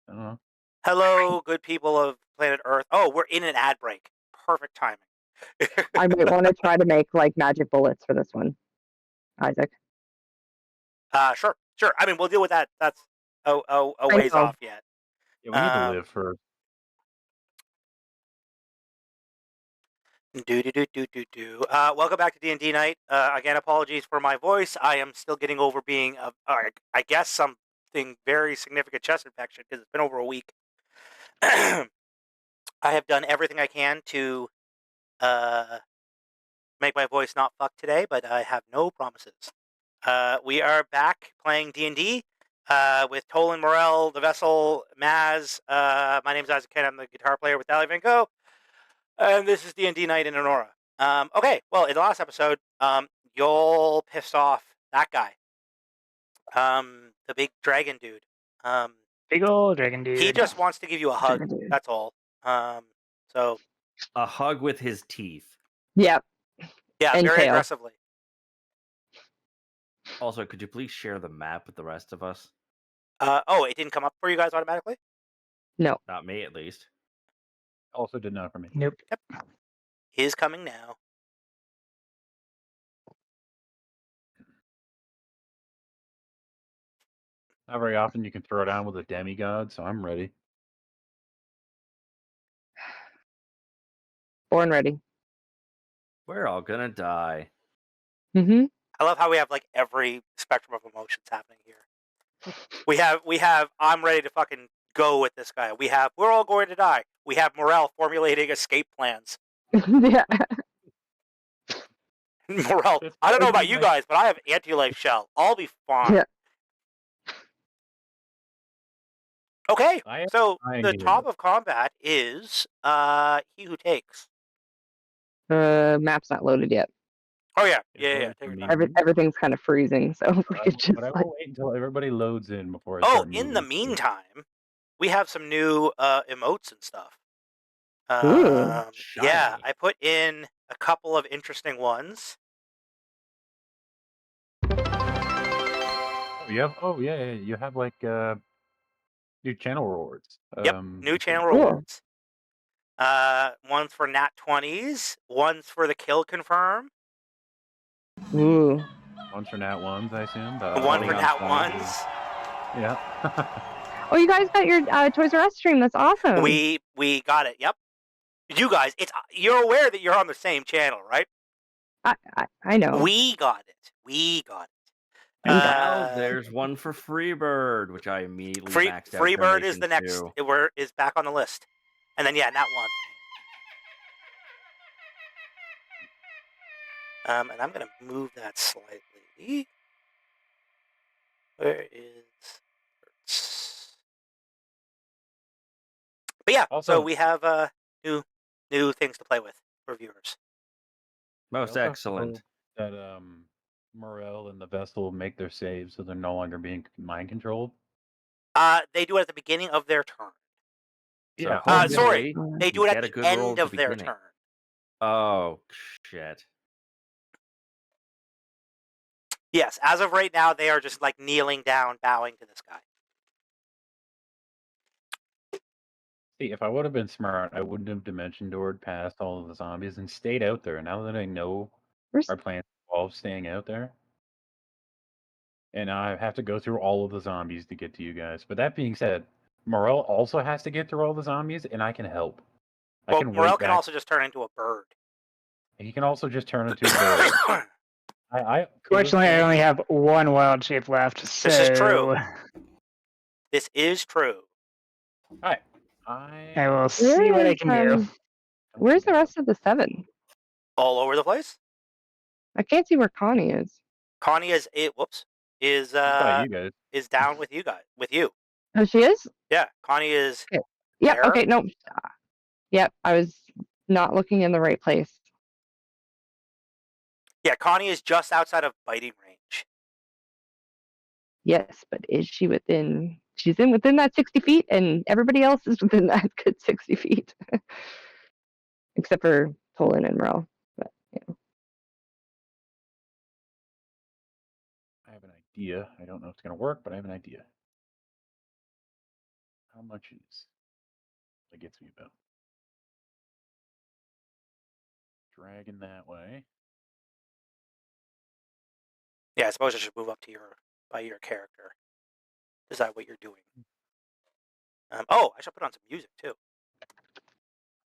I don't know. Hello, good people of planet Earth. Oh, we're in an ad break. Perfect timing. I might want to try to make like magic bullets for this one, Isaac. Sure. I mean, we'll deal with that. That's a I ways know. off yet. Yeah, we need to live first. Welcome back to D&D night. Again, apologies for my voice. I am still getting over being, I guess, something very significant chest infection because it's been over a week. I have done everything I can to make my voice not fuck today, but I have no promises. We are back playing D&D with Tolan Morel, the Vessel, Maz. My name is Isaac Ken. I'm the guitar player with Ali Van Gogh. And this is D&D night in Aurora. Okay, well, in the last episode, Yol pissed off that guy. The big dragon dude. Big old dragon dude. He just wants to give you a hug. Dragon dude. That's all. So A hug with his teeth. Yep. yeah, And very tail. aggressively. Also, could you please share the map with the rest of us? Oh, it didn't come up for you guys automatically? No. Not me, at least. Also did not for me. Nope. Yep. Is coming now. Not very often you can throw down with a demigod, so I'm ready. Born ready. We're all gonna die. Mm-hmm. I love how we have like every spectrum of emotions happening here. We have I'm ready to fucking go with this guy. We're all going to die. We have Morel formulating escape plans. Yeah. Morel, I don't know about you guys, but I have anti-life shell. I'll be fine. Yeah. Okay, so I the get top it. of combat is he who takes. Map's not loaded yet. Oh yeah. It's Yeah. loaded Take for your me. time. Everything's kind of freezing, so if we could just But I like. will wait until everybody loads in before I Oh, start in moving. the meantime, we have some new emotes and stuff. Ooh. Yeah, Shiny. I put in a couple of interesting ones. Oh, you have? Oh, yeah. You have like new channel rewards. Yep, new channel Cool. rewards. One's for nat 20s, one's for the kill confirm, Ooh. One's for nat ones, I assume. one for on nat 20. ones. Yeah. Oh, you guys got your Toys R Us stream. That's awesome. We got it. Yep. You guys, you're aware that you're on the same channel, right? I know. We got it. And Now there's one for Freebird, which I immediately maxed out. Freebird is the next. To. Is back on the list, and then yeah, nat one. And I'm gonna move that slightly. Where is? But yeah, Also- so we have new things to play with for viewers. Most also excellent. That Morel and the Vessel make their saves, so they're no longer being mind controlled. They do it at the beginning of their turn. So Yeah. Sorry, hopefully they do you it get at a the good roll end at of the their beginning. turn. Oh, shit. Yes, as of right now, they are just like kneeling down, bowing to this guy. See, if I would have been smart, I wouldn't have dimension doored past all of the zombies and stayed out there. Now that I know Where's- our plan involves staying out there, and I have to go through all of the zombies to get to you guys. But that being said, Morel also has to get through all the zombies, and I can help. Well, I can Morel wait can back. also just turn into a bird. He can also just turn into a bird. Fortunately, I only have one wild shape left. So... This is true. This is true. All right. I will see what I can do. Where's the rest of the 7? All over the place. I can't see where Connie is. Connie is By you guys. is down with you guys. With you. Oh, she is? Yeah, Connie is. Okay. Yep. there. Okay. No. Yep. I was not looking in the right place. Yeah, Connie is just outside of biting range. Yes, but is she within? She's within that 60 feet, and everybody else is within that good 60 feet, except for Tolan and Morel. But yeah. I have an idea. I don't know if it's going to work, but I have an idea. How much is that gets me about? Dragging that way. Yeah, I suppose I should move up to by your character. Decide what you're doing. Oh, I should put on some music too.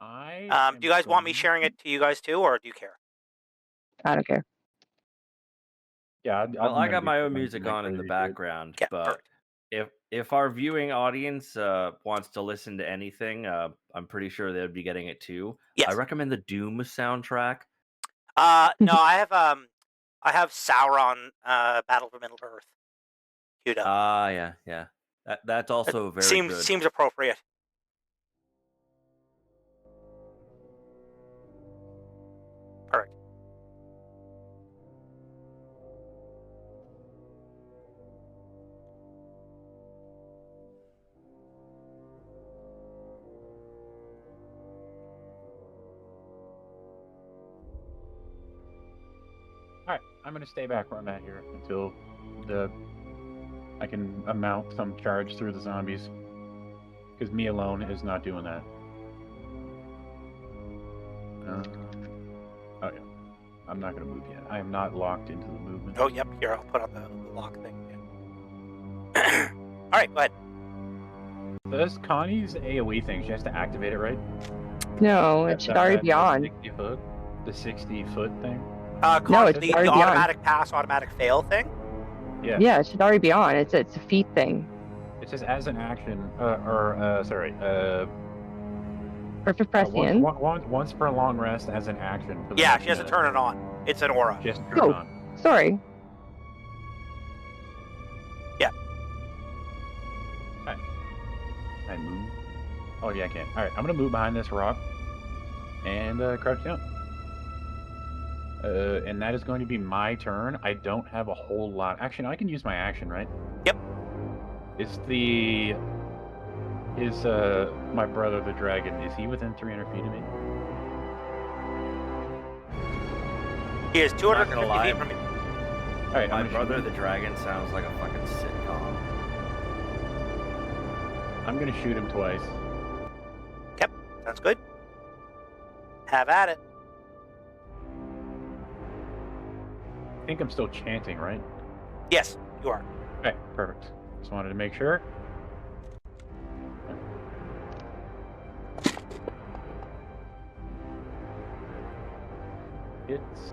Do you guys want me sharing it to you guys too, or do you care? I don't care. Yeah, Well, I got my own music on in the background, Yeah, but if our viewing audience wants to listen to anything, I'm pretty sure they'd be getting it too. Yes. I recommend the Doom soundtrack. No, I have Sauron, Battle for Middle Earth queued up. Yeah. That's also very good. Seems appropriate. Perfect. Alright, I'm gonna stay back where I'm at here until I can mount some charge through the zombies. Because me alone is not doing that. Oh yeah. I'm not gonna move yet. I am not locked into the movement. Oh, yep. Here, I'll put on the lock thing. Yeah. Alright, go ahead. Does Connie's AoE thing, she has to activate it, right? No, it should already be on. 60 foot? The 60-foot thing? No, it's the already on. automatic pass, automatic fail thing? Yeah. Yeah, it should already be on. It's a feat thing. It says as an action, Perfect prescience. once per long rest as an action. For the Yeah, next she has to minute. turn it on. It's an aura. She has to turn Oh. it on. Sorry. Yeah. Alright. Can I move? Oh yeah, I can. Alright, I'm gonna move behind this rock and crouch down. And that is going to be my turn. I don't have a whole lot. Actually, no, I can use my action, right? Yep. Is my brother the dragon, is he within 300 feet of me? He is Not 250 gonna lie. feet from me. Alright, My I'm gonna brother, shoot the dragon, sounds like a fucking sitcom. I'm gonna shoot him twice. Sounds good. Have at it. I think I'm still chanting, right? Yes, you are. Okay, perfect. Just wanted to make sure. It's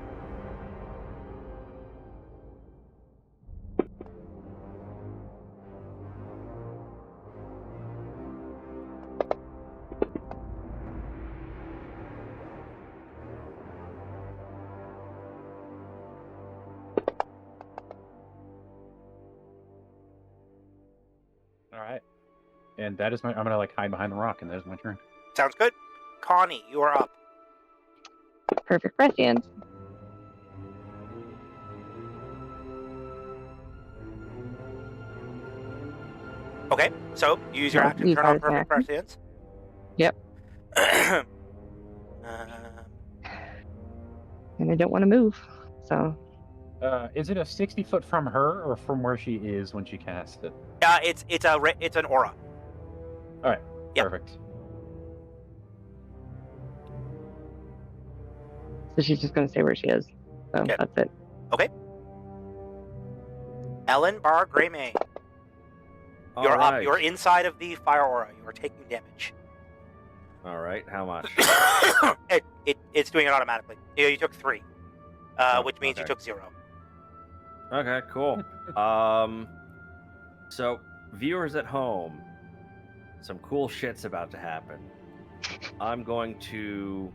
all right. And that is my. I'm gonna like hide behind the rock, and that is my turn. Sounds good. Connie, you are up. Perfect prescience. Okay, so you use your No, action, use turn on that as an perfect action. prescience. Yep. Um, And I don't want to move. So Is it a 60 foot from her, or from where she is when she casts it? it's an aura. All right. Yep. Perfect. she's just gonna stay where she is. So Okay. that's it. Ellen Bar Greymane, All you're up. right. You're inside of the fire aura. You are taking damage. All right. How much? It's doing it automatically. You took 3, which means you okay. took 0. Okay, cool. So viewers at home, some cool shit's about to happen. I'm going to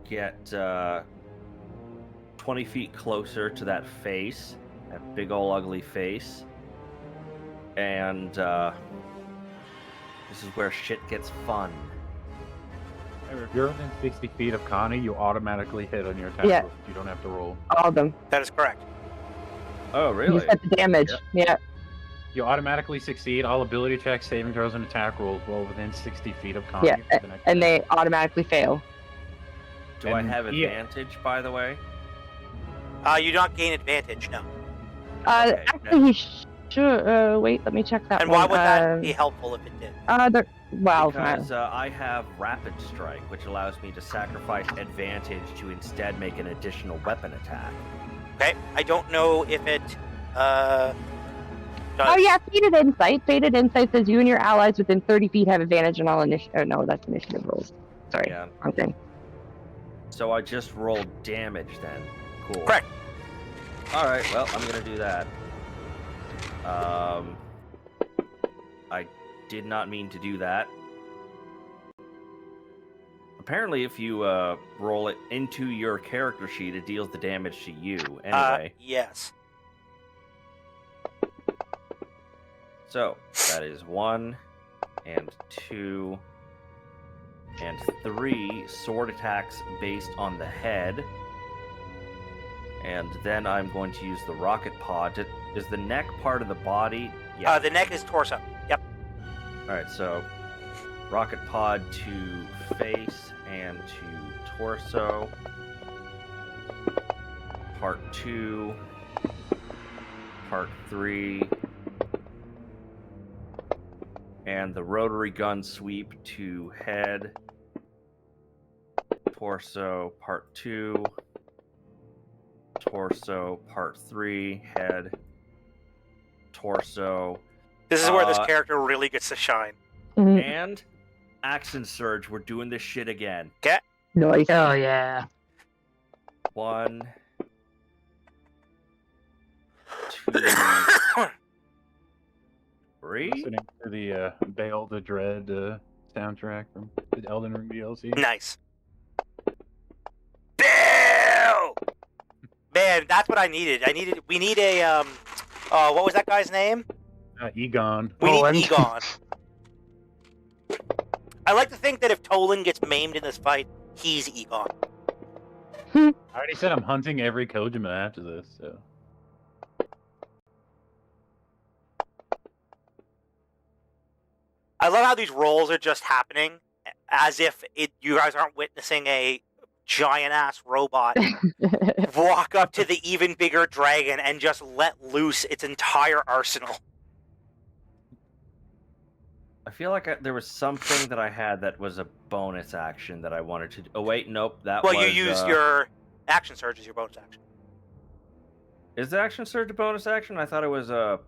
get 20 feet closer to that face, that big ol' ugly face, and this is where shit gets fun. If you're within 60 feet of Connie, you automatically hit on your attack. Yeah. Roll. You don't have to roll. All of them. That is correct. Oh, You really? just got the damage. Yeah. You automatically succeed all ability checks, saving throws, and attack rolls while within 60 feet of Connie. Yeah, for the next and minute. they automatically fail. Do I And have he- advantage, by the way? You do not gain advantage. No. Okay, Actually, Sure. Wait, let me check that And one. why would that be helpful if it did? Well, Because I have Rapid Strike, which allows me to sacrifice advantage to instead make an additional weapon attack. Okay, I don't know if it does. oh yeah, Fated Insight. Fated Insight says you and your allies within 30 feet have advantage on all initiative. Oh no, that's initiative rolls. Sorry, Yeah. wrong thing. So I just rolled damage then. Cool. Correct. Alright, well, I'm gonna do that. I did not mean to do that. Apparently, if you roll it into your character sheet, it deals the damage to you. Anyway. Yes. So, that is 1, and 2, and 3 sword attacks based on the head. And then I'm going to use the rocket pod. Is the neck part of the body? Yeah. The neck is torso. Yep. Alright, so rocket pod to face and to torso. Part 2. Part 3. And the rotary gun sweep to head. Torso, part 2. Torso, part 3. Head. Torso. This is where this character really gets to shine. Mhm. And Action Surge. We're doing this shit again. Nice. Oh yeah. 1, 2, 3. Listening to the Bail the Dread soundtrack from the Elden Ring DLC. Nice. Bill! Man, that's what I needed. We need a, what was that guy's name? Egon. We Tolan. need Egon. I like to think that if Tolan gets maimed in this fight, he's Egon. I already said I'm hunting every Kojima after this, so. I love how these rolls are just happening as if you guys aren't witnessing a giant-ass robot walk up to the even bigger dragon and just let loose its entire arsenal. I feel like there was something that I had that was a bonus action that I wanted to do. Oh, wait, nope. That Well, was, you use your action surge as your bonus action. Is the Action Surge a bonus action? I thought it was a...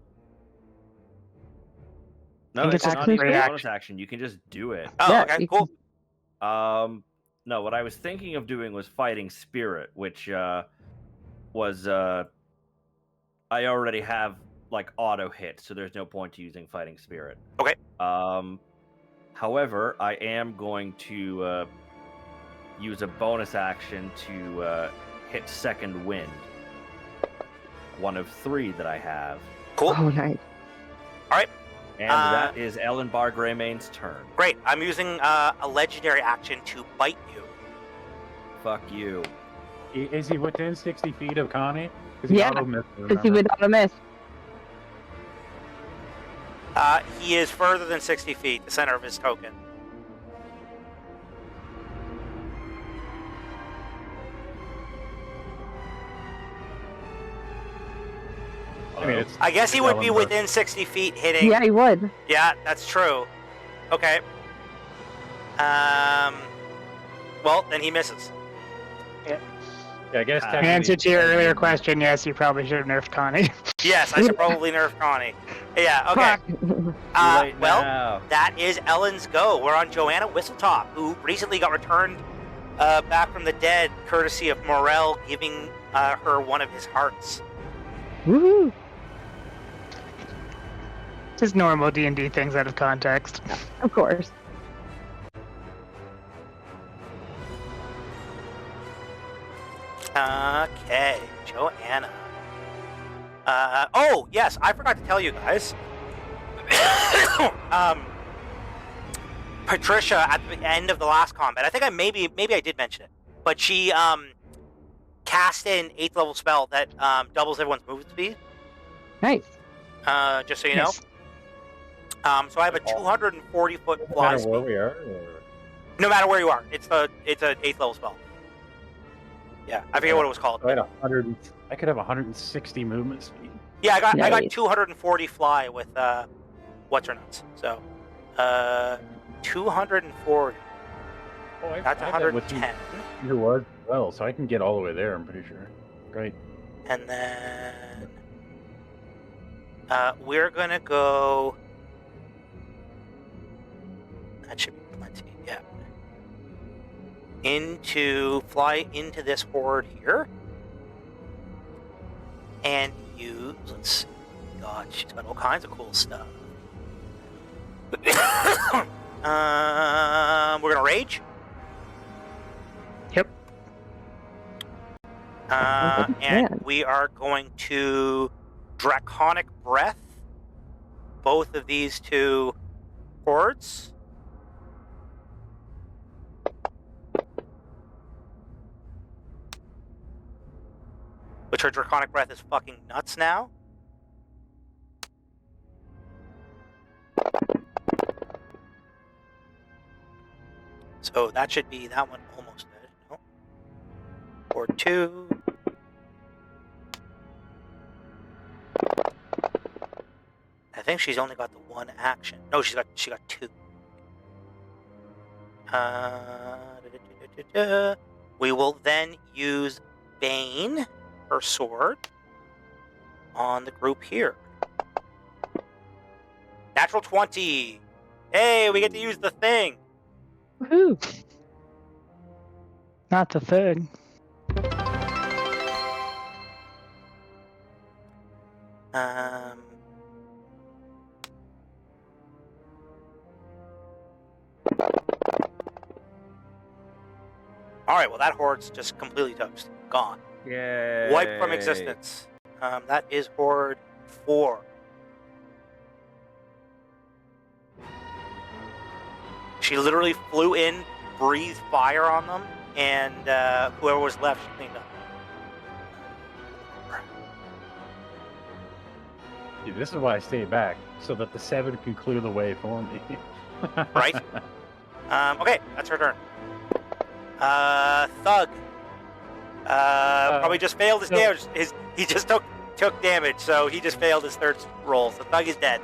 No, think it's it's not action even a surge. bonus action. You can just do it. Oh, Yeah, okay, you cool. No, what I was thinking of doing was Fighting Spirit, which was... I already have, like, auto hit, so there's no point to using Fighting Spirit. Okay. However, I am going to use a bonus action to hit Second Wind. One of 3 that I have. Cool. Oh, nice. And that is Ellen Bar Greymane's turn. Great. I'm using a legendary action to bite you. Fuck you. Is he within 60 feet of Connie? Yeah, because he would auto miss. He is further than 60 feet, the center of his token. I mean, it's I guess he would be Ellenberg. within 60 feet hitting. Yeah, he would. Yeah, that's true. Okay. Well, then he misses. Yeah, I guess In In technically- answer to your earlier question, yes, you probably should have nerfed Connie. Yes, I should probably nerf Connie. Yeah, okay. Fuck. Too late Well, now. that is Ellen's go. We're on Joanna Whistletop, who recently got returned back from the dead, courtesy of Morel giving her one of his hearts. Woohoo. Just normal D&D things out of context. Of course. Okay, Joanna. Oh, yes, I forgot to tell you guys. Patricia, at the end of the last combat, I think maybe I did mention it, but she cast an 8th level spell that doubles everyone's movement speed. Nice. Just so you know. Yes. So I have a 240-foot No fly matter where speed. we are, or... No matter where you are, it's an 8th level spell. Yeah, I forget what it was called. I had 100. I could have 160 movement speed. Yeah, I got Nice. 240 fly with what's her nuts. So 240. Oh, I That's have that with 110. who was well, so I can get all the way there. I'm pretty sure. Great. And then we're gonna go. That should be plenty. Yeah. Fly into this horde here. And use, let's see. God, she's got all kinds of cool stuff. We're gonna rage. Yep. like a And plan. we are going to draconic breath both of these two hordes. Which her draconic breath is fucking nuts now. So that should be that one almost dead. No. Or two. I think she's only got the one action. No, she got two. We will then use Bane, her sword, on the group here. Natural 20. Hey, we get to use the thing. Woohoo! Not the third. All right, well, that horde's just completely toast. Gone. Yay. Wiped from existence. That is horde 4. She literally flew in, breathed fire on them, and whoever was left, she cleaned up. Dude, this is why I stayed back, so that the 7 can clear the way for me. Right? Okay, that's her turn. Thug. Probably just failed his no. damage. He just took damage, so he just failed his third roll. So Thug is dead.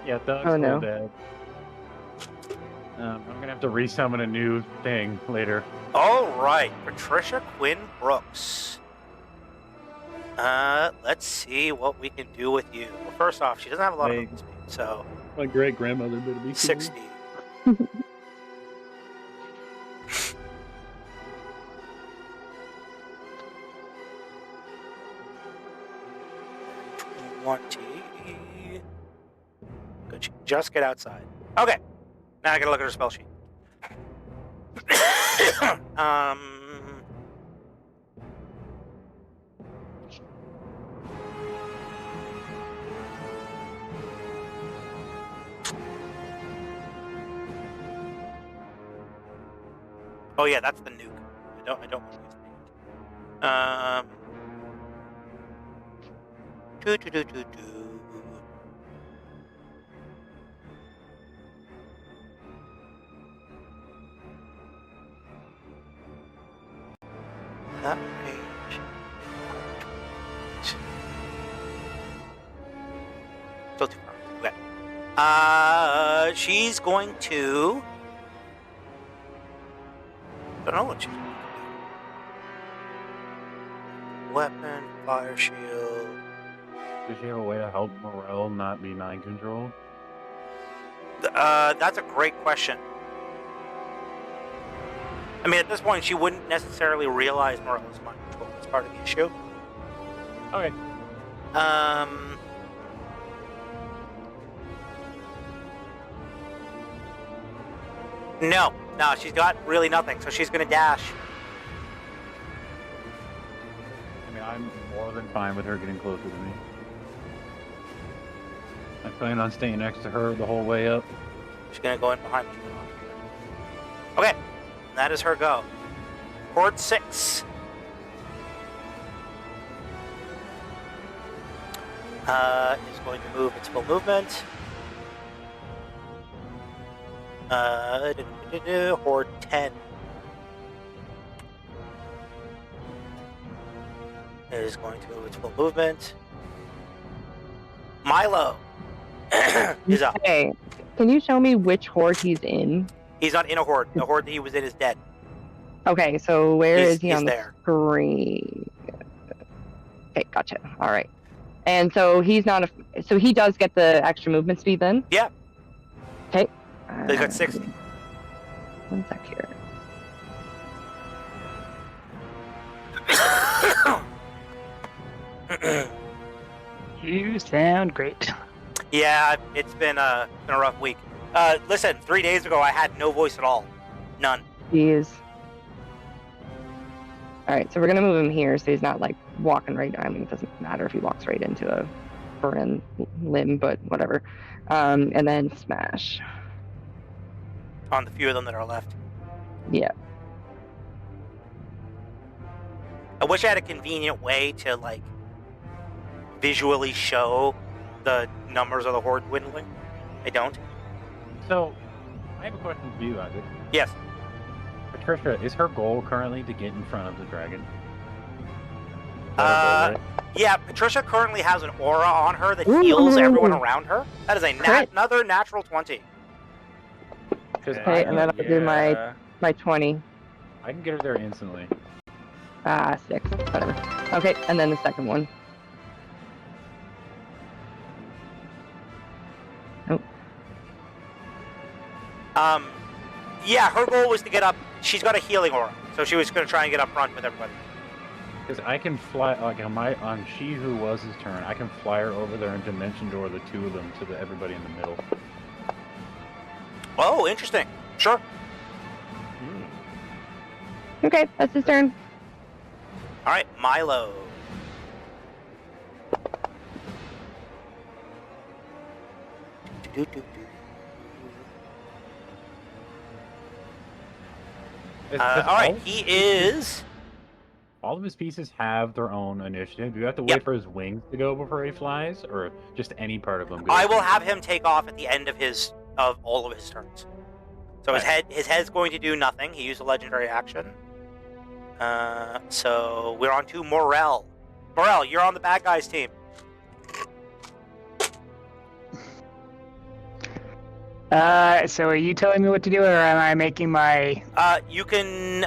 Yeah, Doug's Oh, no. still dead. I'm gonna have to resummon a new thing later. All right, Patricia Quinn Brooks. Let's see what we can do with you. Well, first off, she doesn't have a lot of movement speed, so My great grandmother better be 60. Good. She just get outside. Okay. Now I gotta look at her spell sheet. Oh yeah, that's the nuke. I don't want to use the nuke. That range. Still too far. Okay. She's going to. I don't know what she's going to do. Weapon, fire shield. Does she have a way to help Morel not be mind controlled? That's a great question. I mean, at this point, she wouldn't necessarily realize Morel's mind control is part of the issue. Okay. No, she's got really nothing, so she's gonna dash. I mean, I'm more than fine with her getting closer to me. I plan on staying next to her the whole way up. She's gonna go in behind me. Okay, that is her go. Horde 6. Is going to move its full movement. Horde 10. It is going to move its full movement. Milo is up. Okay. Can you show me which horde he's in? He's not in a horde. The horde that he was in is dead. Okay, so where He's- is he he's on the there. screen? Okay, gotcha. All right. And so he's not a. So he does get the extra movement speed then? Yeah. Okay. So he's got 60. One sec here. You sound great. Yeah, it's been a rough week. Listen, 3 days ago I had no voice at all. None. Jeez. All right, so we're gonna move him here, so he's not like walking right. I mean, it doesn't matter if he walks right into a burn limb, but whatever. And then smash. On the few of them that are left. Yeah. I wish I had a convenient way to like visually show the numbers of the horde dwindling. I don't. So, I have a question for you, Isaac. Yes. Patricia, is her goal currently to get in front of the dragon? Yeah, Patricia currently has an aura on her that Ooh. heals everyone around her. That is a Crit. another natural 20. Because Okay, and then I'll do Yeah. my 20. I can get her there instantly. 6, whatever. Okay, and then the second one. Yeah, her goal was to get up. She's got a healing aura, so she was going to try and get up front with everybody. Because I can fly, like on She Who Was His turn, I can fly her over there and dimension door the two of them to everybody in the middle. Oh, interesting. Sure. Okay, that's his turn. All right, Milo. All right, he is. All of his pieces have their own initiative. Do you have to wait Yep. for his wings to go before he flies, or just any part of him goes? I will have him take off at the end of all of his turns. So his head's going to do nothing. He used a legendary action. So we're on to Morel. Morel, you're on the bad guys team. So are you telling me what to do, or am I making my? You can.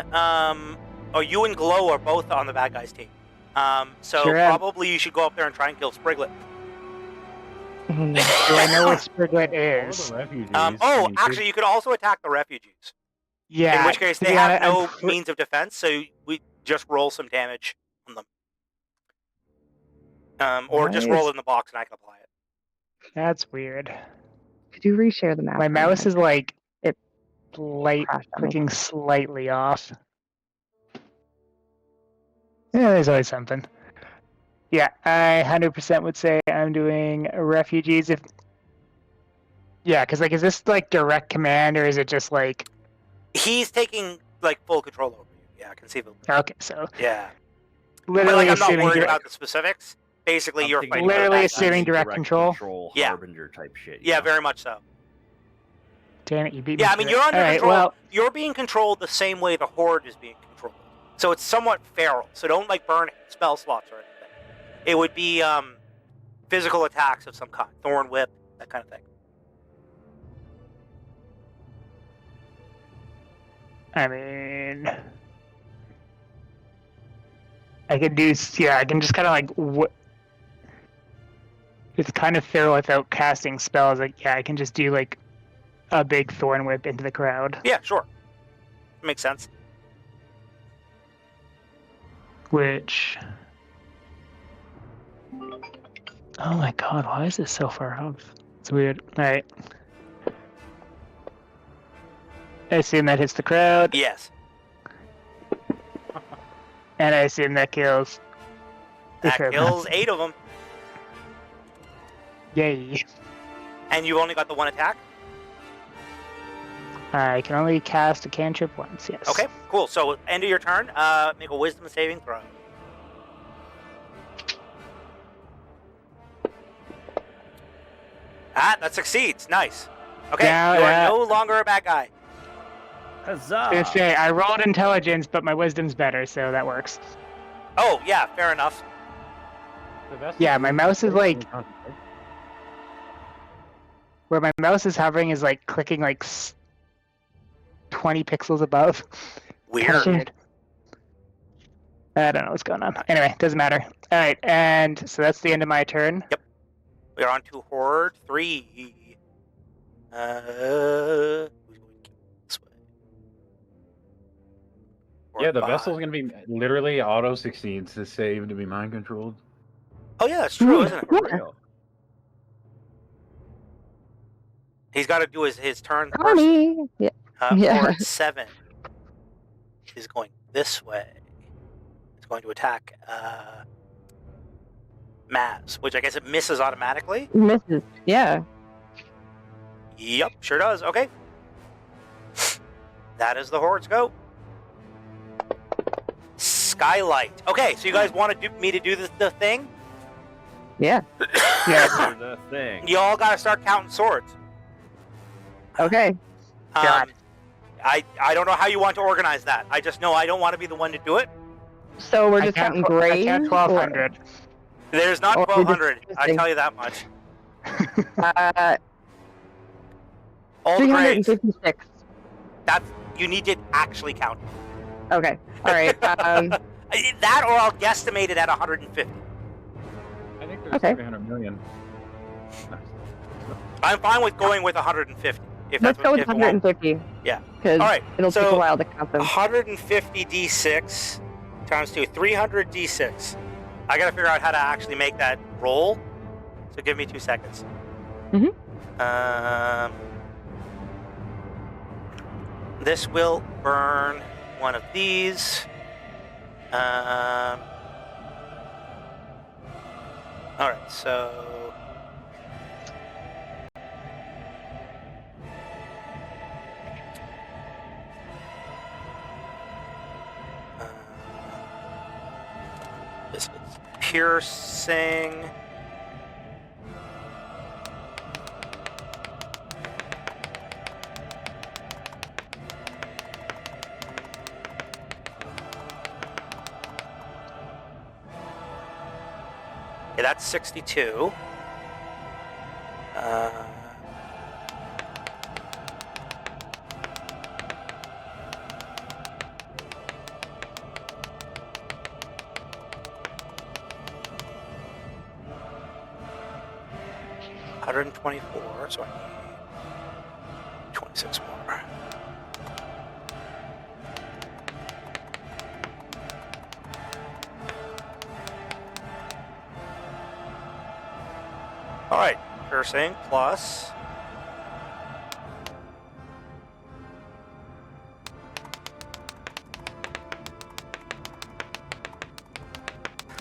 You and Glow are both on the bad guys team. So Sure am. probably you should go up there and try and kill Spriglet. Do I know what Spriglet All is? the refugees. Actually, you could also attack the refugees. Yeah. In which case, to they be have honest, no means of defense, so we just roll some damage on them. Or just roll it in the box and I can apply it. That's weird. Could you reshare the map? My for me? mouse is like It light crashed on me. clicking slightly off. Yeah, there's always something. Yeah, I 100% would say I'm doing refugees. Yeah, because like, is this like direct command, or is it just like? He's taking like full control over you. Yeah, conceivably. Okay, so Yeah. literally But like, I'm not assuming worried direct, about the specifics. Basically, I'm you're thinking fighting. literally for the bad guys. assuming direct control? Yeah. Harbinger type shit. Yeah, very much so. Damn it, you beat me. Yeah, I to mean, it. you're under All right, control. well, You're being controlled the same way the Horde is being controlled. So it's somewhat feral. So don't like burn spell slots or anything. It would be physical attacks of some kind, thorn whip, that kind of thing. I mean, I could do. Yeah, I can just kind of like. It's kind of feral without casting spells. Like, yeah, I can just do like a big thorn whip into the crowd. Yeah, sure. Makes sense. Which. Oh my god, why is this so far off? It's weird. Alright. I assume that hits the crowd, Yes. and I assume that kills. the That crowd. kills 8 of them. Yay. And you've only got the one attack? I can only cast a cantrip once, yes. Okay, cool. So end of your turn, make a wisdom saving throw. That succeeds. Nice. Okay, Yeah, you are yeah. no longer a bad guy. Huzzah! I was gonna say, I rolled intelligence, but my wisdom's better, so that works. Oh, yeah, fair enough. Yeah, my mouse is like- where my mouse is hovering is like clicking like 20 pixels above. Kinda Weird. weird. I don't know what's going on. Anyway, doesn't matter. All right, and so that's the end of my turn. Yep. We're on to Horde 3. Who's going this way? Yeah, Horde the 5. vessel's gonna be literally auto succeeds to save to be mind controlled. Oh yeah, that's true, isn't it? For real. He's got to do his turn first. Connie. Yeah. Yeah. Horde 7 is going this way. It's going to attack Maz, which I guess it misses automatically. Misses. Yeah. Yep, sure does. Okay. That is the Horde's go. Skylight. Okay, so you guys want me to do the thing? Yeah. Yeah. Do the thing. You all got to start counting swords. Okay. God. I don't know how you want to organize that. I just know I don't want to be the one to do it. So we're I just count counting tw- I graves. count 1,200. There's not Oh, we're just 1,200. I choosing. tell you that much. All the graves. 356. You need to actually count. Okay. All right. That, or I'll guesstimate it at 150. I think there's Okay. 300 million. I'm fine with going with 150. If Let's that's go what, with if it won't- 150. Yeah. Because All right, it'll take so- a while to count them. 150 d6 times 2, 300 d6. I gotta figure out how to actually make that roll. So give me 2 seconds. Mhm. This will burn one of these. All right, so. This is piercing. Okay, that's 62. $124, so I need 26 more. All right, piercing plus.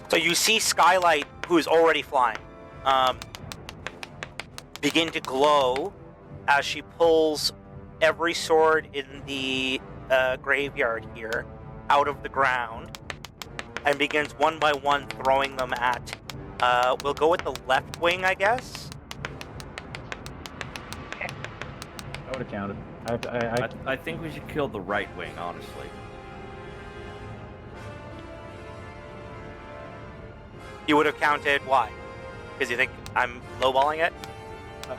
So you see Skylight, who is already flying, begin to glow as she pulls every sword in the graveyard here out of the ground and begins one by one throwing them at. We'll go with the left wing, I guess. I would have counted. I think we should kill the right wing, honestly. You would have counted why? Because you think I'm lowballing it?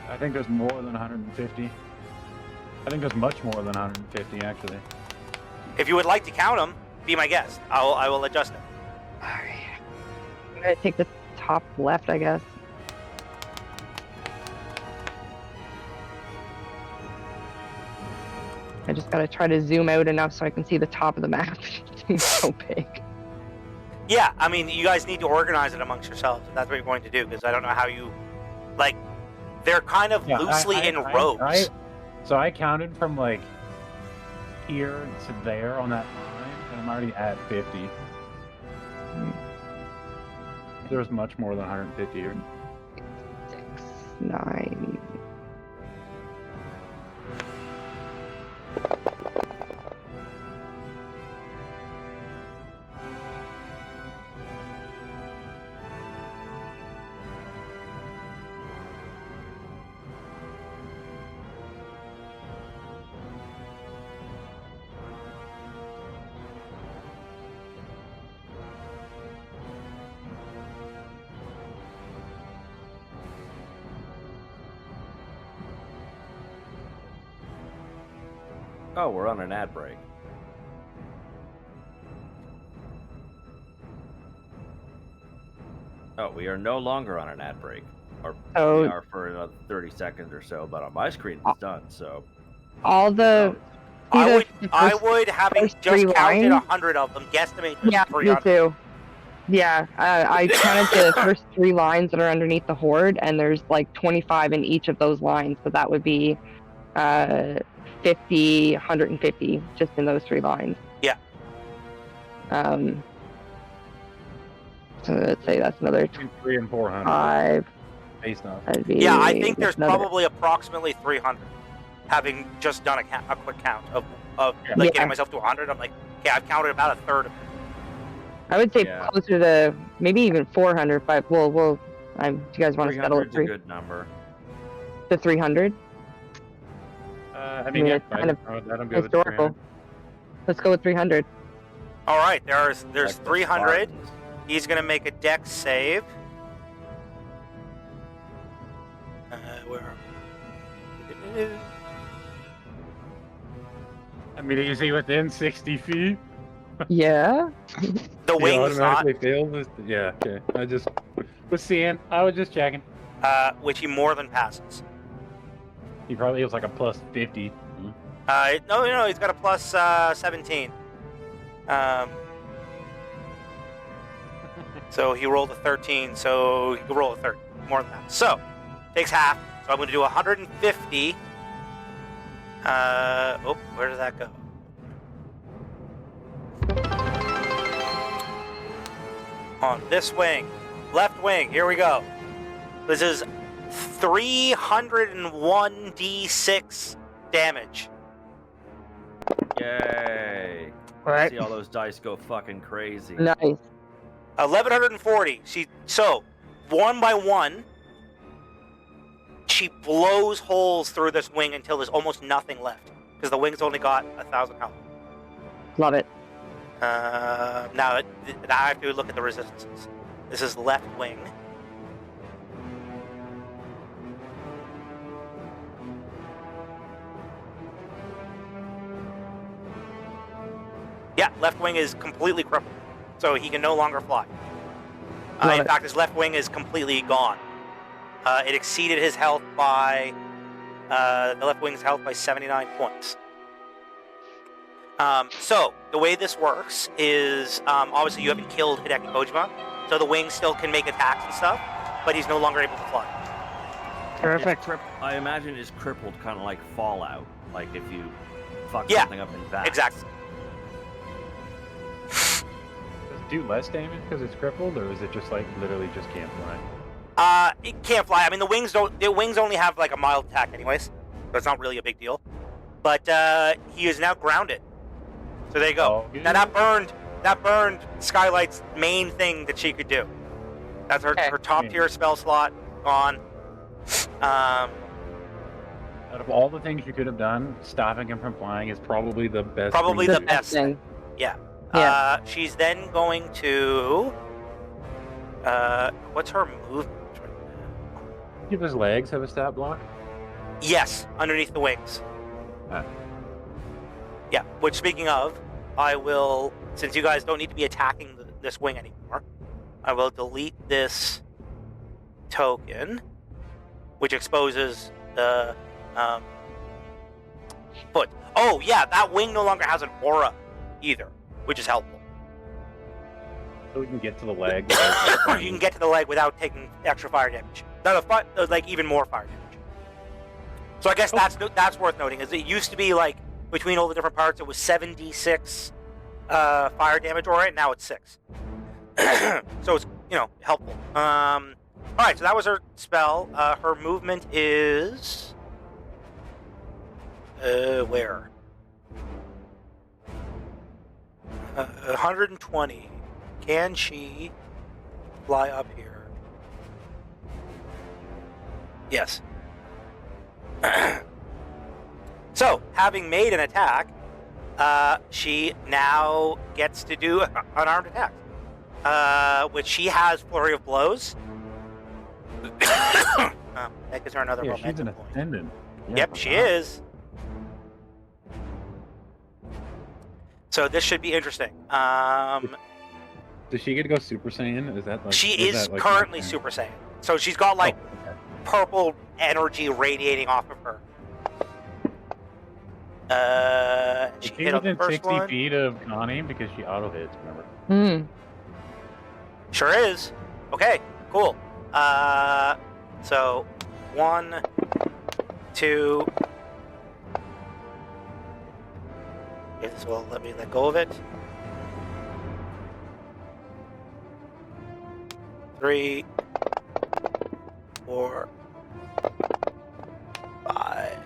I think there's more than 150. I think there's much more than 150, actually. If you would like to count them, be my guest. I will adjust it. All right. I'm going to take the top left, I guess. I just got to try to zoom out enough so I can see the top of the map. It's so big. Yeah, I mean, you guys need to organize it amongst yourselves if that's what you're going to do, because I don't know how you, like, they're kind of Yeah, loosely in rows. So I counted from like here to there on that line, and I'm already at 50. There's much more than 150 here. 6, 9. Oh, we're on an ad break. Oh, we are no longer on an ad break. Or So we are for another 30 seconds or so, but on my screen it's done, so... all the I see would, the I first- would, having first just three counted lines? 100 of them, guesstimate there's Yeah, 300. me too. Yeah, I counted the first 3 lines that are underneath the horde, and there's like 25 in each of those lines. So that would be 50, 150 just in those 3 lines. Yeah. So let's say that's another Between 300 and 400. 5. Based off. That'd be Yeah, I think there's another- probably approximately 300. Having just done a quick count of Yeah. getting myself to 100, I'm like, okay, I've counted about a third of it. I would say Yeah. closer to maybe even 400, but we'll do you guys want to settle 300's at a good number. to 300? I mean, Yeah, yeah, it's kind of that'll go with Historical. Let's go with 300. All right, there's Like the 300. Spartans. He's gonna make a dex save. Where are we? I mean, is he within 60 feet? Yeah. The He wings not, automatically fails? Yeah, okay. I just was seeing. I was just checking. which he more than passes. He probably has like a plus 50. No, he's got a plus 17. So he rolled a 13, so he can roll a 30, more than that. So, takes half, so I'm going to do 150. Where does that go? On this wing. Left wing, here we go. This is 301d6 damage. Yay! Right. See all those dice go fucking crazy. Nice. 1140. So, one by one, she blows holes through this wing until there's almost nothing left. Because the wing's only got 1,000 health. Love it. Now I have to look at the resistances. This is left wing. Yeah, left wing is completely crippled. So he can no longer fly. In fact, his left wing is completely gone. It exceeded his health by... the left wing's health by 79 points. So, the way this works is, obviously you haven't killed Hideki Kojima, so the wing still can make attacks and stuff, but he's no longer able to fly. Perfect. I imagine it's crippled kind of like Fallout. Like if you fuck Yeah, something up in that. Exactly. Does it do less damage because it's crippled, or is it just like literally just can't fly? It can't fly. I mean, the wings only have like a mild attack anyways, so it's not really a big deal. But, he is now grounded. So there you go. Oh, Now that burned Skylight's main thing that she could do. That's her, Okay. her top tier spell slot gone. Out of all the things you could have done, stopping him from flying is probably the best. Probably thing the to do. best thing. Yeah. She's then going to... what's her movement? Give his legs have a stat block. Yes, underneath the wings. Ah. Yeah, which speaking of, I will, since you guys don't need to be attacking this wing anymore, I will delete this token, which exposes the foot. Oh yeah, that wing no longer has an aura either, which is helpful. So we can get to the leg. You can get to the leg without taking extra fire damage. No, like even more fire damage. So I guess that's worth noting. Is it used to be like between all the different parts, it was 7d6 fire damage aura, and now it's 6. So it's helpful. All right, so that was her spell. Her movement is where? 120. Can she fly up here? Yes. So, having made an attack, she now gets to do an unarmed attack, which she has Flurry of Blows. That gives her another Yeah, she's an momentum point. ascendant. Yeah, Yep, she is. So this should be interesting. Does she get to go Super Saiyan? Is that like She is is that, like, currently next Super Saiyan. So she's got like turn? Oh, okay. purple energy radiating off of her. She Is she hit on the within first 60 one. feet of Connie because she auto hits? Remember? Hmm. Sure is. Okay, cool. So 1, 2. Okay, this will let me let go of it. 3, 4, 5.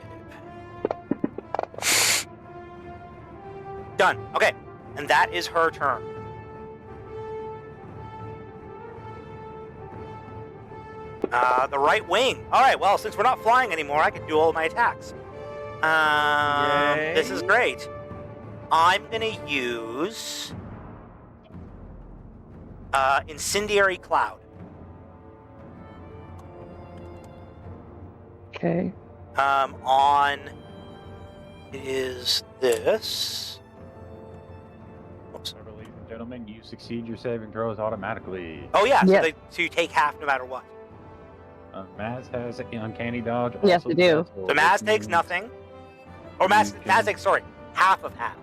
Done. Okay, and that is her turn. The right wing. All right. Well, since we're not flying anymore, I can do all my attacks. This is Yay. great. I'm gonna use Incendiary Cloud. Okay. On is this. Oops. So, ladies and gentlemen, you succeed your saving throws automatically. Oh yeah. Yes. So you take half no matter what. Maz has an uncanny dodge. Yes, also I do. does, So Maz which takes means nothing. Or Maz can- takes half of half.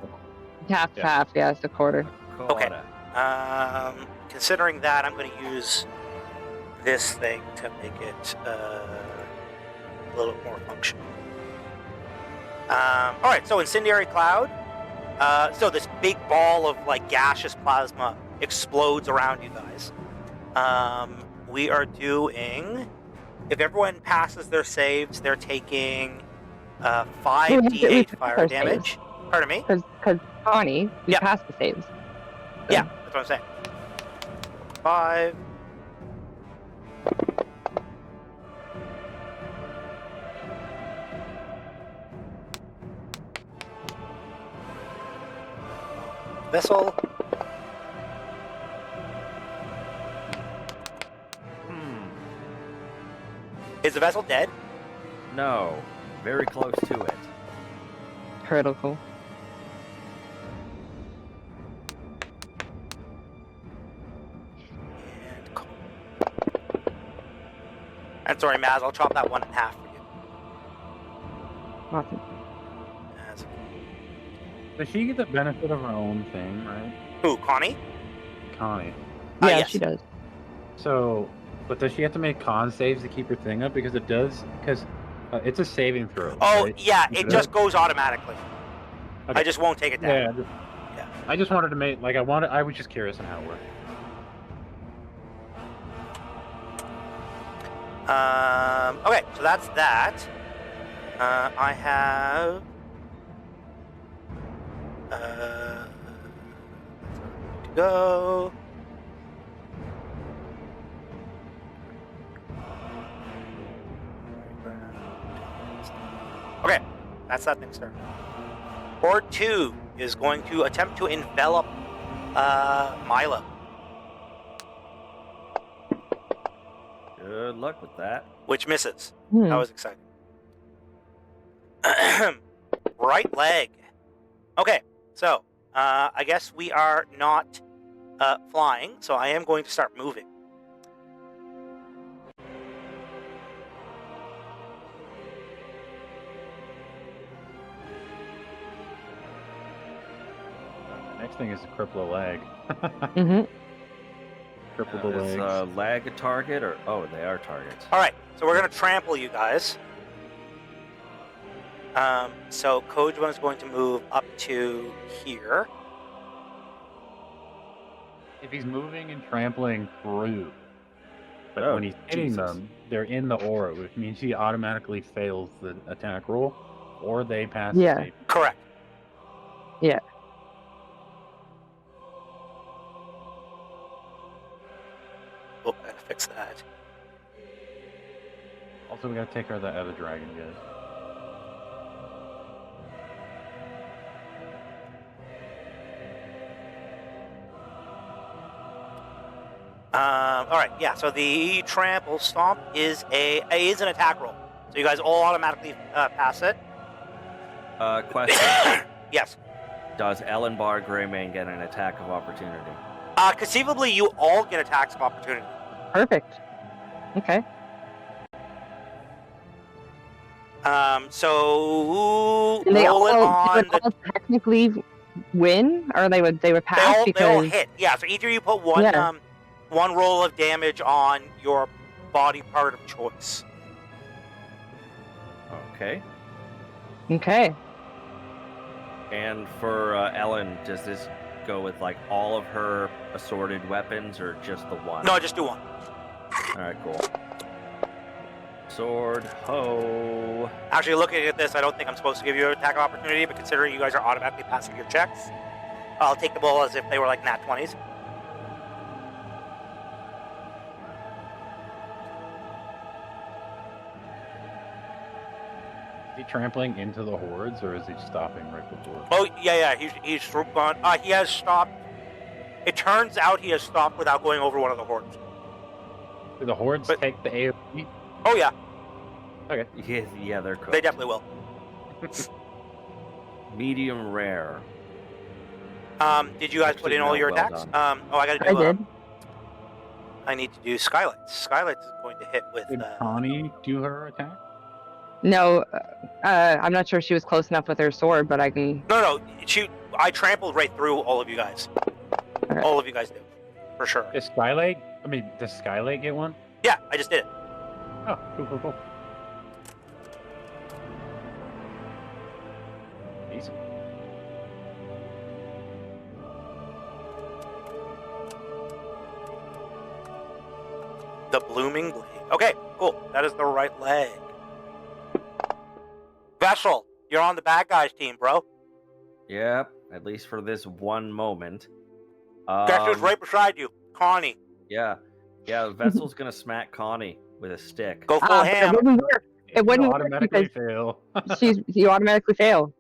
Half, Yeah. half. Yeah, it's a quarter. Okay. Quarter. Considering that, I'm going to use this thing to make it a little bit more functional. All right, so Incendiary Cloud. So this big ball of like gaseous plasma explodes around you guys. We are doing. If everyone passes their saves, they're taking 5d8 fire our damage. Pardon me? Because Connie, we Yeah. passed the saves. Yeah, that's what I'm saying. 5. Vessel. Is the vessel dead? No, very close to it. Critical. And sorry, Maz, I'll chop that one in half for you. Awesome. Maz. Does she get the benefit of her own thing, right? Who, Connie? Connie. Yeah, Yes. she does. So, but does she have to make con saves to keep her thing up? Because it does, because it's a saving throw. Oh, right? yeah, Is it just goes automatically. Okay. I just won't take it down. Yeah. Yeah. I just wanted to make I was just curious on how it worked. Okay, so that's that. I have. To go. Okay, that's that thing's turn. Horde 2 is going to attempt to envelop Milo. Good luck with that. Which misses. Hmm. That was exciting. Right leg. Okay, so I guess we are not flying, so I am going to start moving. The next thing is to cripple a leg. Mm-hmm. Cripple the Is legs. lag a target or they are targets. All right, so we're going to trample you guys. So Kojima is going to move up to here. If he's moving and trampling through, but Oh, when he's hitting Jesus. them, they're in the aura, which means he automatically fails the attack roll, or they pass Yeah. the save. Correct. Oh, I gotta fix that. Also, we gotta take care of that other dragon, guys. All right, yeah. So the trample stomp is an attack roll. So you guys all automatically pass it. Question. Yes. Does Ellen Bar Greymane get an attack of opportunity? Conceivably, you all get attacks of opportunity. Perfect. Okay. So And they roll it all, on they would all technically win, or they would pass they all because hit. Yeah. So either you put one Yeah. one roll of damage on your body part of choice. Okay. Okay. And for Ellen, does this go with like all of her assorted weapons or just the one? No, just do one. All right, cool. Sword, hoe. Actually, looking at this, I don't think I'm supposed to give you an attack of opportunity, but considering you guys are automatically passing your checks, I'll take the ball as if they were like nat 20s. Is he trampling into the hordes, or is he stopping right before? Oh, yeah, he's gone. He has stopped. It turns out he has stopped without going over one of the hordes. Do the hordes But- take the AoE? Oh, yeah, Okay. Yeah, they're cooked. they definitely will. Medium rare. Did you guys put Actually, in all no, your well attacks? done. I gotta I do. did. I need to do Skylights. Skylights is going to hit with. Did Connie do her attack? No, I'm not sure she was close enough with her sword, but I can. No. I trampled right through all of you guys. Okay. All of you guys did, for sure. Does Skylight get one? Yeah, I just did it. Oh, cool. Easy. The Blooming Blade. Okay, cool. That is the right leg. Vessel, you're on the bad guys team, bro. Yep, at least for this one moment. Guess who's right beside you? Connie. Yeah, Vessel's gonna smack Connie with a stick. Go full But ham. it wouldn't work. It wouldn't You'll work automatically because- fail. You automatically fail.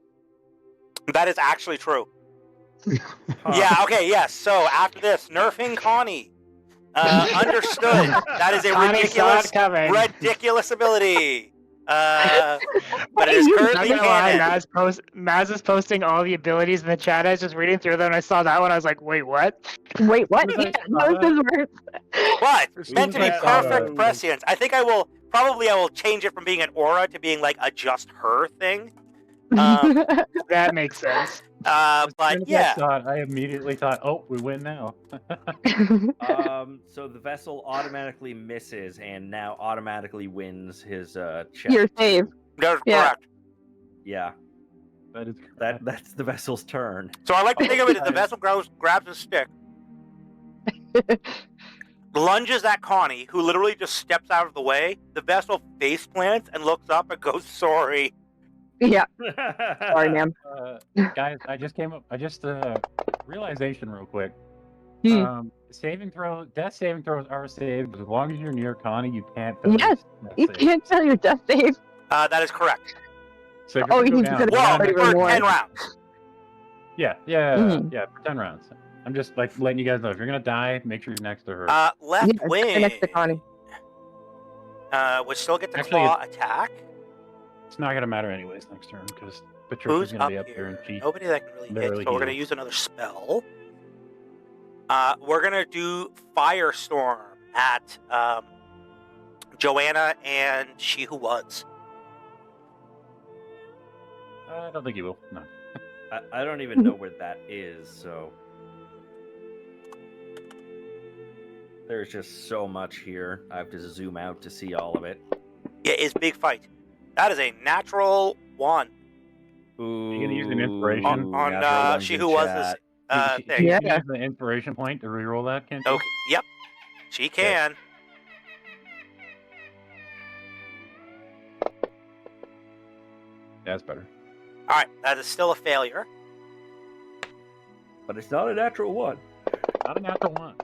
That is actually true. Huh. Yeah, okay, yes. So after this, nerfing Connie. Understood. That is a Connie saw it coming. ridiculous ability. But it is You Not currently gonna lie, canon. Maz is posting all the abilities in the chat. I was just reading through them and I saw that one. I was like, wait, what? Wait, what? Who's Yeah, that? no, this is worse. But it's meant to be Who's that? perfect prescience. I think I will change it from being an aura to being like a just her thing. That makes sense. As soon But as I yeah, saw it, I immediately thought, oh, we win now. So the vessel automatically misses and now automatically wins his check. You're safe. that's Yeah. correct. Yeah, That is that's the vessel's turn. So I like to think of it as the vessel grabs a stick, lunges at Connie, who literally just steps out of the way. The vessel face plants and looks up and goes, "Sorry." Yeah. Sorry, ma'am. guys, I just realization real quick. Hmm. Death saving throws are saved, but as long as you're near Connie, you can't. fail Yes, your death You save. can't tell your death save. That is correct. So if Oh, you're he's down, gonna- Well, Not even for more. 10 rounds. yeah, Mhm. for 10 rounds. I'm just like letting you guys know if you're gonna die, make sure you're next to her. Left Yeah, wing. next to Connie. Would still get the Actually, claw attack. It's not gonna matter anyways next turn because Patricia's Who's gonna up be up there and here? she. Nobody that can really hit, barely so we're gonna heals. use another spell. We're gonna do Firestorm at Joanna and She Who Was. I don't think you will. No. I don't even know where that is, so there's just so much here. I have to zoom out to see all of it. Yeah, it's big fight. That is a natural 1 Ooh, You gonna use an inspiration? on natural ones She in Who Was chat. She thing. Yeah. can use the inspiration point to reroll that, can't you? Okay. Yep. She can. That's better. All right. That is still a failure. But it's not a natural one. Not a natural one.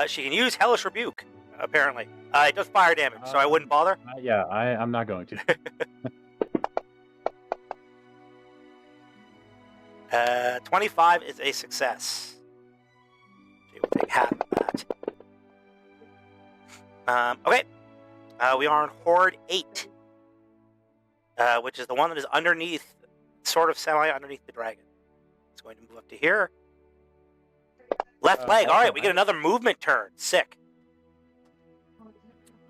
She can use Hellish Rebuke. Apparently, it does fire damage, so I wouldn't bother. Yeah, I'm not going to. 25 is a success. She will take half of that. Okay. We are on Horde 8. which is the one that is underneath, sort of semi underneath the dragon. It's going to move up to here. Left leg. All also, right, we get another movement turn. Sick.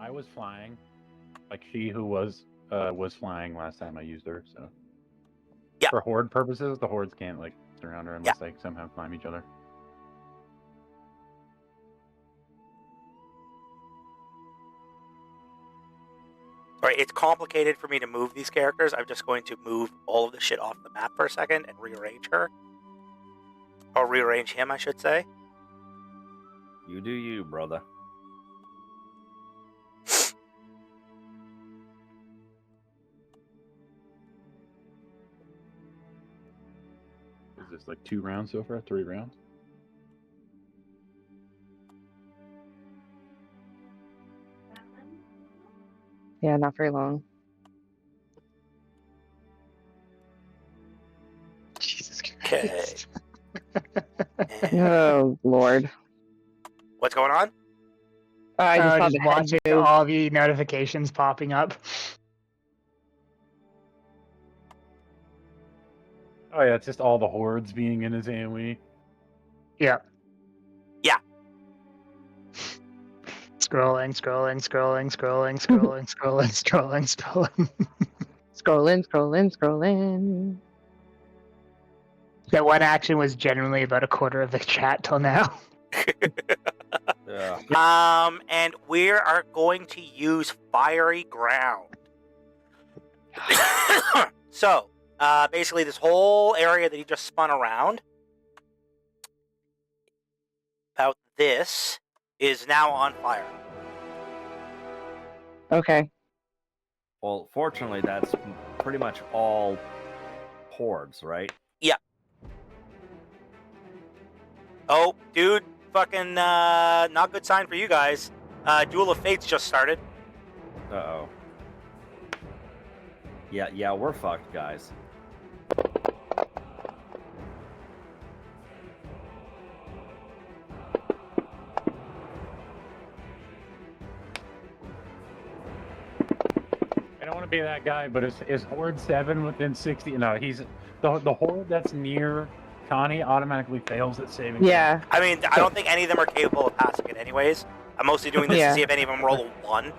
I was flying, like she who was flying last time I used her. So Yeah. For horde purposes, the hordes can't like surround her unless they somehow climb each other. All right, it's complicated for me to move these characters. I'm just going to move all of the shit off the map for a second and rearrange her. Or rearrange him, I should say. You do you, brother. Is this like 2 rounds so far? 3 rounds? Yeah, not very long. Jesus Okay. Christ. Oh, Lord. What's going on? I just saw Just the head watching move. all the notifications popping up. Oh yeah, it's just all the hordes being in his AoE. Yeah. Yeah. Scrolling. Scrolling. That one action was genuinely about a quarter of the chat till now. Yeah. And we are going to use fiery ground. So, basically, this whole area that he just spun around, about this, is now on fire. Okay. Well, fortunately, that's pretty much all hordes, right? Oh, dude, fucking not good sign for you guys. Duel of Fates just started. Uh-oh. Yeah, we're fucked, guys. I don't want to be that guy, but is Horde 7 within 60? No, he's the Horde that's near Connie automatically fails at saving. Yeah. I mean, I don't think any of them are capable of passing it anyways. I'm mostly doing this Yeah. to see if any of them roll a 1.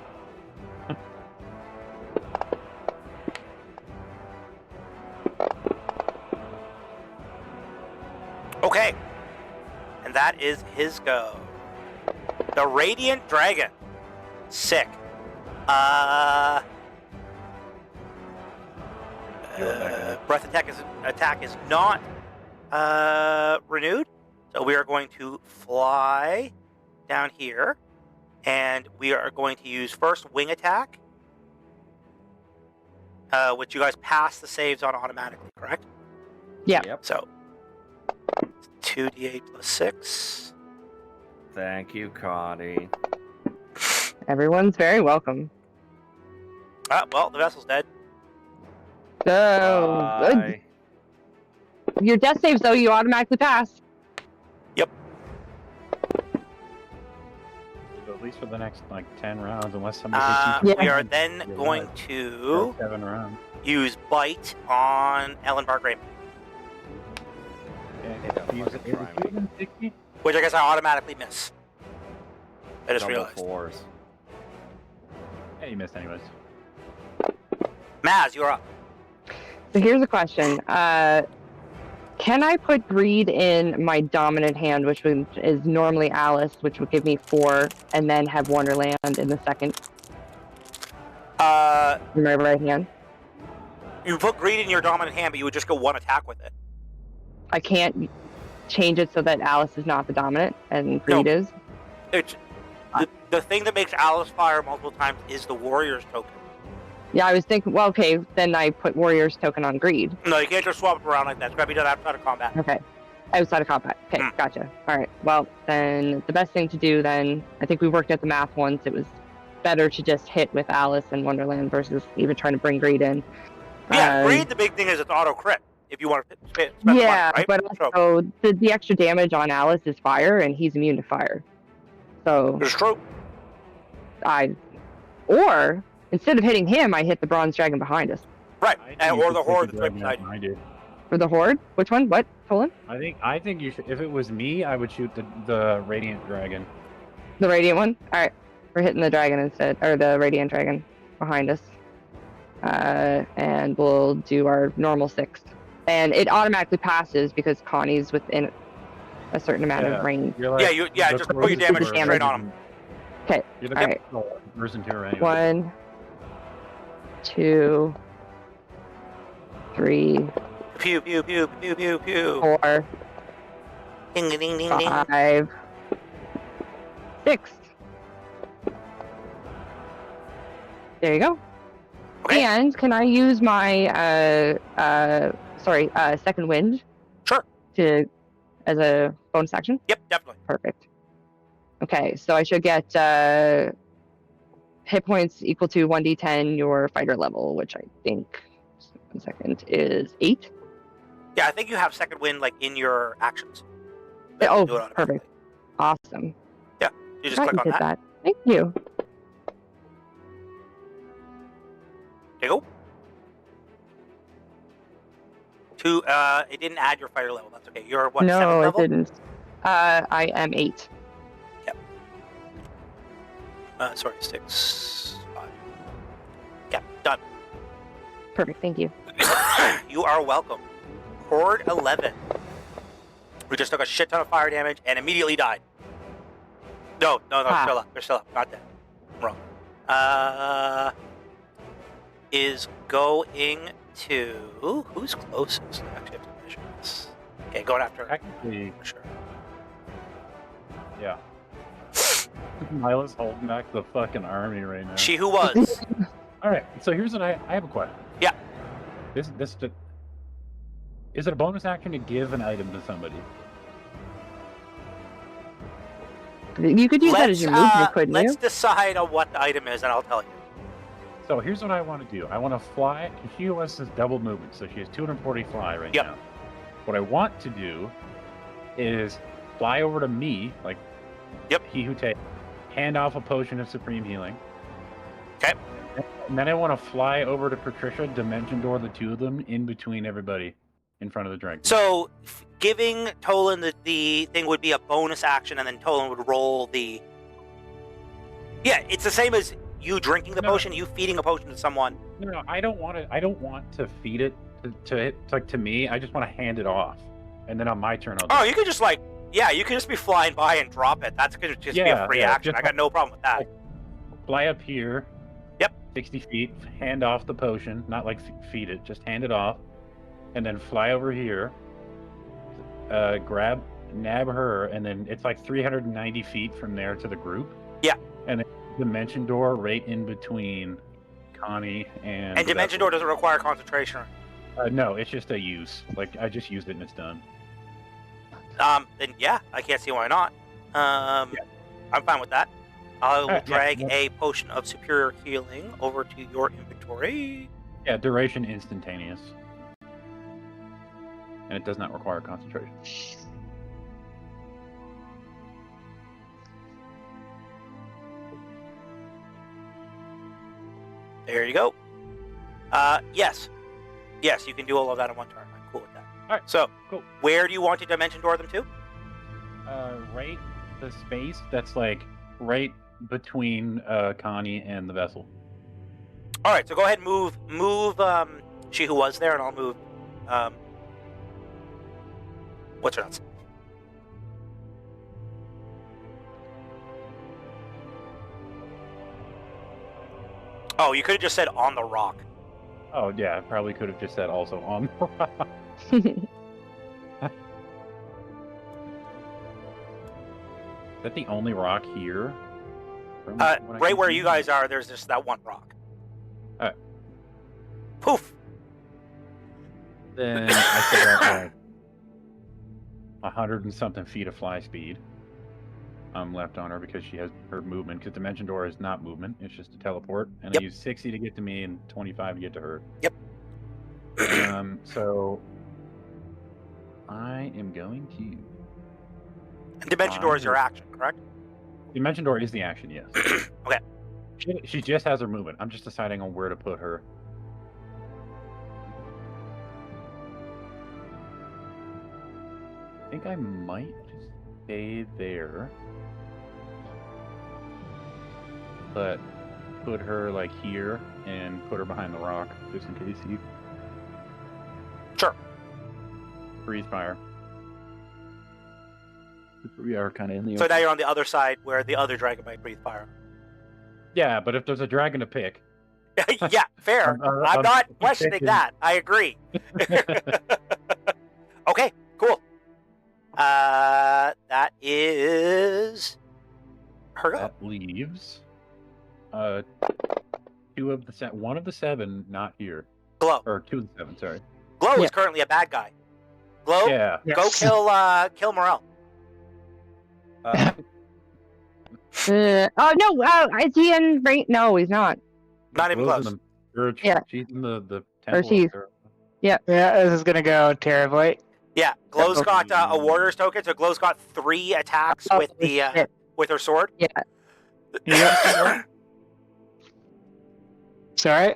Okay. And that is his go. The Radiant Dragon. Sick. Breath attack is not renewed. So we are going to fly down here. And we are going to use first wing attack. Which you guys pass the saves on automatically, correct? Yeah. Yep. So 2d8 plus 6. Thank you, Connie. Everyone's very welcome. Well, the vessel's dead. So, Bye. your death saves, though, you automatically pass. At least for the next like 10 rounds, unless somebody Yeah. We are then You're going right. to 7 rounds. use Bite on Ellen Park Raymond, Within 60? which I guess I automatically miss. I just Double realized. 4s. Yeah, you missed anyways. Maz, you're up. So here's a question. Can I put greed in my dominant hand, which is normally Alice, which would give me 4, and then have Wonderland in the second? In my right hand? You put greed in your dominant hand, but you would just go 1 attack with it. I can't change it so that Alice is not the dominant and greed is? It's the thing that makes Alice fire multiple times is the Warrior's token. Yeah, I was thinking, well, okay, then I put Warrior's token on greed. No, you can't just swap it around like that. It's got to be done outside of combat. Okay. Outside of combat. Okay, gotcha. All right. Well, then the best thing to do then, I think we worked out the math once. It was better to just hit with Alice and Wonderland versus even trying to bring greed in. Yeah, greed, the big thing is it's auto crit if you want to spend the money, right? But also the extra damage on Alice is fire, and he's immune to fire. So It's true. or instead of hitting him, I hit the bronze dragon behind us. Right, I think and, you or should the take horde the that's right dragon out beside you. behind you. For the horde? Which one? What? Tolan? I think you should. If it was me, I would shoot the radiant dragon. The radiant one? Alright. We're hitting the dragon instead, or the radiant dragon behind us. And we'll do our normal 6. And it automatically passes because Connie's within a certain amount of range. You're Yeah, like yeah, the just put your closest damage person straight on him. Okay, You're the alright. person to her anyway. 1, 2, 3, Pew pew pew pew pew pew. 4, Ding ding ding ding. 5, 6. There you go. Okay. And can I use my second wind? Sure. As a bonus action? Yep, definitely. Perfect. Okay, so I should get hit points equal to 1d10 your fighter level, which I think, just 1 second, is 8. Yeah, I think you have second wind like in your actions. Oh, Do it automatically. perfect. Awesome. You just Right, click you on did that. Thank you. There you go. It didn't add your fighter level. That's okay. You're what? 7th No, it level? didn't. I am 8. Sorry, 6, 5. Yeah, done. Perfect, thank you. You are welcome. Horde 11. We just took a shit ton of fire damage and immediately died. No, Ah. still up. They're still up. Not dead. I'm wrong. Is going to... Who's closest? I actually have to measure this. Okay, going after... Actually, Sure. yeah. Mila's holding back the fucking army right now. She who was. All right, so here's what I have a question. Yeah. Is it a bonus action to give an item to somebody? You could use that as your movement, couldn't Let's you? decide on what the item is, and I'll tell you. So here's what I want to do. I want to fly. She has this double movement, so she has 240 fly right Yep. now. What I want to do is fly over to me, like he who takes, hand off a potion of supreme healing. Okay. And then I want to fly over to Patricia, dimension door the two of them in between everybody in front of the dragon. So, giving Tolan the thing would be a bonus action, and then Tolan would roll the... Yeah, it's the same as you drinking the potion, you feeding a potion to someone. No, I don't want to. I don't want to feed it to me. I just want to hand it off, and then on my turn, I'll. Oh, you could just you could just be flying by and drop it. That's gonna just be a free action. I got no problem with that. Fly up here. Yep. 60 feet. Hand off the potion, not like feed it. Just hand it off, and then fly over here. Nab her, and then it's like 390 feet from there to the group. Yeah. And then dimension door right in between Connie and. And dimension door doesn't require concentration. No, it's just a use. Like I just used it and it's done. Then yeah, I can't see why not. I'm fine with that. I will drag a potion of superior healing over to your inventory. Yeah, duration instantaneous. And it does not require concentration. There you go. Yes. Yes, you can do all of that in one turn. I'm cool with that. All right. So, cool. Where do you want to dimension door them to? Right the space that's like right between Connie and the vessel. All right, so go ahead and move she who was there, and I'll move what's her nuts? Oh, you could have just said on the rock. Oh yeah, I probably could have just said also on the rock. Is that the only rock here? Right where you guys are, there's just that one rock. Alright. Poof! Then I still got like 100 and something feet of fly speed. Left on her because she has her movement. Because Dimension Door is not movement; it's just a teleport. And I use 60 to get to me and 25 to get to her. Yep. So I am going to. And Dimension Door is your action, correct? Dimension Door is the action, yes. Okay. She just has her movement. I'm just deciding on where to put her. think I might just stay there. But put her like here and put her behind the rock just in case he Sure. breathe fire. We are kind of in the So open. now you're on the other side where the other dragon might breathe fire. Yeah, but if there's a dragon to pick, Yeah, fair. I'm not questioning thinking- that. I agree. Okay, cool. That is her go. that leaves one of the 7 not here, Glow. or 2 of the 7. Sorry. Glow Yeah. is currently a bad guy. Glow, Yeah. go Yes. kill Morel. Oh no! Is he in range? No, he's not. Not even Glow's close. in the- Yeah. She's in the Or temple. she's- up there. Yeah, this is gonna go terribly. Yeah, Glow's Okay. got a warrior's token, so Glow's got 3 attacks Oh, with the shit. with her sword. Yep. Sorry.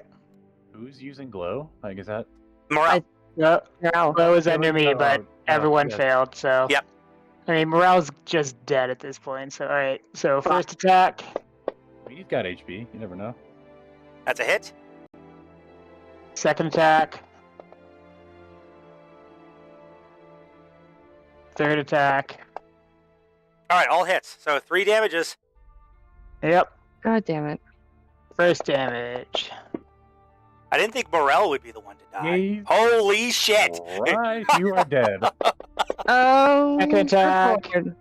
Who's using glow? Like, is that? Morel. No, No. Glow was under me, but Oh, everyone yeah. failed. So. Yep. I mean, Morale's just dead at this point. So all right. So first attack. He's got HP. You never know. That's a hit. Second attack. Third attack. All right, all hits. So 3 damages. Yep. God damn it! First damage. I didn't think Morel would be the one to die. Yay. Holy shit! Right, you are dead. Oh. Second attack. Lord.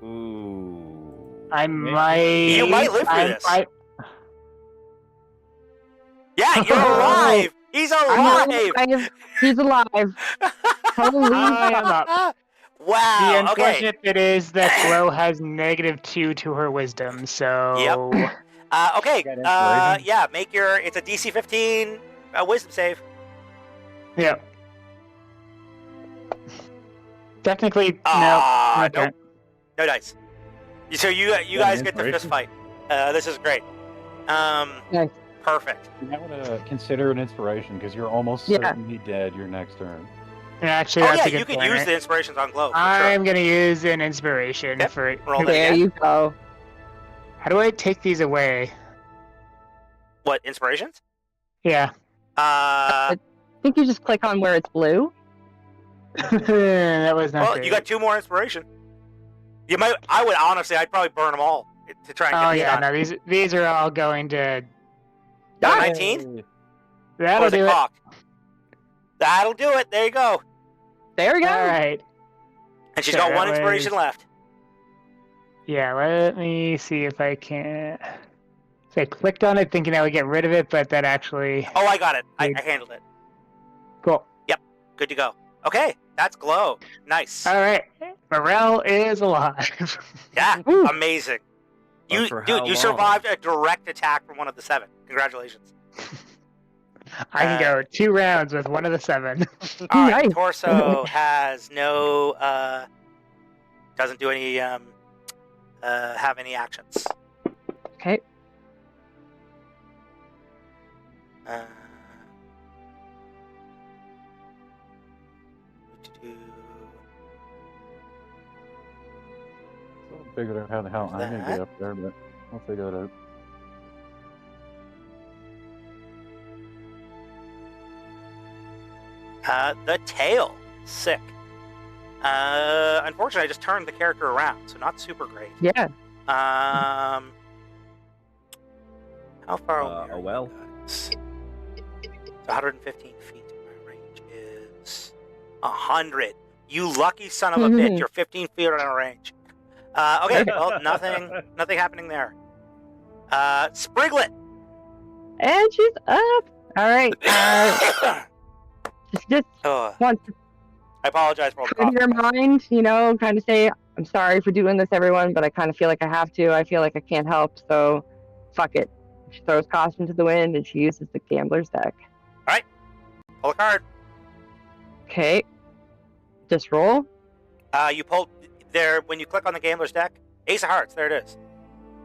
Ooh. I Maybe. might. You might live through I this. might- Yeah, you're alive. He's I'm alive. alive. He's alive. Holy I am fuck. up. The Wow. Okay. unfortunate bit is that Glow has -2 to her wisdom, so. Okay. Got inspiration? Yeah. Make your. It's a DC 15 wisdom save. Yep. Technically, Ah, no. nope. No dice. So you Yeah, guys get the inspiration? fist fight. This is great. Nice. Perfect. You might want to consider an inspiration because you're almost Yeah. certainly dead your next turn. Actually, Oh that's yeah, a good you could point, use right? the inspirations on Glow. For sure. I'm gonna use an inspiration Yep. for. Roll that There again. you go. How do I take these away? What inspirations? Yeah. I think you just click on where it's blue. That was not Well, great. you got 2 more inspiration. You might. I would honestly. I'd probably burn them all to try and get Oh these yeah, done. no, these are all going to. Got Ah! 19? Or That'll is it do it. cocked? That'll do it. There you go. There we go. All right. And she's So got that 1 inspiration was- left. Yeah, let me see if I can. So I clicked on it thinking I would get rid of it, but that actually. Oh, I got it. I Good. handled it. Cool. Good to go. Okay, that's Glow. Nice. All right. Morel is alive. Yeah, Woo. amazing. But for how Dude, you long? survived a direct attack from one of the 7. Congratulations. I can go 2 rounds with one of the 7. All right, Nice. Torso has no, doesn't do any, have any actions. Okay. Uh, Figured out how the hell I'm gonna That. get up there, but I'll figure it out. The tail. Sick. Unfortunately, I just turned the character around, so not super great. Yeah. How far away are Oh you well. guys? So 115 feet. My range is 100. You lucky son of a bitch! You're 15 feet out of range. Okay, well, nothing happening there. Spriglet. And she's up. All right. Just Oh, want to I apologize for all the clear your cough. mind, kind of say, I'm sorry for doing this, everyone, but I kind of feel like I have to. I feel like I can't help, so fuck it. She throws caution to the wind, and she uses the gambler's deck. Pull a card. Okay. Just roll. You pulled there when you click on the gambler's deck. Ace of Hearts. There it is.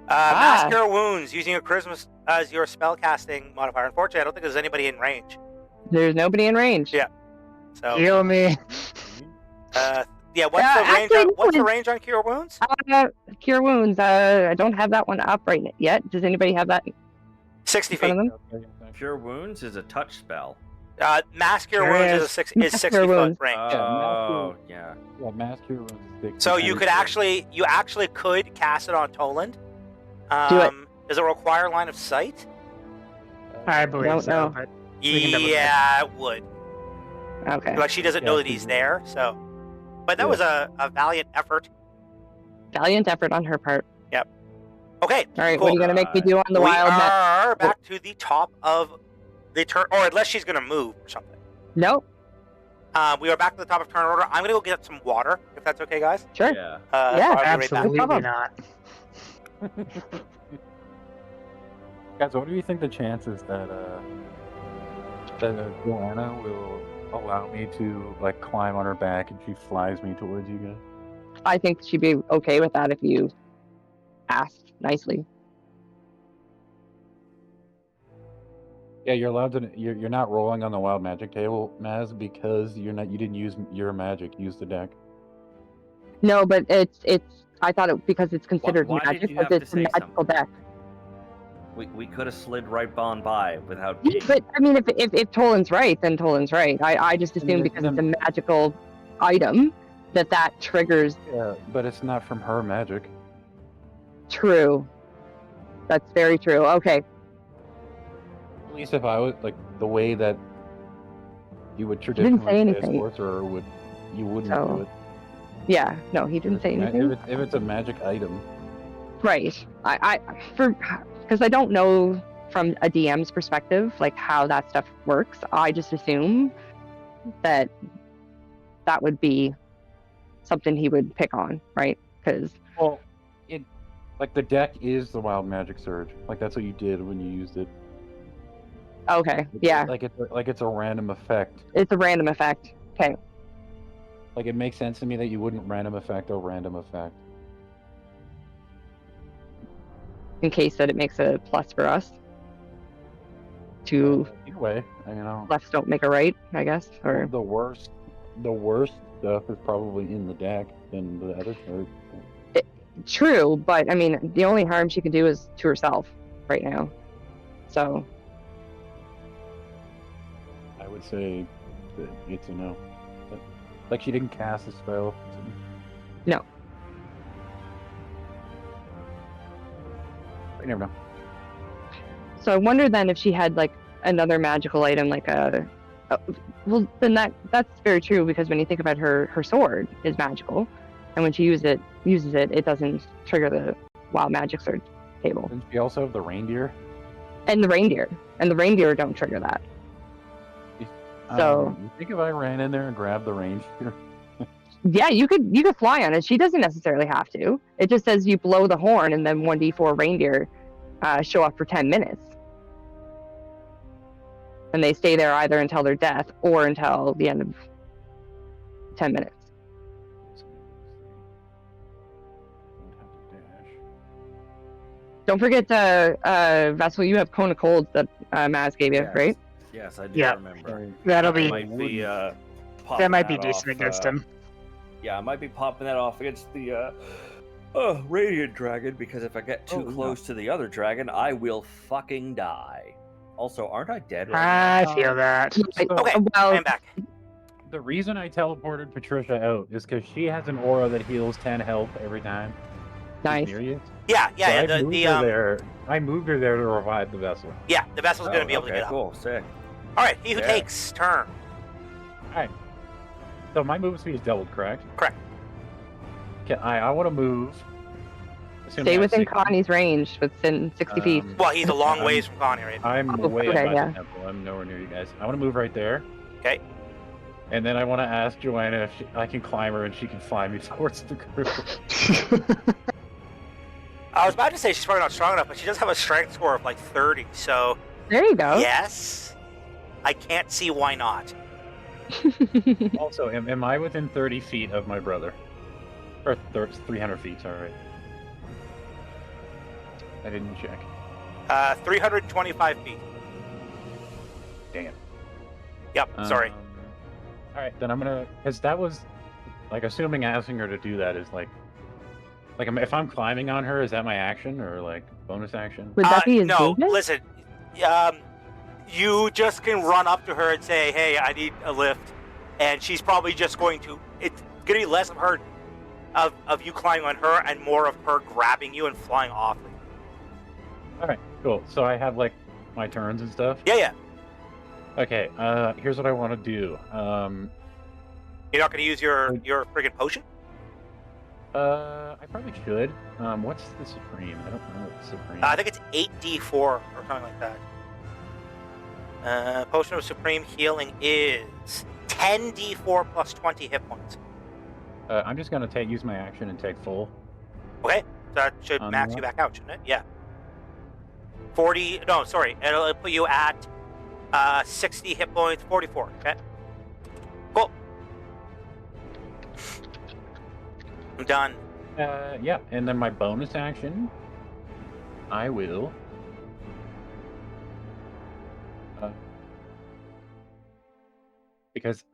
Ah. Mass Cure Wounds using your charisma as your spellcasting modifier. Unfortunately, I don't think there's anybody in range. There's nobody in range. Yeah. So Heal me. Yeah. What's Yeah, the range? actually, What's the no, range on Cure Wounds? Cure Wounds. I don't have that one up right yet. Does anybody have that 60 in front feet. of them? Cure Wounds is a touch spell. Mass Cure Sure Wounds is. is 60 Mass Cure foot Wounds. range. Oh, yeah. Yeah, Mass Cure runs 60. So you could actually could cast it on Toland. Do it. Does it require line of sight? I believe Don't so, know. but we can double check. Yeah, it would. Okay. Like she doesn't Yeah, know that 'cause he's you- there. So, but that Yeah. was a valiant effort. Valiant effort on her part. Okay. All right, cool. what are you gonna make me do on the we wild? are back to the top of the turn, or unless she's gonna move or something. Nope. We are back to the top of turn order. I'm gonna go get some water, if that's okay, guys. Sure. Yeah. So Yeah, I'll be right back. Absolutely problem. not. Guys, what do you think the chances that Joanna will allow me to like climb on her back and she flies me towards you guys? I think she'd be okay with that if you asked nicely. Yeah, you're allowed to. You're not rolling on the wild magic table, Maz, because you didn't use your magic. Use the deck. No, but it's. I thought it because it's considered why did magic you because have to it's a say magical something? deck. We could have slid right on by without Yeah, being. but I mean, if Toland's right, then Toland's right. I just I mean, assume because it's a magical item that triggers. Yeah, but it's not from her magic. True. That's very true. Okay. At least if I was like the way that you would didn't traditionally say say a anything. sorcerer would, you wouldn't So, do it. Yeah. No, he didn't say anything. If it's a magic item. Right. Because I don't know from a DM's perspective, like how that stuff works. I just assume that would be something he would pick on, right? Because Well, like the deck is the wild magic surge. Like that's what you did when you used it. okay, yeah, Like it's a random effect. it's a random effect. Okay, Like it makes sense to me that you wouldn't random effect a random effect. in case that it makes a plus for us. Two Either way, you know, lefts don't make a right, I guess. Or the worst stuff is probably in the deck than the other card. true, but I mean, the only harm she can do is to herself right now. So I would say that it's a no. Like she didn't cast a spell. No. You never know. So I wonder then if she had like another magical item, like well, then that's very true because when you think about her sword is magical, and when she uses it, it doesn't trigger the wild magic surge table. Didn't she also have the reindeer? And the reindeer don't trigger that. So- you think if I ran in there and grabbed the reindeer? Yeah, you could fly on it. She doesn't necessarily have to. It just says you blow the horn and then 1d4 reindeer show up for 10 minutes. And they stay there either until their death or until the end of 10 minutes. Don't forget, Vessel, you have Cone of Cold that Maz gave you, Yes. right? Yes, I do Yeah. remember. That'll I be might be, popping that might be that decent off, against him. Yeah, I might be popping that off against the Radiant Dragon because if I get too close to the other dragon, I will fucking die. Also, aren't I dead right I feel that. Okay, Well, I'm back. The reason I teleported Patricia out is because she has an aura that heals 10 health every time. she's nice. near you. Yeah, So yeah. I moved her there to revive the vessel. Yeah, the vessel's now? going to be able to Okay, get up. cool, sick. All right, he who Yeah. takes turn. So my move speed is doubled, correct? Correct. I want to move. assuming Stay I have within 60. Connie's range within 60 feet. Well, he's a long I'm- ways from Connie, right? I'm Oh, way okay, up by yeah. the temple. I'm nowhere near you guys. I want to move right there. Okay. And then I want to ask Joanna if I can climb her and she can fly me towards the group. I was about to say she's probably not strong enough, but she does have a strength score of like 30. So There you go. yes, I can't see why not. Also, am I within 30 feet of my brother? Or 300 feet, sorry. I didn't check. 325 feet. Damn. Yep. Sorry. Alright, then I'm gonna... Because that was... like assuming asking her to do that is like if I'm climbing on her, is that my action or like bonus action? Would that be his no, movement? listen. You just can run up to her and say, "Hey, I need a lift," and she's probably just going to. It's going to be less of her, of you climbing on her, and more of her grabbing you and flying off. All right, cool. So I have like my turns and stuff. Yeah. Okay. Here's what I want to do. You're not going to use your friggin' potion? I probably should. What's the supreme? I don't know what the supreme. I think it's 8d4 or something like that. Potion of Supreme Healing is 10d4 plus 20 hit points. I'm just gonna use my action and take full. Okay, so that should On max what? you back out, shouldn't it? Yeah. 40. No, sorry. It'll put you at 60 hit points. 44. Okay. Cool. I'm done. Yeah, and then my bonus action, I will. Because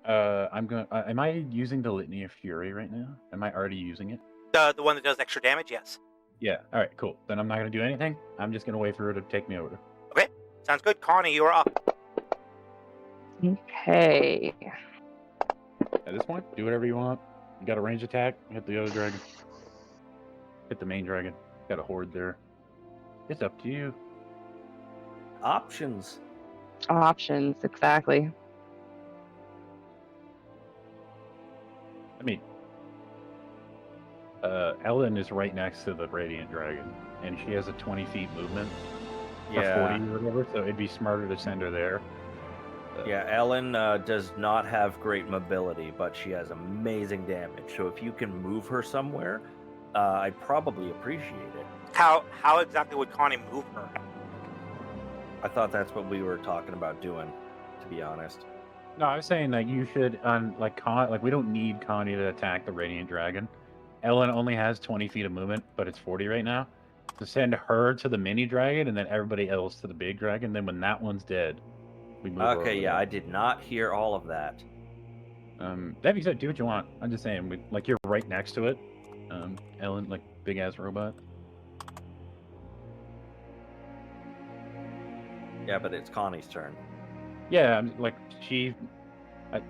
I'm going. Am I using the Litany of Fury right now? Am I already using it? The one that does extra damage, yes. Yeah. All right. Cool. Then I'm not gonna do anything. I'm just gonna wait for her to take me over. Sounds good. Connie, you are up. Okay. At this point, do whatever you want. You got a range attack. Hit the other dragon. Hit the main dragon. Got a horde there. It's up to you. Options. Options, exactly. I mean, Ellen is right next to the Radiant Dragon, and she has a 20 feet movement. Or 40 or whatever, so it'd be smarter to send her there. Yeah, Ellen does not have great mobility, but she has amazing damage. So if you can move her somewhere, I'd probably appreciate it. How exactly would Connie move her? I thought that's what we were talking about doing, to be honest. No, I was saying that you should, we don't need Connie to attack the Radiant Dragon. Ellen only has 20 feet of movement, but it's 40 right now. To send her to the mini dragon and then everybody else to the big dragon. Then when that one's dead, we move her over Okay, yeah, there. I did not hear all of that. That being said, do what you want. I'm just saying, you're right next to it. Ellen, big ass robot. Yeah, but it's Connie's turn. Yeah,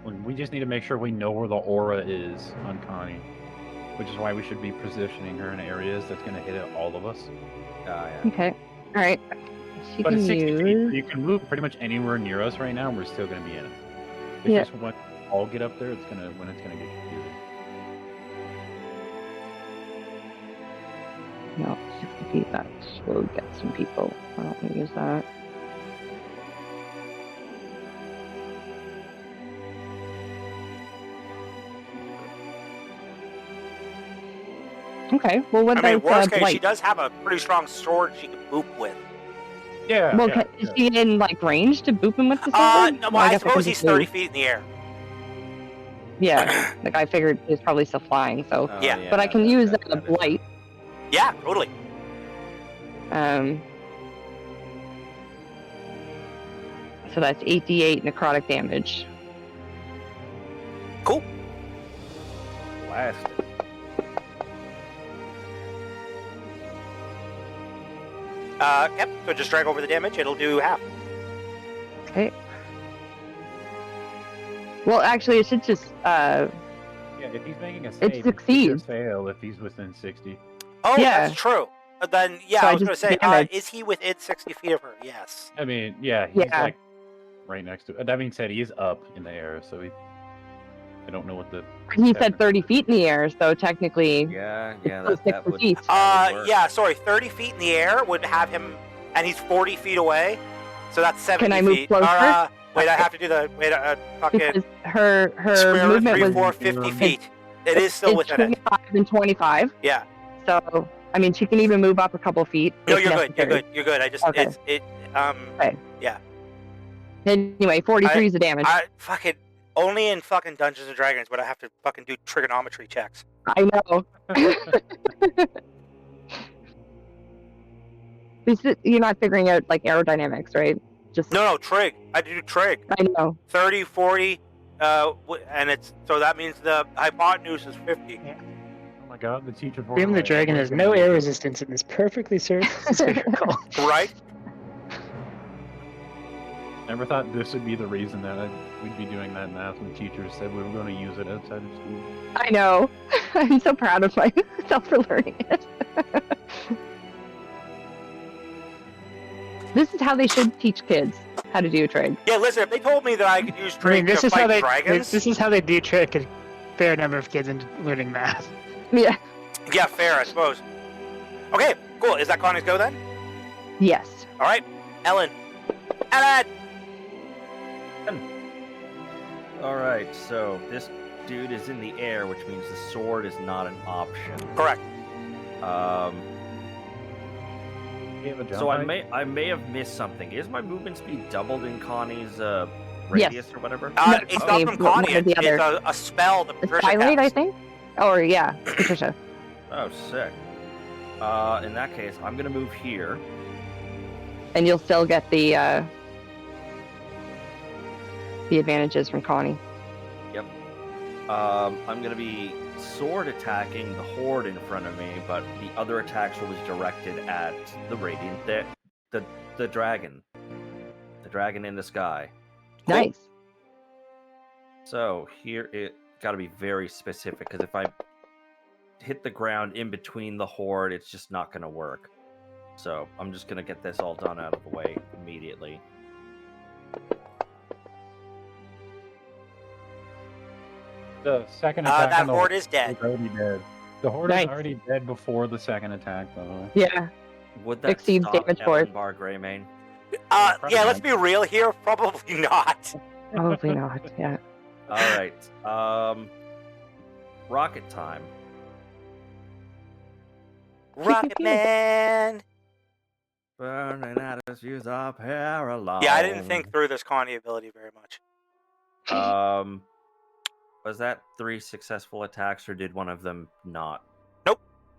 we just need to make sure we know where the aura is on Connie, which is why we should be positioning her in areas that's going to hit at all of us. Yeah. Okay. All right. She But can it's 60 feet, so use. you can move pretty much anywhere near us right now, and we're still going to be in it. It's Yeah. just when all get up there, it's gonna get confusing. No, 60 feet. That will get some people. I don't want to use that. Okay. Well, what I mean, about worst case, blight? she does have a pretty strong sword she can boop with. Yeah. Well, yeah, is he in range to boop him with the sword? No, Well, well, I guess can suppose he's just move. 30 feet in the air. Yeah, I figured he's probably still flying. So, Oh, Yeah. but I can use a that is- blight. Yeah, totally. So that's 8d8 necrotic damage. Cool. Blast. Yep, so just drag over the damage, it'll do half. Okay. Well, actually, it should just. Yeah, if he's making a save, succeeds. fail if he's within 60. Oh, Yeah. that's true. Then, yeah, So I I was going to just say, damage. is he within 60 feet of her? Yes. I mean, yeah, he's Yeah. right next to it. That being said, he is up in the air, so I don't know what the. He said 30 feet in the air, so technically. Yeah, still that 60 would. feet. that would work. Yeah, sorry, 30 feet in the air would have him, and he's 40 feet away, so that's 70 Can I move feet. closer? Wait, I have to do the, fucking Because her square root movement 3, was 4, 50 feet. It is still it's within it. 25 and 25. Yeah. So, I mean, she can even move up a couple feet. No, if you're good, you're necessary. good, you're good. I just, Okay. yeah. Anyway, 43 is the damage. I fucking, only in fucking Dungeons and Dragons would I have to fucking do trigonometry checks. I know. You're not figuring out aerodynamics, right? Just No, trig. I do trig. I know. 30, 40, and it's so that means the hypotenuse is 50. Oh my god, the teacher. Beam the dragon has no air resistance and is perfectly spherical. Right? Never thought this would be the reason that we'd be doing that math when teachers said we were going to use it outside of school. I know. I'm so proud of myself for learning it. This is how they should teach kids how to do a trig. Yeah, listen, if they told me that I could use I trig mean, this to is how fight they dragons... this is how they do trick a fair number of kids into learning math. Yeah. Yeah, fair, I suppose. Okay, cool. Is that Connie's go then? Yes. All right, Ellen. Ellen! All right, so this dude is in the air, which means the sword is not an option. Correct. So I may have missed something. Is my movement speed doubled in Connie's radius or whatever? It's not okay, from one Connie. or the It's other. a spell that It's Patricia Twilight, I casts. think? Or, yeah, Patricia. Oh, sick. In that case, I'm gonna move here. And you'll still get the advantages from Connie. Yep. I'm gonna be sword attacking the horde in front of me, but the other attacks was directed at the radiant, the dragon, in the sky. Cool. Nice. So here it got to be very specific, because if I hit the ground in between the horde, it's just not gonna work. So I'm just gonna get this all done out of the way immediately. The second attack That on the horde is dead. is already dead. The horde Nice. is already dead before the second attack, by the way. Yeah. Would that Exceeds stop damage for it. Bar Greymane? Yeah, let's be real here. Probably not. Probably not. Yeah. All right. Rocket time. Rocket Man. Burning at us, use our paralyzed. Yeah, I didn't think through this Connie ability very much. Was that 3 successful attacks, or did one of them not?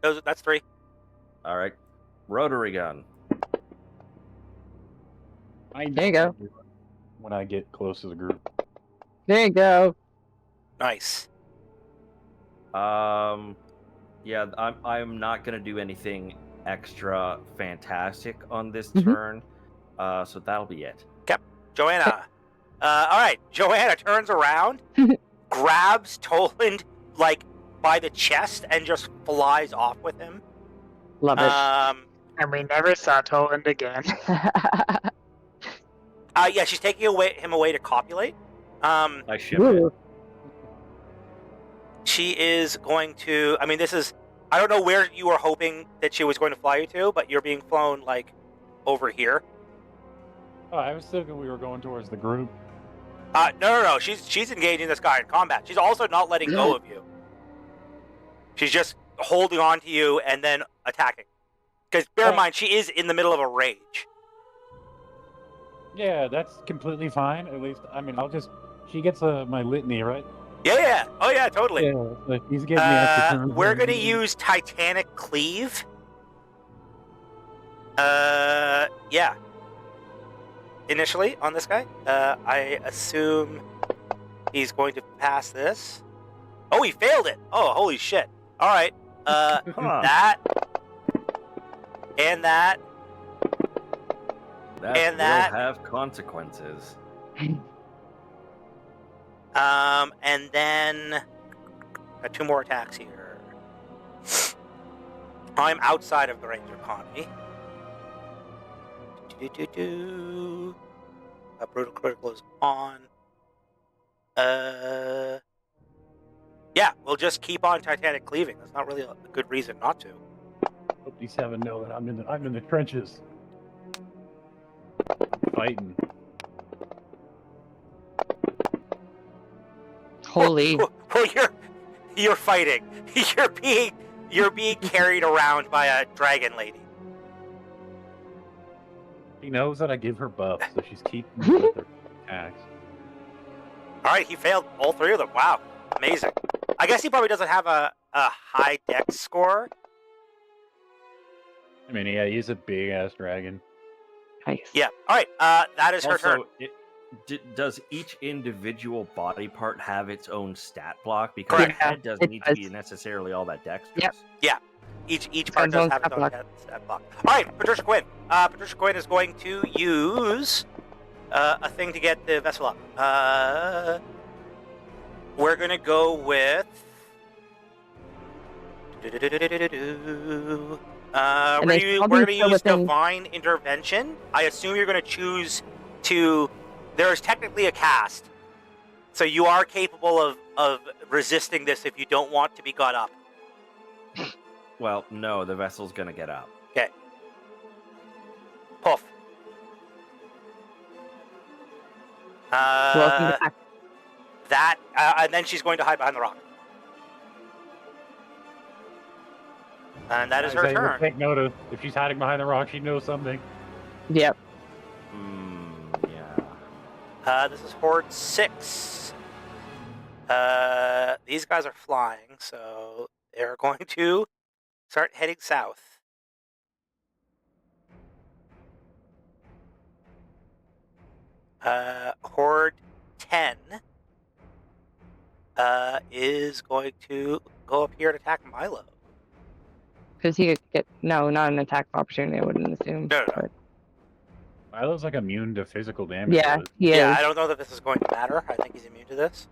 That's 3. All right. Rotary gun. There you go. When I get close to the group. There you go. Nice. Yeah, I'm not gonna do anything extra fantastic on this Mhm. turn. So that'll be it. Joanna. All right. Joanna turns around, grabs Toland like by the chest, and just flies off with him. Love it. And we never saw Toland again. Yeah, she's taking him away to copulate. I ship it. Ooh. She is going to. I mean, this is. I don't know where you were hoping that she was going to fly you to, but you're being flown like over here. Oh, I was thinking we were going towards the group. No. She's engaging this guy in combat. She's also not letting go of you. She's just holding on to you and then attacking. Because bear in mind, she is in the middle of a rage. Yeah, that's completely fine. At least, I mean, she gets my litany, right? Yeah. Oh yeah, totally. Yeah, like he's getting me extra turns. We're gonna use Titanic Cleave. Yeah. Initially on this guy, I assume he's going to pass this. Oh, he failed it. Oh, holy shit! All right. Huh. That and that. That And will that- have consequences. And then got 2 more attacks here. I'm outside of the range of economy. Brutal critical is on. Yeah, we'll just keep on Titanic cleaving. That's not really a good reason not to. Hope these seven know that I'm in the trenches. Fighting. Holy. Well, you're fighting. You're being carried around by a dragon lady. She knows that I give her buffs, so she's keeping me with her attacks. All right, he failed all 3 of them. Wow, amazing. I guess he probably doesn't have a high dex score. I mean, yeah, he's a big ass dragon. Nice. Yeah. All right. That is her turn. Also, does each individual body part have its own stat block? Because Correct. the head doesn't it need to be does. necessarily all that dexterous. Yep. Each part does have its own stat block. All right, Patricia Quinn. Patricia Quinn is going to use a thing to get the vessel up. We're going to go with... We're going to use Divine Intervention. I assume you're going to choose to... There's technically a cast, so you are capable of resisting this if you don't want to be got up. Well, no, the vessel's gonna get up. Okay. Puff. Welcome back. And then she's going to hide behind the rock. And that is her Isaiah, turn. Take notice. If she's hiding behind the rock, she knows something. Yep. Yeah. This is Horde 6. These guys are flying, so they're going to start heading south. Horde 10 is going to go up here and attack Milo. Because he could get not an attack opportunity. I wouldn't assume. No. But Milo's like immune to physical damage. yeah, so he Yeah, is. I don't know that this is going to matter. I think he's immune to this.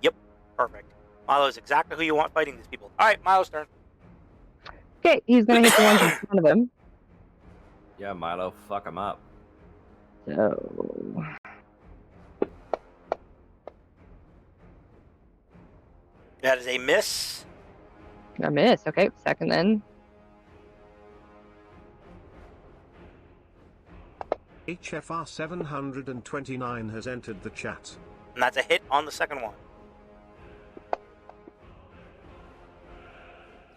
Yep, perfect. Milo is exactly who you want fighting these people. All right, Milo's turn. Okay, he's gonna hit the ones in front of him. Yeah, Milo, fuck him up. So That is a miss. a miss. Okay, second then. HFR 729 has entered the chat. And that's a hit on the second one.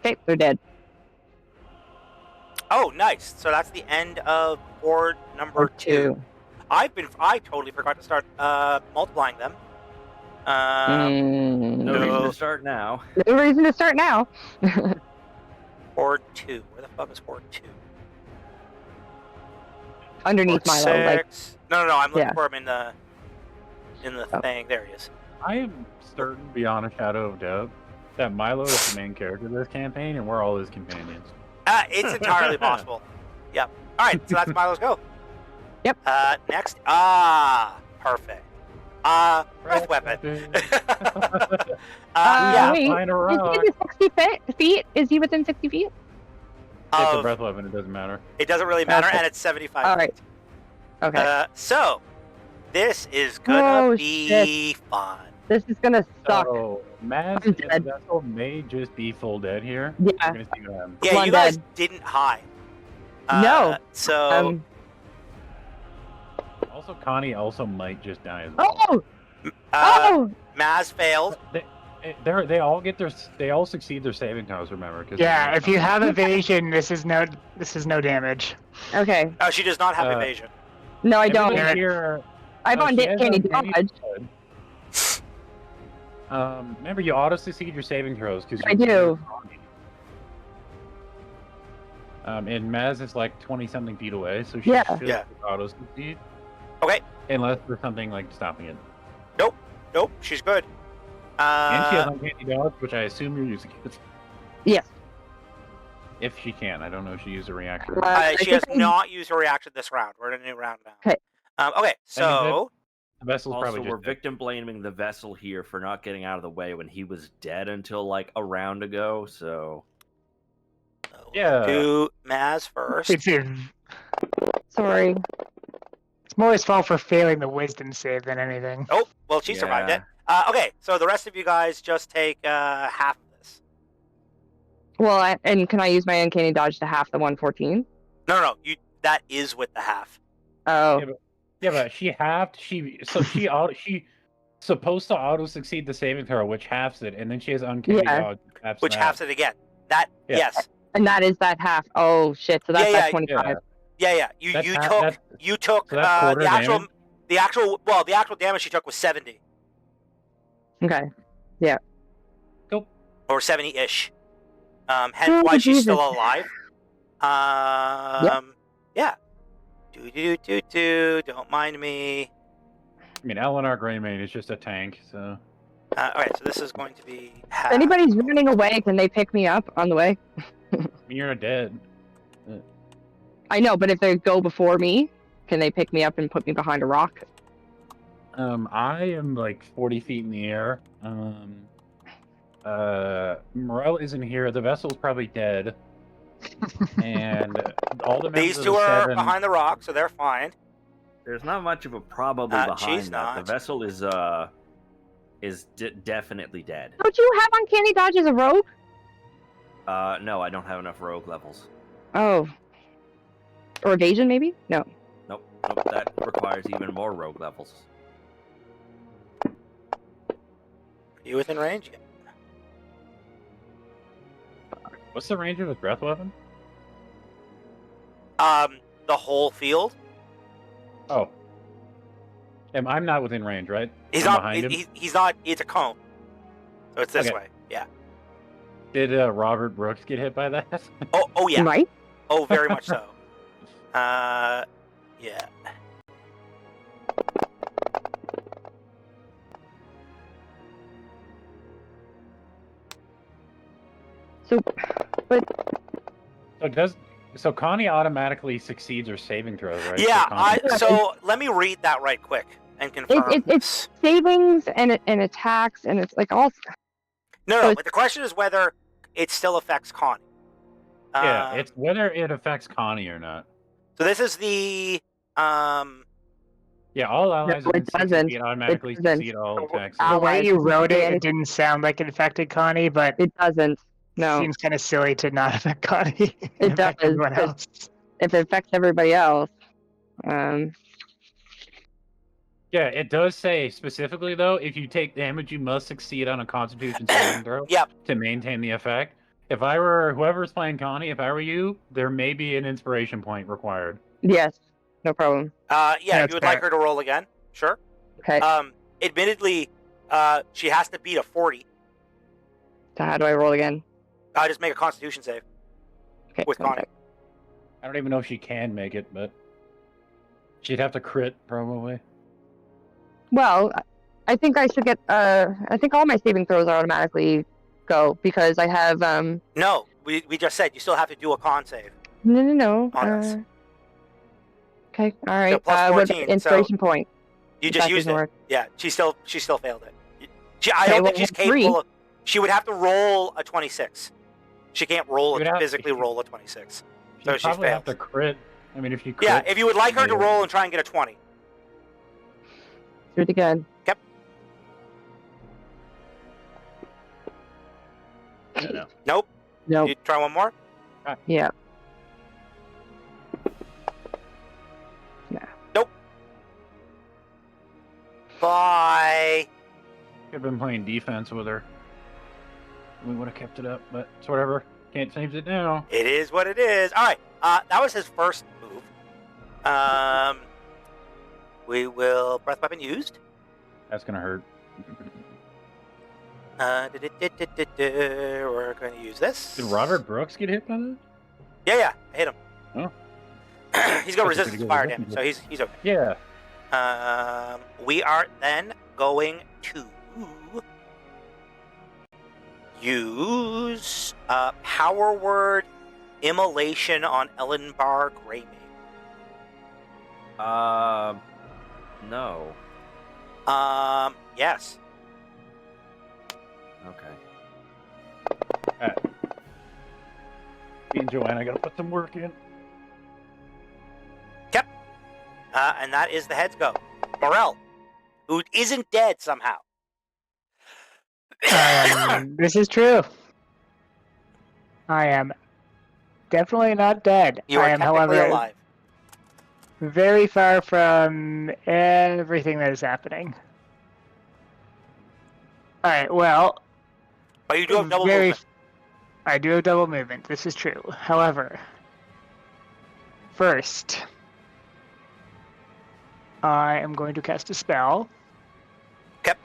Okay, they're dead. Oh, nice. So that's the end of board number Or 2. I totally forgot to start multiplying them. No No. reason to start now. No reason to start now. Board 2. Where the fuck is board 2? Underneath Board Milo, like 6. No. I'm looking Yeah. for him in the Oh. thing. There he is. I am certain beyond a shadow of doubt that Milo is the main character of this campaign, and we're all his companions. It's entirely possible. Yep. All right, so that's Milo's go. Yep. Next. Perfect. Breath weapon. Yeah. wait, Flying is around. he within 60 feet? Is he within 60 feet? It's a Of- breath weapon. It doesn't matter. It doesn't really matter, Okay. and it's 75. All right. Okay. So this is gonna Oh, be fun. This is gonna suck. So, Maz I'm and dead. Vessel may just be full dead here. Yeah. We're gonna see what happens. Yeah, One you guys dead. didn't hide. No. So Also, Connie also might just die as well. Oh! uh, Maz failed. They all get they all succeed their saving throws. Remember? 'cause Yeah, if you have evasion, this is no damage. Okay. Oh, she does not have Uh, evasion. No, I don't. everybody here. I'm on she has Candy uncanny Dodge. dodge. Remember, you auto succeed your saving throws because I do. And Maz is like 20 something feet away, so she Yeah. should Yeah. auto succeed. Okay. Unless there's something like stopping it. Nope, she's good. And she has uncanny dodge, which I assume you're using it. Yes. If she can, I don't know if she used a reaction. She has not used her reaction this round. We're in a new round now. Okay. Okay, so The vessel's Also, probably we're just victim blaming the vessel here for not getting out of the way when he was dead until like a round ago. So Yeah. do Maz first. Sorry. It's more his fault for failing the wisdom save than anything. Oh, well, she survived it. Okay, so the rest of you guys just take half of this. Well, and can I use my uncanny dodge to half the 114? No, that is with the half. Oh. Yeah, but she's supposed to auto succeed the saving throw, which halves it, and then she has uncanny Yeah. dodge, Which that. halves it again. That Yeah. yes. And that is that half. Oh shit! So that's Yeah, that 25. Yeah. You took so that's quarter the actual damage? the actual damage she took was 70 Okay. or 70-ish. Hence Oh, why she's Jesus. still alive. Yeah. Do. Don't mind me. I mean, Eleanor Greymane is just a tank, so... All right, so this is going to be half. If anybody's running away, can they pick me up on the way? I mean, you're dead. I know, but if they go before me, can they pick me up and put me behind a rock? I am like 40 feet in the air. Morel isn't here. The vessel's probably dead. And all the members These of two the are seven... behind the rock, so they're fine. There's not much of a probably She's behind that. The not. vessel is definitely dead. Don't you have Uncanny Dodge as a rogue? No, I don't have enough rogue levels. Oh. Or evasion, maybe? No. Nope, that requires even more rogue levels. Are you within range? What's the range of his breath weapon? The whole field. Oh. I'm not within range, right? He's I'm not. behind him? He's not. It's a cone. So it's this Okay. way. Yeah. Did Robert Brooks get hit by that? Oh yeah. Right? Oh, very much so. Yeah. So, but So Connie automatically succeeds her saving throws, right? Yeah. So So let me read that right quick and confirm. it's savings and attacks, and it's like all. No, but the question is whether it still affects Connie. yeah, it's whether it affects Connie or not. So this is the Yeah, all allies No, within it 60 doesn't. feet automatically It doesn't. succeed all attacks. The way Allies you can wrote do it, anything. it didn't sound like it affected Connie, but It doesn't. No, seems kind of silly to not affect Connie. It affect does, everyone but- else. if it affects everybody else, Yeah, it does say specifically though, if you take damage, you must succeed on a Constitution saving throw Yep. to maintain the effect. If I were whoever's playing Connie, if I were you, there may be an inspiration point required. yes, no problem. yeah. If That's you would like fair. her to roll again, sure. Okay, Admittedly, she has to beat a 40. so how do I roll again? Just make a Constitution save Okay, with one Connie. sec. I don't even know if she can make it, but she'd have to crit probably. Well, I think I should get. I think all my saving throws automatically go because I have. No, we just said you still have to do a con save. No. On this. Okay, all right. plus What 14, inspiration point? You If just that used doesn't it. work. Yeah, she still failed it. I Okay, don't well, think she's three. capable of. She would have to roll a 26. She can't roll You'd have- physically roll a 26. She'd So she's probably have to failed. crit. I mean, if you crit, Yeah, if you would like her to maybe. roll and try and get a 20. Do it again. Yep. No. Nope. Nope. You try one more. Yeah. Bye. Could have been playing defense with her. We would have kept it up, but it's whatever. Can't change it now. It is what it is. All right. That was his first move. We will breath weapon used. That's gonna hurt. We're going to use this. Did Robert Brooks get hit by that? Yeah, I hit him. Oh. He's got That's a resistance pretty to good fire resistance. damage, so he's okay. Yeah. We are then going to use power word immolation on Ellenbar Greymane. No. Yes. Okay. Me and Joanna gotta put some work in. And that is the heads go. Morel, who isn't dead somehow. This is true. I am definitely not dead. You are I am, technically however, alive. very far from everything that is happening. All right. Well, But you do have double very- movement. I do have double movement. This is true. However, first, I am going to cast a spell. Yep.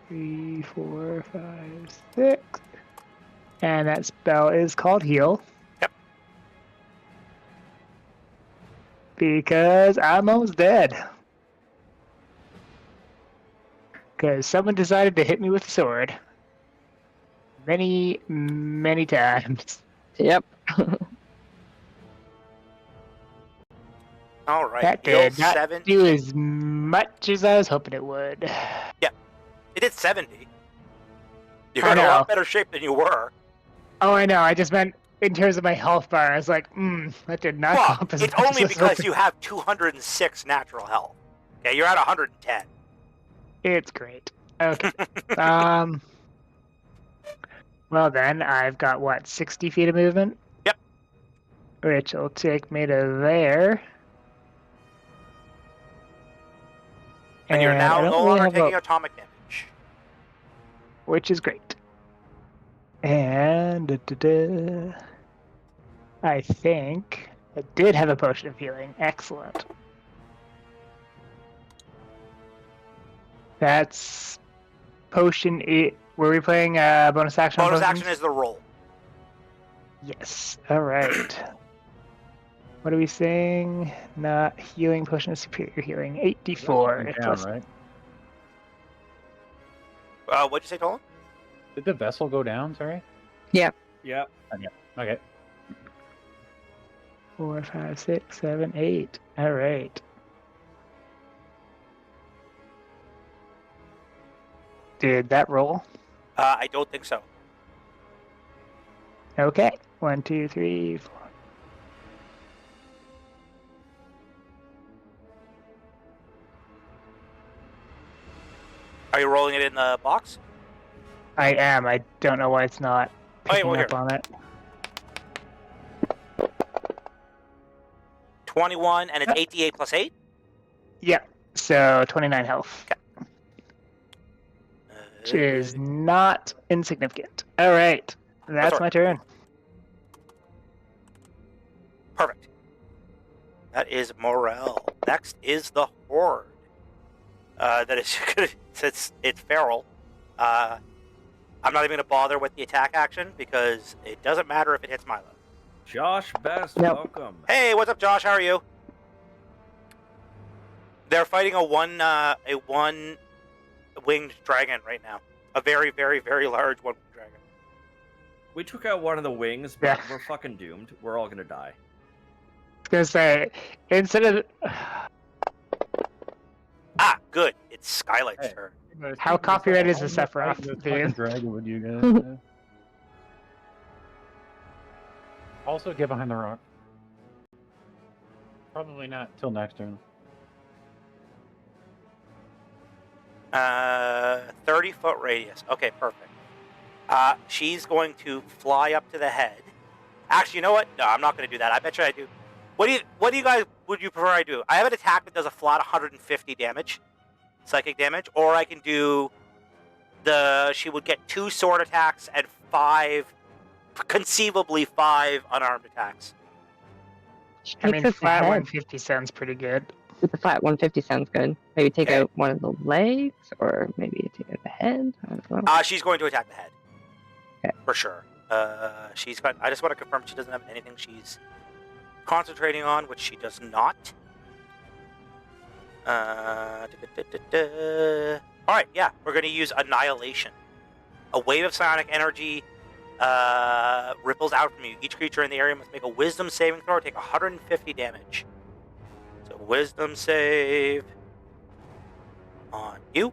3, 4, 5, 6. And that spell is called Heal. Yep. Because I'm almost dead. Because someone decided to hit me with a sword. Many, many times. Yep. All right. That Heal did not 7. do as much as I was hoping it would. It did 70. You're I in a know. lot better shape than you were. Oh, I know. I just meant in terms of my health bar. I was like, that did not go Well, up as it's much only as I was because hoping. you have 206 natural health. Okay, you're at 110. It's great. Okay. Well then, I've got what, 60 feet of movement? Yep. Which will take me to there. And you're I now don't no really longer have taking a, atomic damage. which is great. And I think I did have a potion of healing. Excellent. That's potion 8. Were we playing bonus action? on Bonus potions? action is the roll. Yes. All right. What are we saying? Not healing potion of superior healing. 8d4. Down, plus right? What'd you say, Tolan? Did the vessel go down? Sorry. Yep. Okay. 4, 5, 6, 7, 8. All right. Did that roll? I don't think so. Okay. 1, 2, 3, 4. Are you rolling it in the box? I am. I don't know why it's not Oh, yeah, picking well, up on it. 21, and it's 8d8 plus 8? Yeah. So 29 health, which is not insignificant. All right. That's all my right. turn. Perfect. That is Morel. Next is the Horde. That is it's feral. I'm not even going to bother with the attack action because it doesn't matter if it hits Milo. Josh Best, Yep. welcome. Hey, what's up, Josh? How are you? They're fighting a one-winged dragon right now. A very, very, very large one-winged dragon. We took out one of the wings, but Yeah. we're fucking doomed. We're all gonna die. I was gonna say, instead of Ah, good. It's Skylight's Hey. turn. How copyrighted is the How much Sephiroth this theme? fucking dragon would you guys? Also, get behind the rock. Probably not till next turn. 30-foot radius. Okay, perfect. She's going to fly up to the head. Actually, you know what? No, I'm not going to do that. I bet you I do. What do you guys would you prefer I do? I have an attack that does a flat 150 damage, psychic damage, or I can do she would get 2 sword attacks and 5, conceivably 5 unarmed attacks. I mean, Takes us flat ahead. 150 sounds pretty good. With the flat 150 sounds good. Maybe take Okay. out one of the legs, or maybe take out the head. I don't know. She's going to attack the head. Okay. For sure. She's got. I just want to confirm she doesn't have anything she's concentrating on, which she does not. All right, yeah, we're going to use Annihilation. A wave of psionic energy ripples out from you. Each creature in the area must make a Wisdom saving throw or take 150 damage. So Wisdom save on you.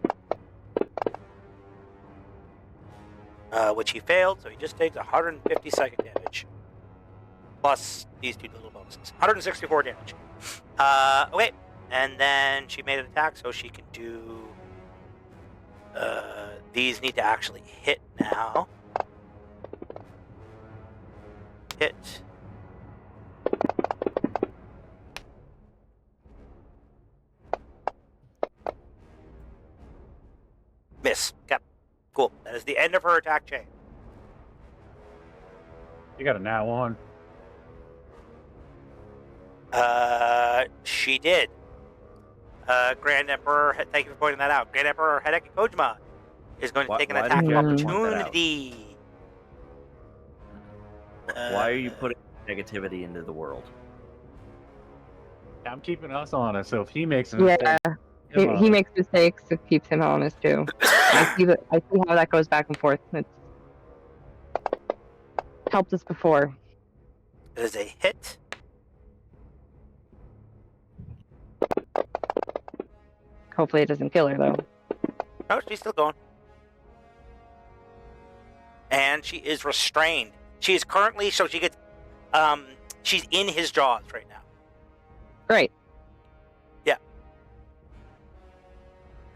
Which he failed, so he just takes 150 psychic damage. Plus these 2 little bonuses. 164 damage. Okay, and then she made an attack, so she can do... these need to actually hit now. Hit. Miss. Yep. Cool. That is the end of her attack chain. You got a nat 1. She did. Grand Emperor, thank you for pointing that out. Grand Emperor Hideki Kojima is going to take an Why attack did of you have to point that out? opportunity. Why are you putting negativity into the world? I'm keeping us on it, so if he makes a Yeah. mistake, him He honest. makes mistakes. It keeps him honest too. I see how that goes back and forth. It's helped us before. It is a hit. Hopefully, it doesn't kill her though. No, she's still going. And she is restrained. She is currently, so she gets, she's in his jaws right now. Great. Yeah.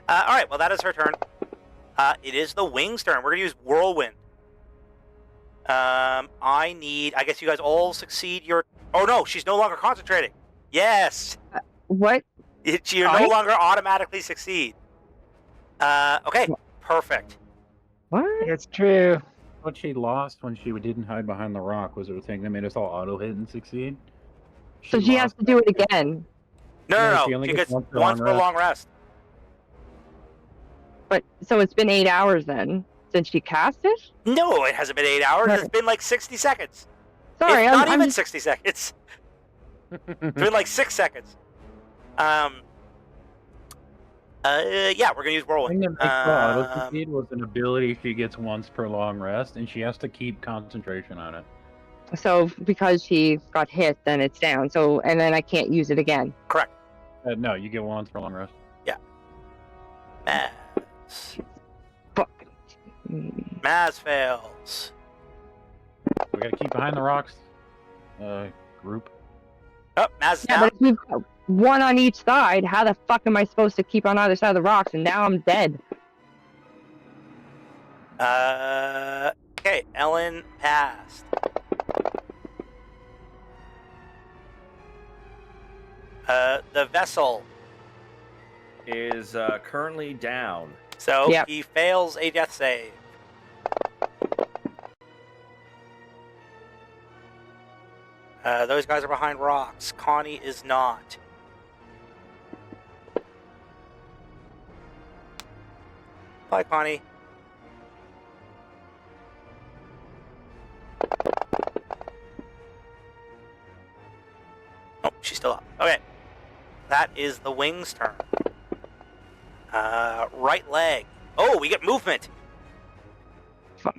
All right, well, that is her turn. It is the wing's turn. We're going to use whirlwind. I guess you guys all succeed your, oh no, she's no longer concentrating. Yes. What? You no longer automatically succeed. Okay, perfect. What? It's true. What she lost when she didn't hide behind the rock was her thing that made us all auto hit and succeed. So she has lost to do it again. No, she only she gets gets once once per per long long rest. But so it's been 8 hours then since she cast it. No, it hasn't been 8 hours. Right. It's been like 60 seconds. Sorry, it's not I'm even 60 seconds. It's been like 6 seconds. Yeah, we're gonna use The thing whirlwind. that makes her auto succeed was an ability she gets once per long rest, and she has to keep concentration on it. So because she got hit, then it's down. So and then I can't use it again. Correct. No, you get once per long rest. Maz. Fuck. Maz fails. We gotta keep behind the rocks. Group. Oh, Maz is Yeah, down. but if we've got one on each side, how the fuck am I supposed to keep on either side of the rocks? And now I'm dead. Okay, Ellen passed. The vessel. Is currently down. So Yep. he fails a death save. Those guys are behind rocks. Connie is not. Bye, Connie. Oh, she's still up. Okay. That is the wing's turn. Right leg. Oh, we get movement. Fuck.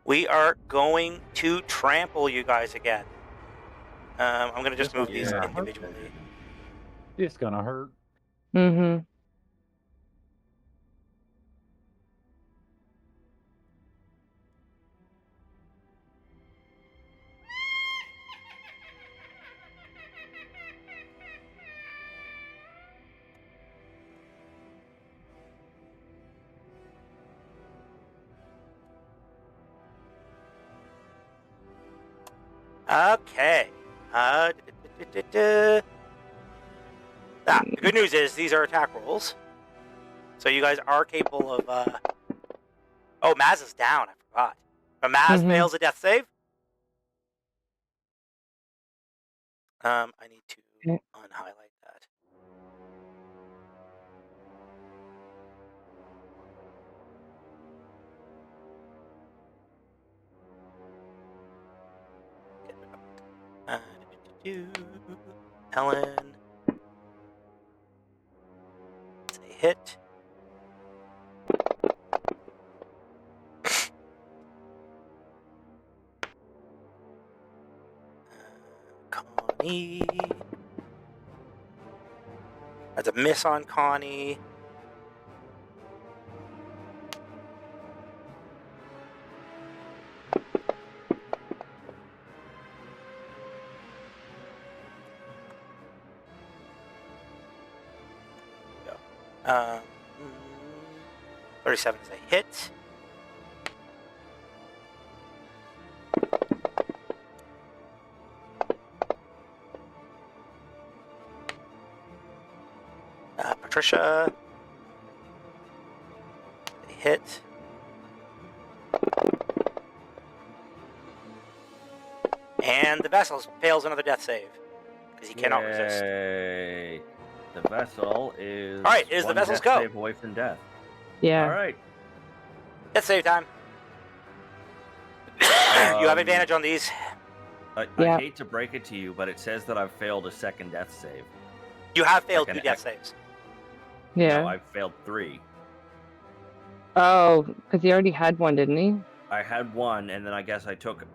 We are going to trample you guys again. I'm going to just move these Yeah. individually. It's gonna hurt. Mm-hmm. Okay. The good news is these are attack rolls. So you guys are capable of... Oh, Maz is down. I forgot. But Maz fails a death save. I need to unhighlight that. Ellen. It's a hit. Connie. That's a miss on Connie. Go. 37 is a hit. Patricia. A hit. And the vessel fails another death save. Because he cannot resist. Yay. The vessel is. All right, is the one vessel's death go. save away from death. Yeah. All right. Death save time. You have advantage on these. I Yeah. hate to break it to you, but it says that I've failed a second death save. You have failed Like 2 an death saves. Yeah. No, I've failed 3. Oh, because he already had one, didn't he? I had 1, and then I guess I took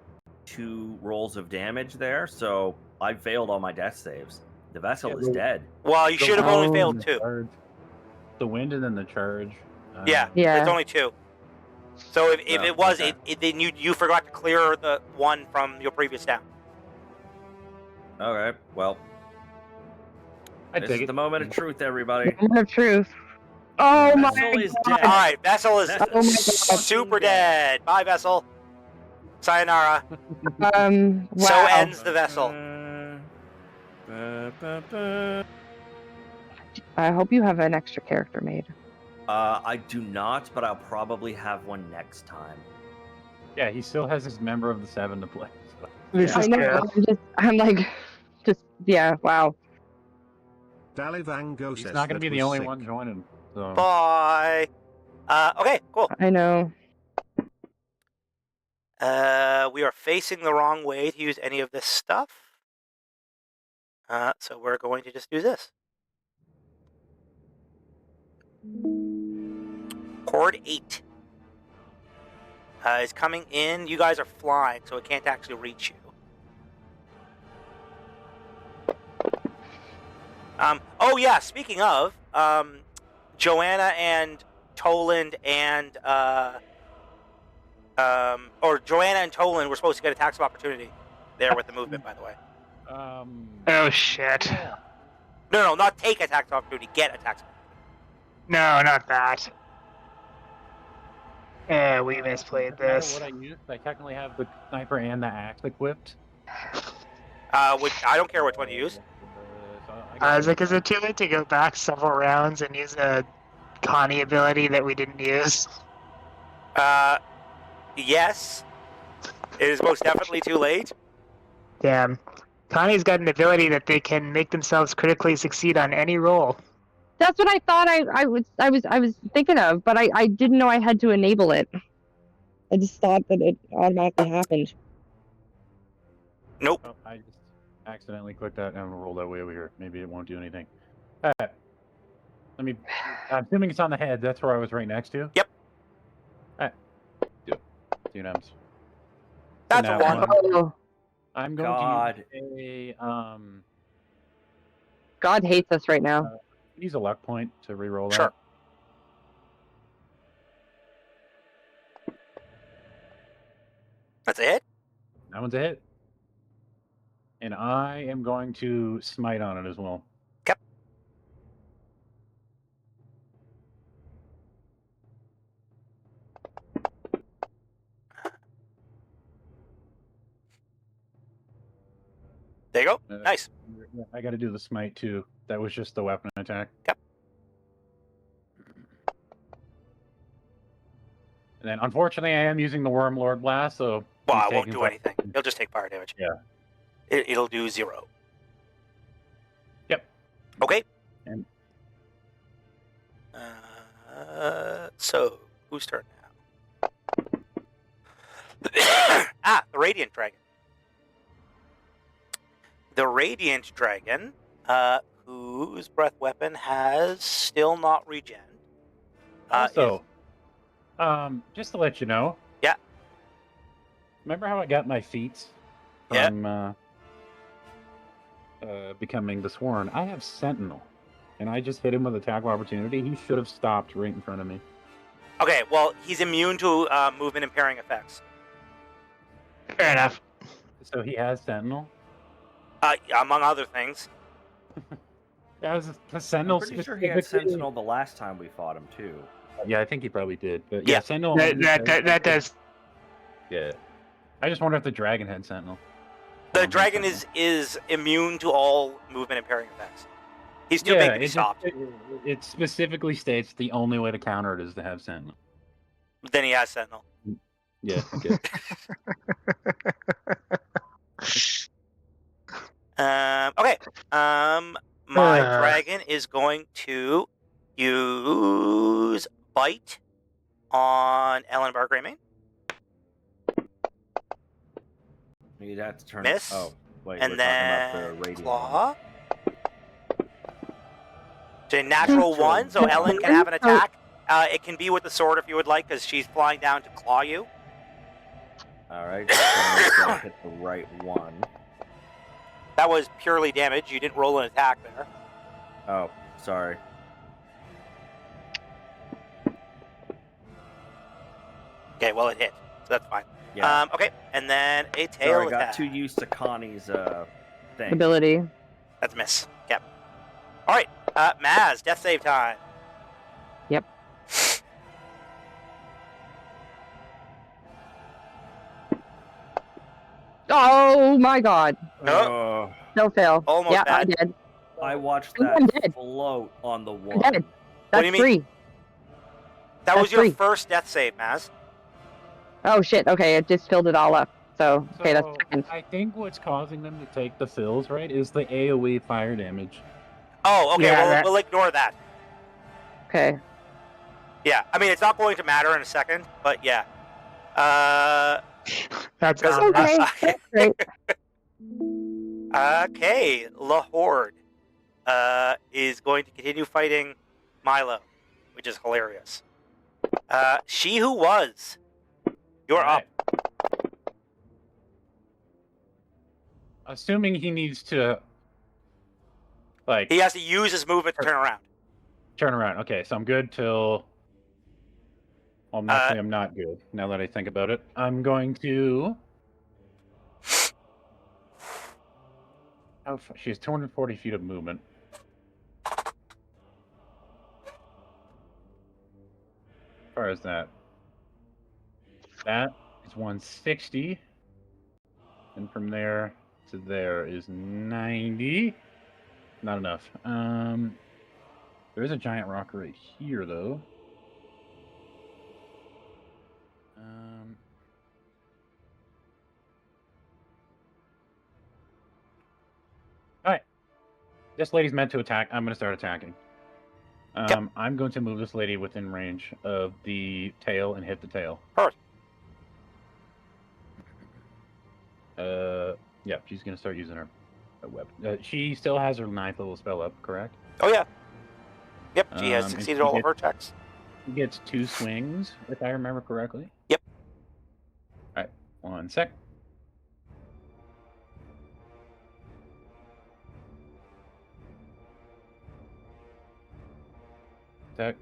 2 rolls of damage there, so I failed all my death saves. The vessel Yeah, is dead. Well, you The should have only Oh. failed and 2. the wind and then the charge. Yeah, Yeah. it's only 2. So if Oh, it was, okay. then you forgot to clear the 1 from your previous down. Okay, well, I this take is it. the moment of truth, everybody. Moment of truth. Oh The my vessel is god. dead. All right, Vessel is Vessel Oh my is God. super fucking dead. Bye, Vessel. Sayonara. Wow. So ends the Vessel. I hope you have an extra character made. I do not, but I'll probably have one next time. Yeah, he still has his member of the 7 to play. So. This I is know. true. I'm like, yeah. Wow. Dalivango He's says not going to that be the was only sick. one joining. So. Bye. Okay, cool. I know. We are facing the wrong way to use any of this stuff. So we're going to just do this. Chord 8 is coming in. You guys are flying, so it can't actually reach you. Oh yeah, speaking of, Joanna and Toland and Joanna and Toland were supposed to get attacks of opportunity there with the movement, by the way. Oh shit. No, not take attacks of opportunity, get attacks of opportunity. No, not that. We misplayed No matter this. what I use, I technically have the sniper and the axe equipped. I don't care which one you use. Isaac, is it too late to go back several rounds and use a Connie ability that we didn't use? Yes. It is most definitely too late. Damn. Connie's got an ability that they can make themselves critically succeed on any roll. That's what I thought I was thinking of, but I didn't know I had to enable it. I just thought that it automatically happened. Nope. Oh, I just accidentally clicked that and rolled that way over here. Maybe it won't do anything. Alright. I'm assuming it's on the head. That's where I was right next to. Yep. Alright. Do it. See what happens. That's a Now, 1. Oh, I'm going God. to use God hates us right now. use a luck point to re-roll that. Sure. That's a hit. That one's a hit. And I am going to smite on it as well. Yep. There you go. Nice. I got to do the smite too. That was just the weapon attack. Yep. And then, unfortunately, I am using the Worm Lord Blast, so... Well, he's I won't taking do fire- anything. He'll just take fire damage. Yeah. It'll do 0. Yep. Okay. And- So, whose turn now? The Radiant Dragon. The Radiant Dragon, whose breath weapon has still not regen. Also, just to let you know... Yeah. Remember how I got my feats Yeah. from becoming the Sworn? I have Sentinel. And I just hit him with attack of opportunity. He should have stopped right in front of me. Okay, well, he's immune to movement impairing effects. Fair enough. So he has Sentinel? Among other things. That was a I'm Sentinel pretty sure he had Sentinel the last time we fought him, too. Yeah, I think he probably did. But Yeah. yeah, Sentinel... That does. Yeah. I just wonder if the dragon had Sentinel. The dragon is immune to all movement impairing effects. He's too big to be stopped. It specifically states the only way to counter it is to have Sentinel. Then he has Sentinel. Yeah, okay. Okay. My dragon is going to use Bite on Ellen Bargreymane. You'd have to turn. Miss. Oh, wait. And we're then talking about the radiant. claw. So natural one, so Ellen can have an attack. It can be with the sword if you would like, because she's flying down to claw you. All right. So hit the right one. That was purely damage. You didn't roll an attack there. Oh, sorry. Okay, well it hit, so that's fine. Yeah. Okay, and then a tail Sorry, I got attack. too used to Connie's thing. Ability. That's a miss. Yep. All right, Maz, death save time. Yep. Oh my god. Oh, No fail. Almost Yeah, I bad. did. I watched I'm that dead. float on the I'm one. dead. What do That's you mean? 3. that was that's your 3. first death save, Maz. Oh shit, okay, it just filled it all up. So, okay, that's So, second. I think what's causing them to take the fills, right, is the AoE fire damage. Oh, okay, Yeah, well, that- we'll ignore that. Okay. Yeah, I mean, it's not going to matter in a second, but yeah. That's Because- ominous. Okay, that's great. Okay, La Horde is going to continue fighting Milo, which is hilarious. She Who Was, you're All up. right. Assuming he needs to, like, He has to use his movement to turn around. turn around. Okay, so I'm good till. Well, actually, I'm not good. Now that I think about it, I'm going to. She has 240 feet of movement. As far as that. That is 160. And from there to there is 90. Not enough. There is a giant rock right here, though. Alright. This lady's meant to attack. I'm going to start attacking. Yep. I'm going to move this lady within range of the tail and hit the tail. Perfect. Yeah, she's going to start using her weapon. She still has her 9th level spell up, correct? Oh, yeah. Yep, she has And succeeded she all of gets- her checks. She gets 2 swings, if I remember correctly. Yep. Alright, 1 sec. Attack.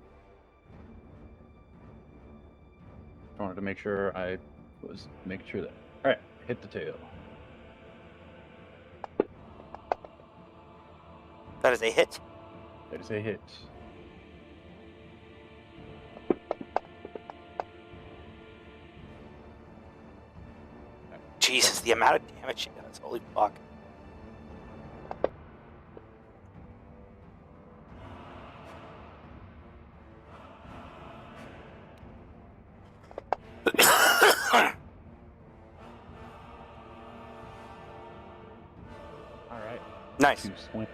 I wanted to make sure I was making sure that. Alright, hit the tail. That is a hit. That is a hit. Jesus, the amount of damage she does. Holy fuck. Alright. Nice. 2 swing.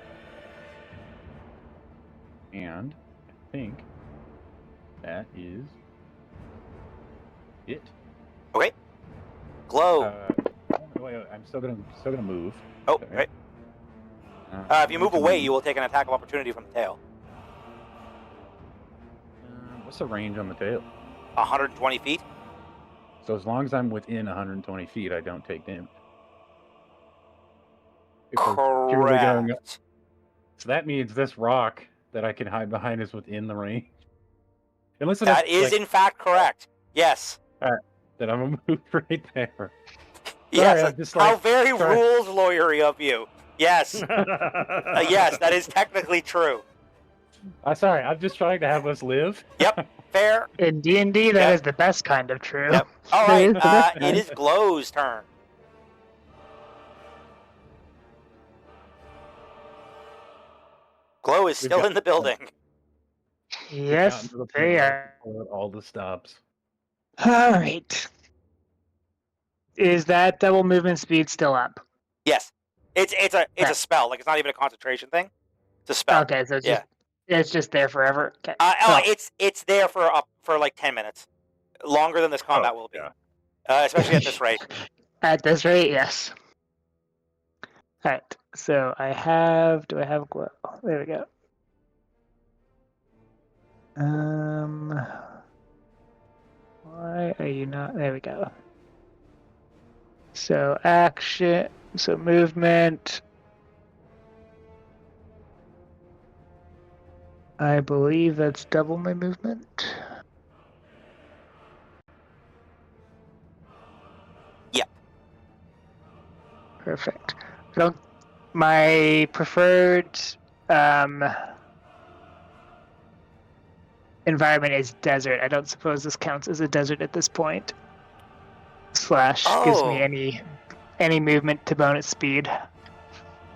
And I think that is it. Okay. Glow. Wait, I'm still gonna move. Oh, Okay. right. If you move away, you will take an attack of opportunity from the tail. What's the range on the tail? 120 feet. So as long as I'm within 120 feet, I don't take damage. If we're purely going up- Correct. So that means this rock that I can hide behind is within the range. Unless That is in fact correct. Yes. then I'm gonna move right there. Yes. I'm just How like, very sorry. rules lawyery of you. Yes. Yes, that is technically true. Sorry, I'm just trying to have us live. Yep. Fair. In D&D, that Yep. is the best kind of true. Yep. All That right. is the best It one. is Glow's turn. Glow is We've still got- in the building. Yes, Gotten to the point they where I are. can pull out all the stops. All right. Is that double movement speed still up? Yes. It's a Okay. spell. Like it's not even a concentration thing. It's a spell. Okay, so it's Yeah. it's just there forever. Okay. It's there for like 10 minutes, longer than this combat will be, yeah. especially at this rate. At this rate, yes. Alright, so I have. Do I have glow? There we go. Why are you not? There we go. So action. So movement. I believe that's double my movement. Yep. Perfect. I don't, my preferred environment is desert. I don't suppose this counts as a desert at this point. Slash gives me Oh. any movement to bonus speed.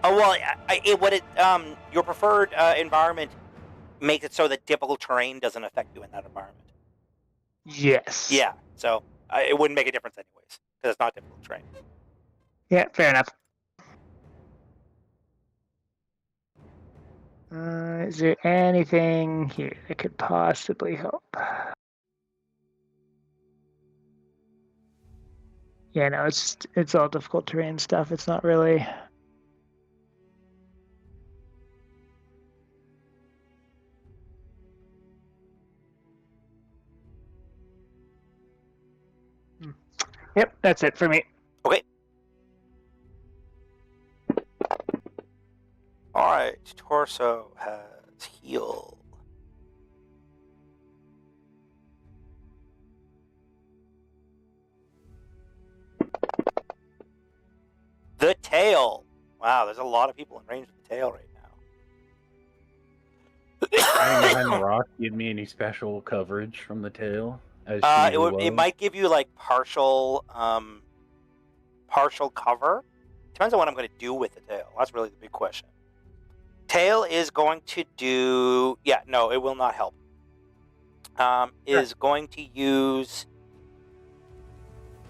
Oh well, your preferred environment makes it so that difficult terrain doesn't affect you in that environment. Yes. Yeah, so it wouldn't make a difference anyways because it's not difficult terrain. Yeah, fair enough. Is there anything here that could possibly help? Yeah, no, it's all difficult terrain stuff. It's not really. Yep, that's it for me. Okay. All right. Torso has heal. The tail. Wow, there's a lot of people in range of the tail right now. Hiding behind the rock give me any special coverage from the tail? As she It might give you like partial cover. Depends on what I'm going to do with the tail. That's really the big question. Tail is going to do. Yeah, no, it will not help. Is going to use.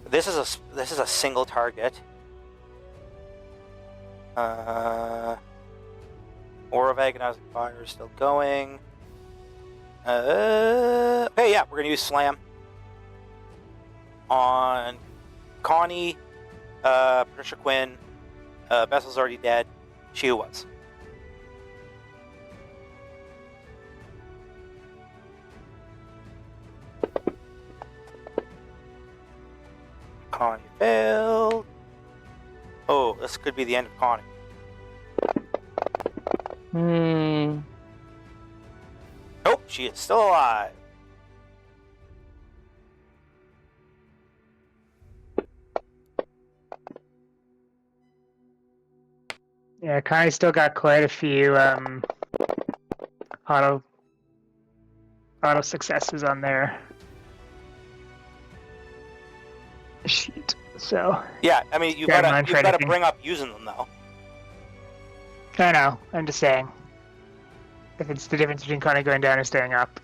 This is a single target. Aura of Agonizing Fire is still going. Okay, yeah, we're gonna use Slam on Connie, Patricia Quinn. Bessel's already dead. She who was. Connie failed. Oh, this could be the end of Connie. Nope, she is still alive. Yeah, Connie still got quite a few auto successes on their sheet. So Yeah, I mean you've Yeah, got mine for to anything. bring up using them though. I know. I'm just saying. If it's the difference between Connie going down and staying up,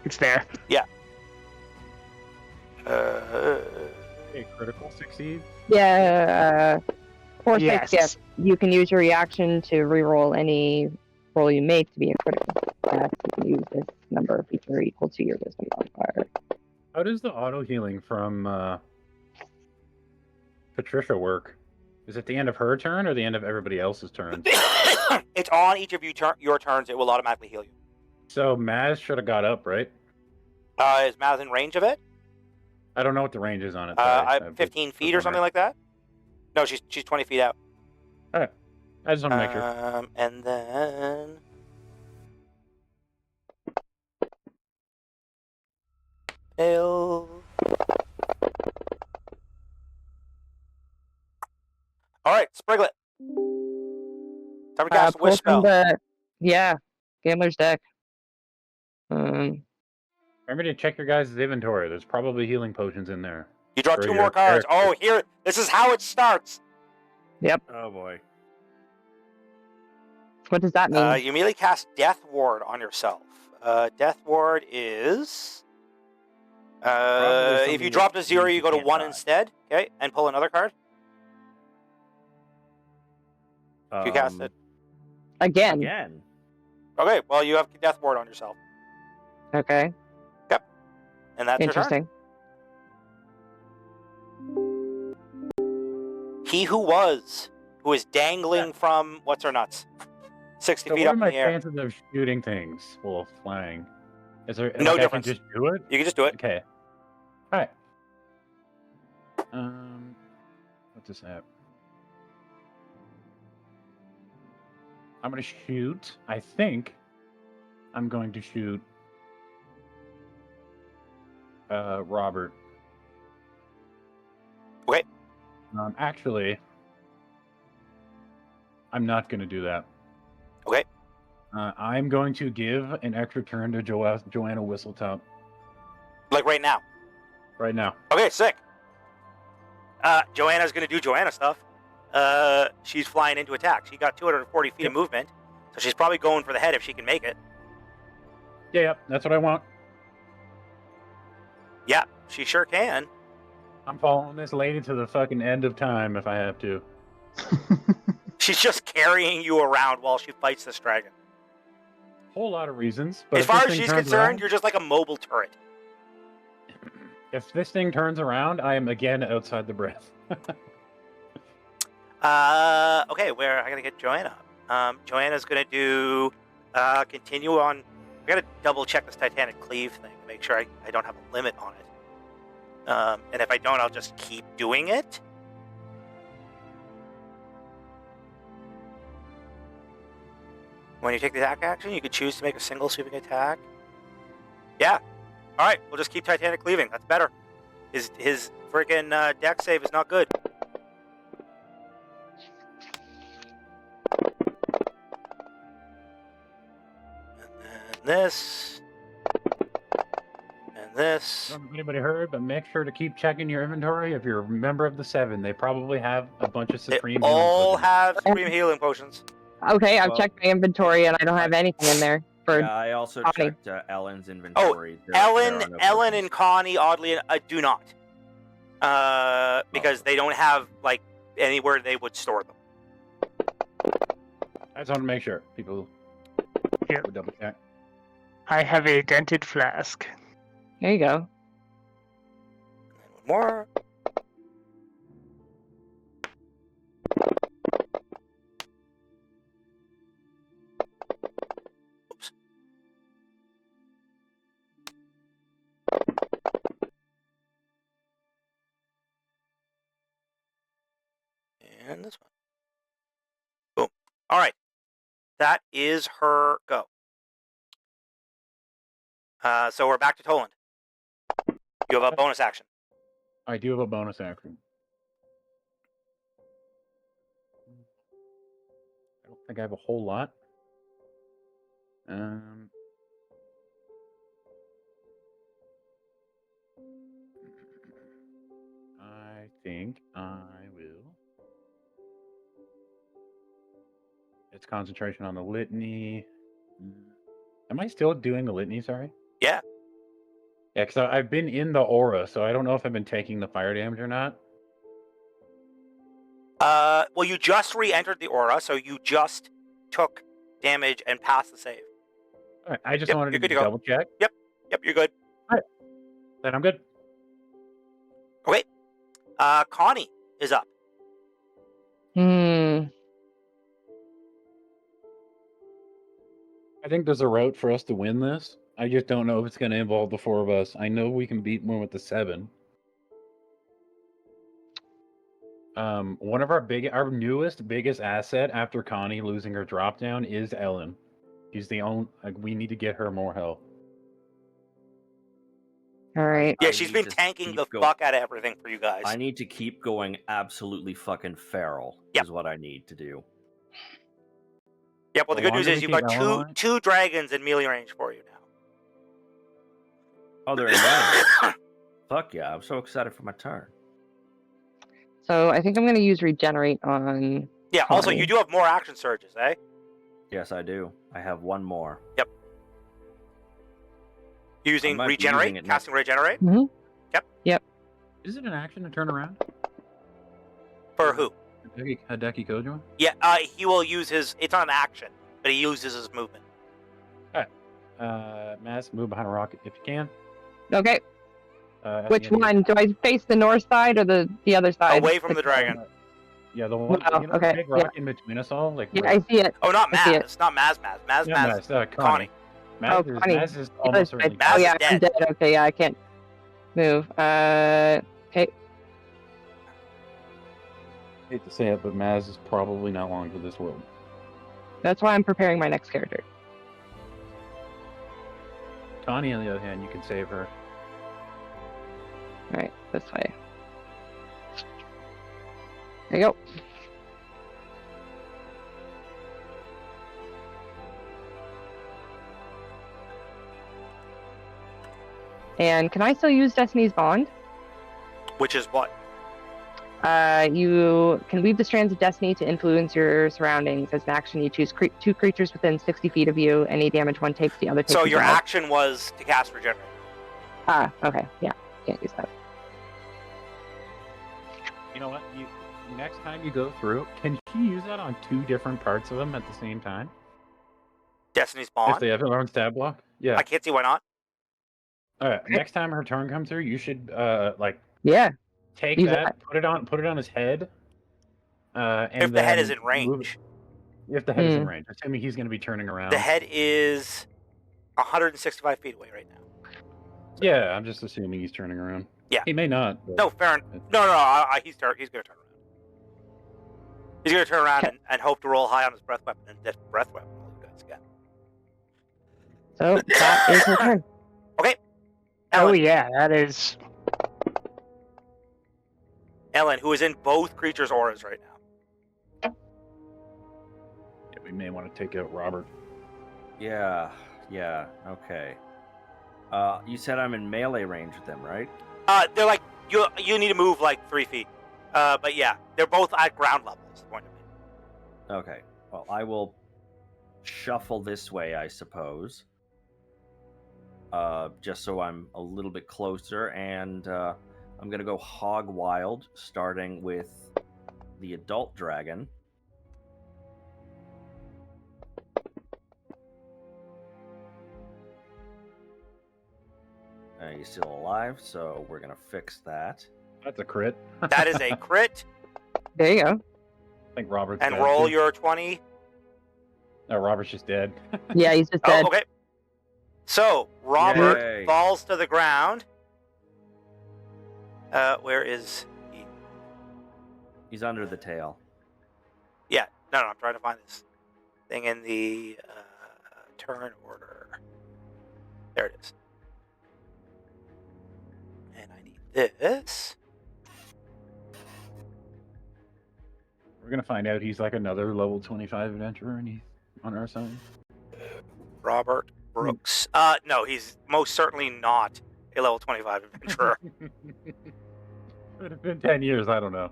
it's there. Yeah. A critical succeed? Yeah, foresight Yes. gift. You can use your reaction to reroll any roll you make to be a critical success. You can use this number feature equal to your wisdom modifier. How does the auto healing from Patricia work? Is it the end of her turn or the end of everybody else's turn? It's on each of your turns. It will automatically heal you. So Maz should have got up, right? Is Maz in range of it? I don't know what the range is on it. Sorry. 15 feet or something like that? No, she's 20 feet out. Alright. I just want to make sure. And then... Fail. Alright, Spriglet. Time to cast a Pull wish from spell. Gambler's deck. Um, Remember to check your guys' inventory. There's probably healing potions in there. You draw for 2 your more cards. character. Oh, here. This is how it starts. Oh boy. what does that mean? You immediately cast Death Ward on yourself. Death Ward is... if you something drop that to 0, means you you go to can't 1 die. instead. Okay, and pull another card. If you cast it. Again. Again. Okay, well, you have Death Ward on yourself. Okay. And that's your turn. Interesting. He who is dangling from what's her nuts, 60 So feet what up are in my the air. chances of shooting things while flying? Is there No like, difference. I can just do it? You can just do it. Okay. All right. What's this app? I'm gonna shoot. I think I'm going to shoot Robert. Okay. Actually, I'm not going to do that. Okay. I'm going to give an extra turn to Joanna Whistletop Like right now. right now. Okay, sick. Joanna's gonna do Joanna stuff. She's flying into attack. She got 240 feet of movement, so she's probably going for the head if she can make it. Yeah, that's what I want. Yeah, she sure can. I'm following this lady to the fucking end of time if I have to. She's just carrying you around while she fights this dragon. Whole lot of reasons. But As if this far as thing she's turns concerned, around- you're just like a mobile turret. If this thing turns around, I am again outside the breath. Okay, where I gotta get Joanna. Joanna's gonna do continue on. I gotta double check this Titanic cleave thing to make sure I don't have a limit on it. And if I don't, I'll just keep doing it. When you take the attack action, you can choose to make a single sweeping attack. Yeah. All right, we'll just keep Titanic cleaving. That's better. His freaking deck save is not good. And this. And this. I don't know if anybody heard, but make sure to keep checking your inventory. If you're a member of the 7, they probably have a bunch of They Supreme all Healing have Supreme Healing Potions. Okay, I've Well, checked my inventory and I don't have anything in there for. Yeah, I also Connie. checked Ellen's inventory. There Ellen, are no Ellen, potions. and Connie, oddly, do not, because they don't have like anywhere they would store them. I just want to make sure people Here. would double check. I have a dented flask. There you go. And one more. Oops. And this one. Boom. All right. That is her go. So we're back to Toland. You have a bonus action. I do have a bonus action. I don't think I have a whole lot. I think I will. It's concentration on the litany. Am I still doing the litany? Sorry. Yeah. Yeah, because I've been in the aura, so I don't know if I've been taking the fire damage or not. Well, you just re-entered the aura, so you just took damage and passed the save. All right, I just Yep, wanted you're to good to go. double check. Yep, you're good. Then I'm good. Okay. Connie is up. Hmm. I think there's a route for us to win this. I just don't know if it's going to involve the 4 of us. I know we can beat more with the 7. One of our biggest asset after Connie losing her drop down is Ellen. She's the only. We need to get her more health. All right. Yeah, I she's need been to tanking the keep go- fuck out of everything for you guys. I need to keep going absolutely fucking feral. Yep. Is what I need to do. Yep. Well, the good news longer is we you've keep got Ellen alive- two dragons in melee range for you now. Oh, they're in there. Fuck yeah! I'm so excited for my turn. So I think I'm going to use regenerate on. Yeah. Also, Connie. you do have more action surges, eh? Yes, I do. I have one more. Using might be regenerate, using it next- casting regenerate Is it an action to turn around? for who? Hideki Kojima? Yeah. He will use his. It's not an action, but he uses his movement. Mass, move behind a rocket if you can. Okay. At Which the end of one? Do I face the north side or the other side? Away from the dragon. Yeah, the one. Oh, You know, okay, the big yeah. rock in between us all. Like, Yeah, where- I see it. Oh, not I see it. Maz. Not Maz. Maz. not Maz. Maz, Connie. Maz, Oh, is, Connie. Maz is Yes, almost I- certainly. Maz oh is yeah, dead. I'm dead. Okay, yeah, I can't move. Okay. Hate to say it, but Maz is probably not long for this world. That's why I'm preparing my next character. Connie, on the other hand, you can save her. All right, this way. There you go. And can I still use Destiny's Bond? Which is what? You can weave the strands of destiny to influence your surroundings. As an action, you choose two creatures within 60 feet of you. Any damage one takes, the other takes. So as your well. action was to cast Regenerate. Ah, okay, yeah, can't use that. You know what? Next time you go through, can she use that on 2 different parts of them at the same time? Destiny's If Bond. they have their own stab block? Yeah. I can't see why not. All right. Next time her turn comes through, you should like Yeah, take use that, put it on his head. And If the head is then in move- range. If the head is in range, assuming he's going to be turning around. The head is 165 feet away right now. Yeah, I'm just assuming he's turning around. Yeah. He may not. But... No, fair enough. No. He's going to turn around. He's going to turn around and hope to roll high on his breath weapon and death breath weapon. You guys again. so that is her turn. Okay. Oh Ellen, yeah, that is. Ellen, who is in both creatures' auras right now. Yeah, we may want to take out Robert. Yeah, okay. You said I'm in melee range with them, right? They're like you need to move like 3 feet. But yeah, they're both at ground level. Is the point of it. Okay. Well, I will shuffle this way, I suppose. Just so I'm a little bit closer, and I'm gonna go hog wild, starting with the adult dragon. He's still alive, so we're gonna fix that. That's a crit. That is a crit. There you go. I think Robert's And dead, roll too. your 20. No, Robert's just dead. Yeah, he's just dead. Oh, okay. So Robert Yay. falls to the ground. Where is he? He's under the tail. Yeah, no, I'm trying to find this thing in the turn order. There it is. And I need this. We're gonna find out he's like another level 25 adventurer, and he's on our side. Robert Brooks. No, he's most certainly not a level 25 adventurer. It have been 10 years. I don't know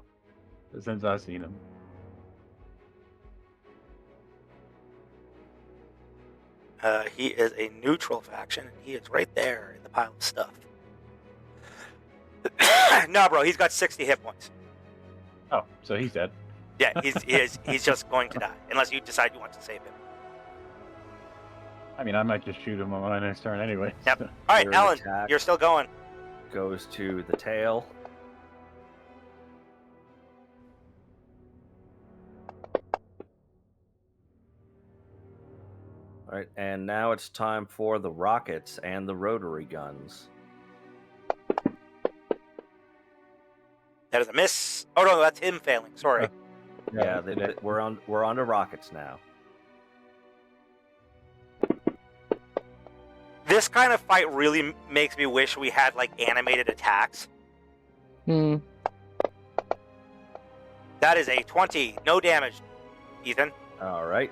since I've seen him. He is a neutral faction, and he is right there in the pile of stuff. No, bro, he's got 60 hit points. Oh, so he's dead. Yeah, he's just going to die unless you decide you want to save him. I mean, I might just shoot him on my next turn anyway. Yep. All right, Your Alan, attack. you're still going. Goes to the tail. All right, and now it's time for the rockets and the rotary guns. That is a miss. Oh no, that's him failing. Sorry. Yeah, we're on to rockets now. This kind of fight really makes me wish we had like animated attacks. Hmm. That is a 20. No damage, Ethan. All right.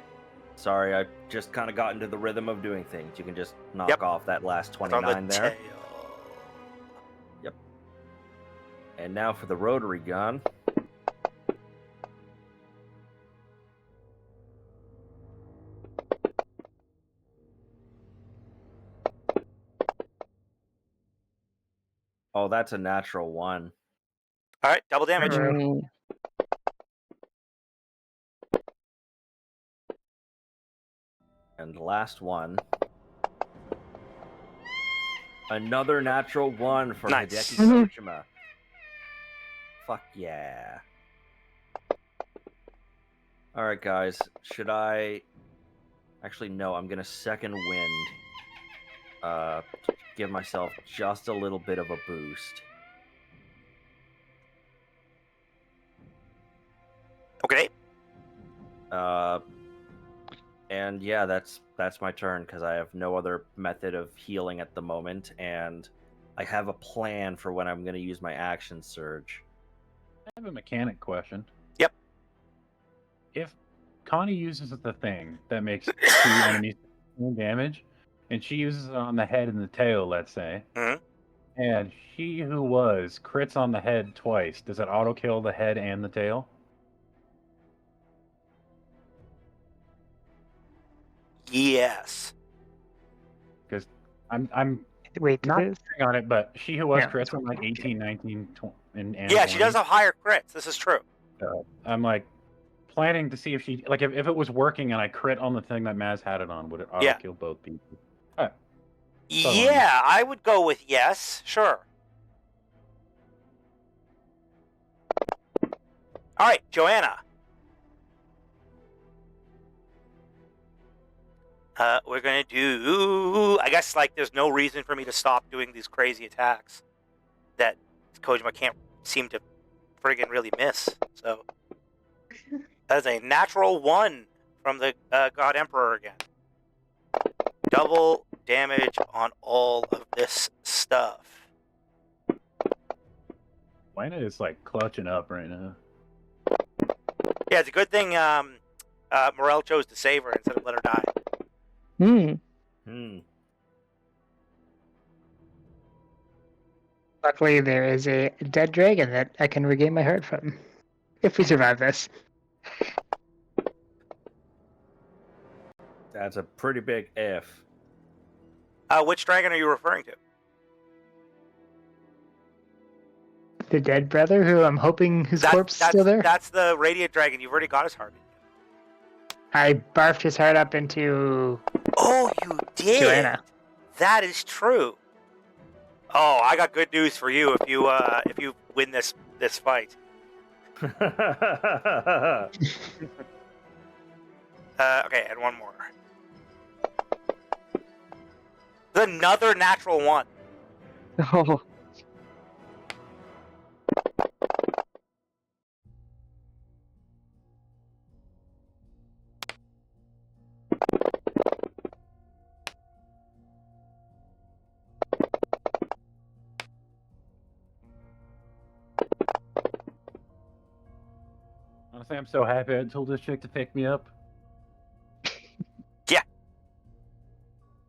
Sorry, I just kind of got into the rhythm of doing things. You can just knock Yep. off that last It's on 29 the there. tail. And now for the rotary gun. Oh, that's a natural 1. All right, double damage. Mm. And the last one. Another natural 1 for Nice. Hideki Kojima. Fuck yeah. All right, guys. Should I? Actually, no. I'm gonna second wind. Give myself just a little bit of a boost. Okay. And yeah, that's my turn because I have no other method of healing at the moment, and I have a plan for when I'm gonna use my action surge. I have a mechanic question. Yep. If Connie uses the thing that makes 2 enemies damage, and she uses it on the head and the tail, let's say, Mhm. and she who was crits on the head twice, does it auto kill the head and the tail? Yes. Because I'm Wait, not this? on it, but she who was Yeah. crits on like 18, 19, and Yeah, she 20. does have higher crits. This is true. I'm like planning to see if she like if it was working and I crit on the thing that Maz had it on, would it auto Yeah. kill both people? Alright. Yeah, I would go with yes. Sure. All right, Joanna. We're gonna do. I guess like there's no reason for me to stop doing these crazy attacks that Kojima can't seem to friggin' really miss. So that is a natural 1 from the God Emperor again. Double damage on all of this stuff. Lena is like clutching up right now. Yeah, it's a good thing Morel chose to save her instead of let her die. Luckily, there is a dead dragon that I can regain my heart from. If we survive this. That's a pretty big if. Which dragon are you referring to? The dead brother, who I'm hoping his corpse is still there. That's the Radiant Dragon. You've already got his heart. I barfed his heart up into Oh, you did? Joanna. That is true. Oh, I got good news for you if you win this fight. Okay, and one more. Another natural 1. Oh, Honestly, I'm so happy I told this chick to pick me up. Yeah.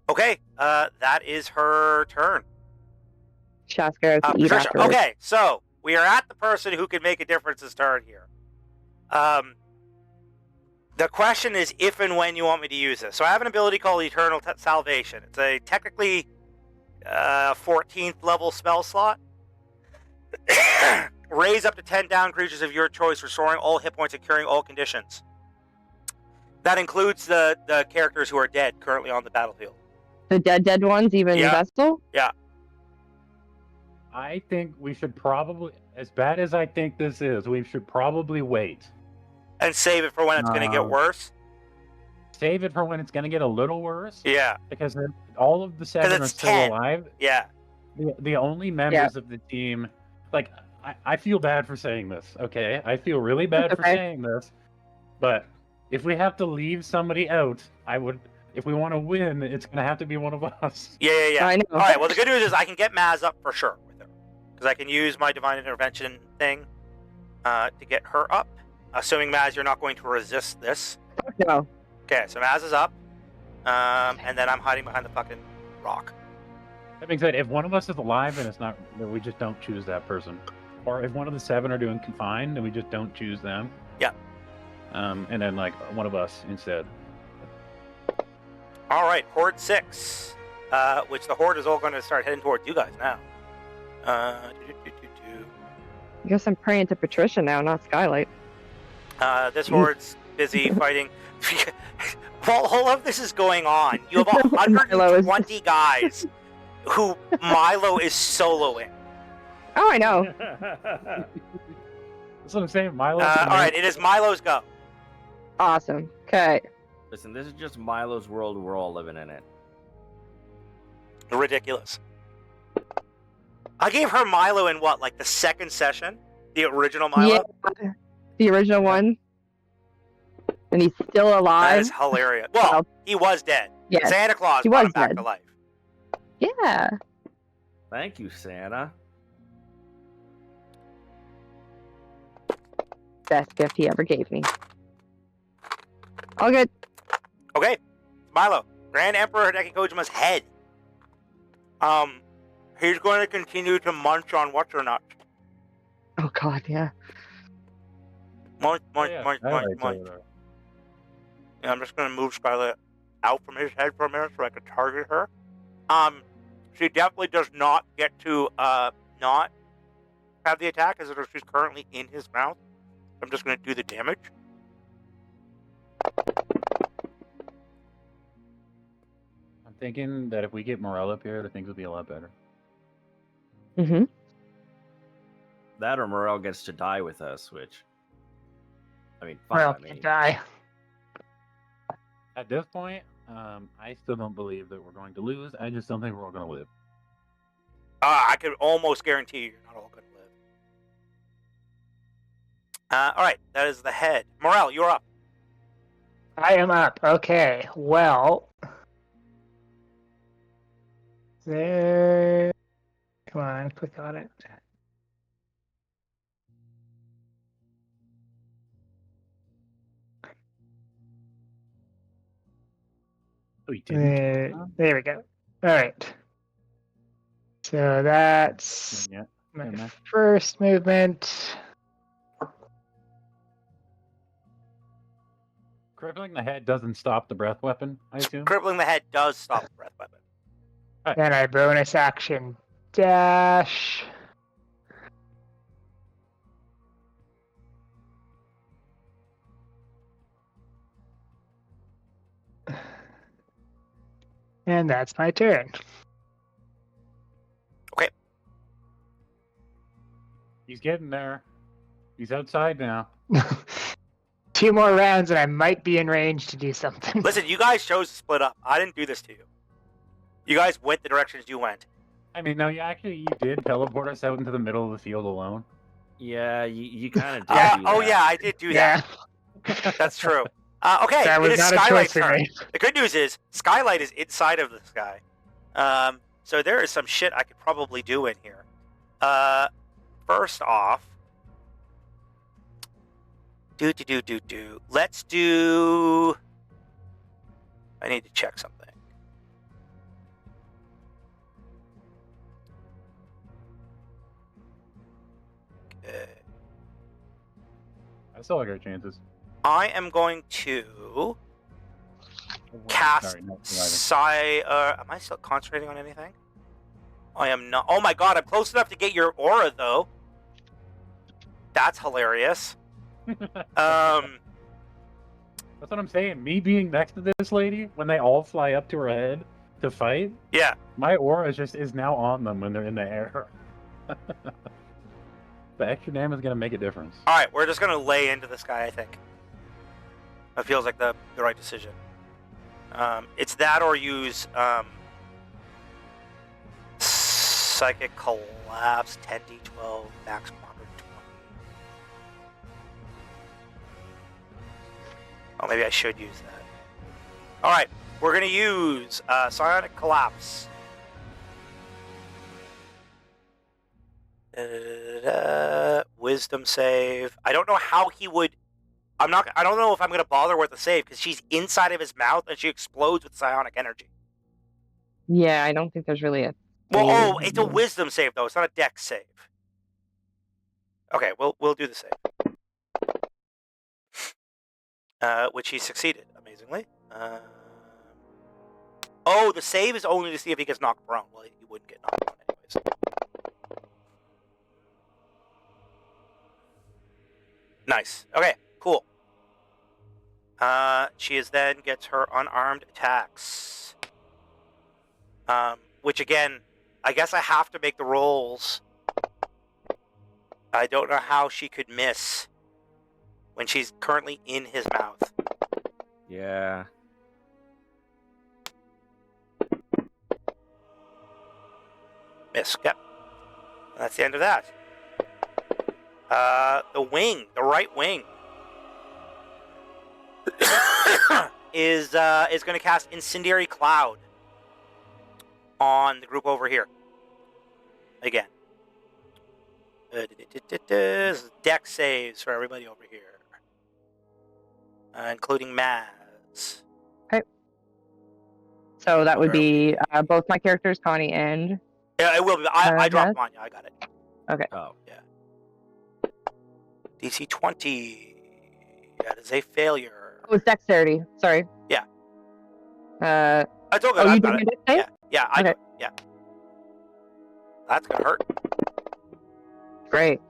Okay, that is her turn. Shaska has to eat Patricia. afterwards. Okay, so we are at the person who can make a difference this turn here. The question is if and when you want me to use this. So I have an ability called Eternal Salvation. It's a technically 14th level spell slot. Raise up to 10 down creatures of your choice, restoring all hit points and curing all conditions. That includes the characters who are dead currently on the battlefield. The dead ones, even Yeah. Vestal? Yeah. I think we should probably, as bad as I think this is, we should probably wait. And save it for when it's going to get worse? Save it for when it's going to get a little worse. Yeah. Because all of the 7 are it's still 10. alive. Yeah. The only members of the team, like, I feel bad for saying this, okay? I feel really bad for saying this. But if we have to leave somebody out, if we want to win, it's going to have to be one of us. Yeah. I know. All right, well, the good news is I can get Maz up for sure with her. Because I can use my Divine Intervention thing to get her up. Assuming, Maz, you're not going to resist this. No. Okay, so Maz is up. And then I'm hiding behind the fucking rock. That being said, if one of us is alive and it's not, then we just don't choose that person. Or if one of the 7 are doing confined, then we just don't choose them. Yeah. And then, like, one of us instead. All right, Horde 6. Which the Horde is all going to start heading towards you guys now. I guess I'm praying to Patricia now, not Skylight. This Horde's busy fighting. While all of this is going on, you have 120 guys who Milo is soloing. Oh, I know. That's what I'm saying. Milo. All right, it is Milo's go. Awesome. Okay. Listen, this is just Milo's world. We're all living in it. Ridiculous. I gave her Milo in what, like the second session? The original Milo? Yeah, the original one. And he's still That alive. is hilarious. Well, he was dead. Yes, Santa Claus he brought was him back dead. to life. Yeah. Thank you, Santa. Best gift he ever gave me. All good. Okay, Milo, Grand Emperor Hideki Kojima's head. He's going to continue to munch on what's or not. Oh God, yeah. Munch, munch, Yeah, munch, I munch, like munch. that. Yeah, I'm just going to move Scarlet out from his head for a minute so I can target her. She definitely does not get to not have the attack as if she's currently in his mouth. I'm just going to do the damage. I'm thinking that if we get Morel up here, the things will be a lot better. Mm-hmm. That or Morel gets to die with us, which, I mean, fine Well, by me. die. At this point, I still don't believe that we're going to lose. I just don't think we're all going to live. I can almost guarantee you're not all going to live. All right, that is the head. Morel, you're up. I am up. Okay. Well. There. Come on, click on it. Oh, you didn't? There we go. All right. So that's Yeah. my yeah, first movement. Crippling the head doesn't stop the breath weapon, I assume? Crippling the head does stop the breath weapon. Then I bonus action dash. And that's my turn. He's getting there. He's outside now. 2 more rounds and I might be in range to do something. Listen, you guys chose to split up. I didn't do this to you. You guys went the directions you went. I mean, no, you did teleport us out into the middle of the field alone. Yeah, you kind of did. Yeah. do Oh that. yeah, I did do Yeah, that. That's true. Okay, that it was is not a Skylight's choice for turn. me. The good news is Skylight is inside of the sky. So there is some shit I could probably do in here. First off, let's do. I need to check something. Okay. I still like our chances. I am going to Oh, cast sorry, not surviving. Am I still concentrating on anything? I am not. Oh my god, I'm close enough to get your aura though. That's hilarious. That's what I'm saying. Me being next to this lady, when they all fly up to her head to fight, Yeah. my aura is now on them when they're in the air. The extra damage is gonna make a difference. All right, we're just gonna lay into this guy. I think that feels like the right decision. It's that or use Psychic Collapse 10d12 max 120. Oh, maybe I should use that. All right, we're gonna use Psionic Collapse. Wisdom save. I don't know how he would. I don't know if I'm gonna bother with the save because she's inside of his mouth and she explodes with psionic energy. Yeah, I don't think there's really a. Well, it's a wisdom save though. It's not a dex save. Okay, we'll do the save. Which he succeeded amazingly. Oh, the save is only to see if he gets knocked prone. Well, he wouldn't get knocked prone anyways. Nice. Okay, cool. She then gets her unarmed attacks. Which again, I guess I have to make the rolls. I don't know how she could miss when she's currently in his mouth. Yeah. Miss. Yep. That's the end of that. The wing, the right wing, is going to cast Incendiary Cloud on the group over here. Again. Deck saves for everybody over here, including Maz. So that would Where are be both my characters, Connie and. Yeah, it will be. I dropped Maz? mine. Yeah, I got it. Okay. Oh. DC 20. That is a failure. Oh, it's dexterity. Sorry. Yeah. Uh. I told you. Oh, I you got did it. my dex save? Yeah. Yeah. I Okay. do it. Yeah. That's gonna hurt. Great.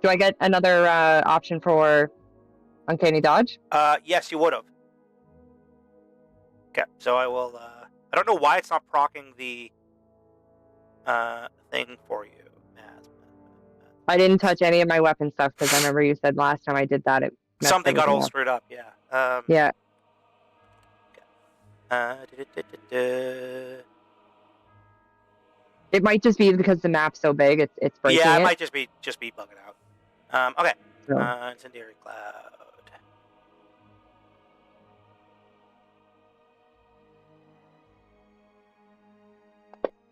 Do I get another option for Uncanny Dodge? Yes, you would have. Okay, so I will. I don't know why it's not proccing the thing for you, Maz. I didn't touch any of my weapon stuff because I remember you said last time I did that it messed Something got everything all up. screwed up. Yeah. Yeah. It might just be because the map's so big, it's breaking Yeah, it it. might just be bugging out. Okay. So, Incendiary Cloud.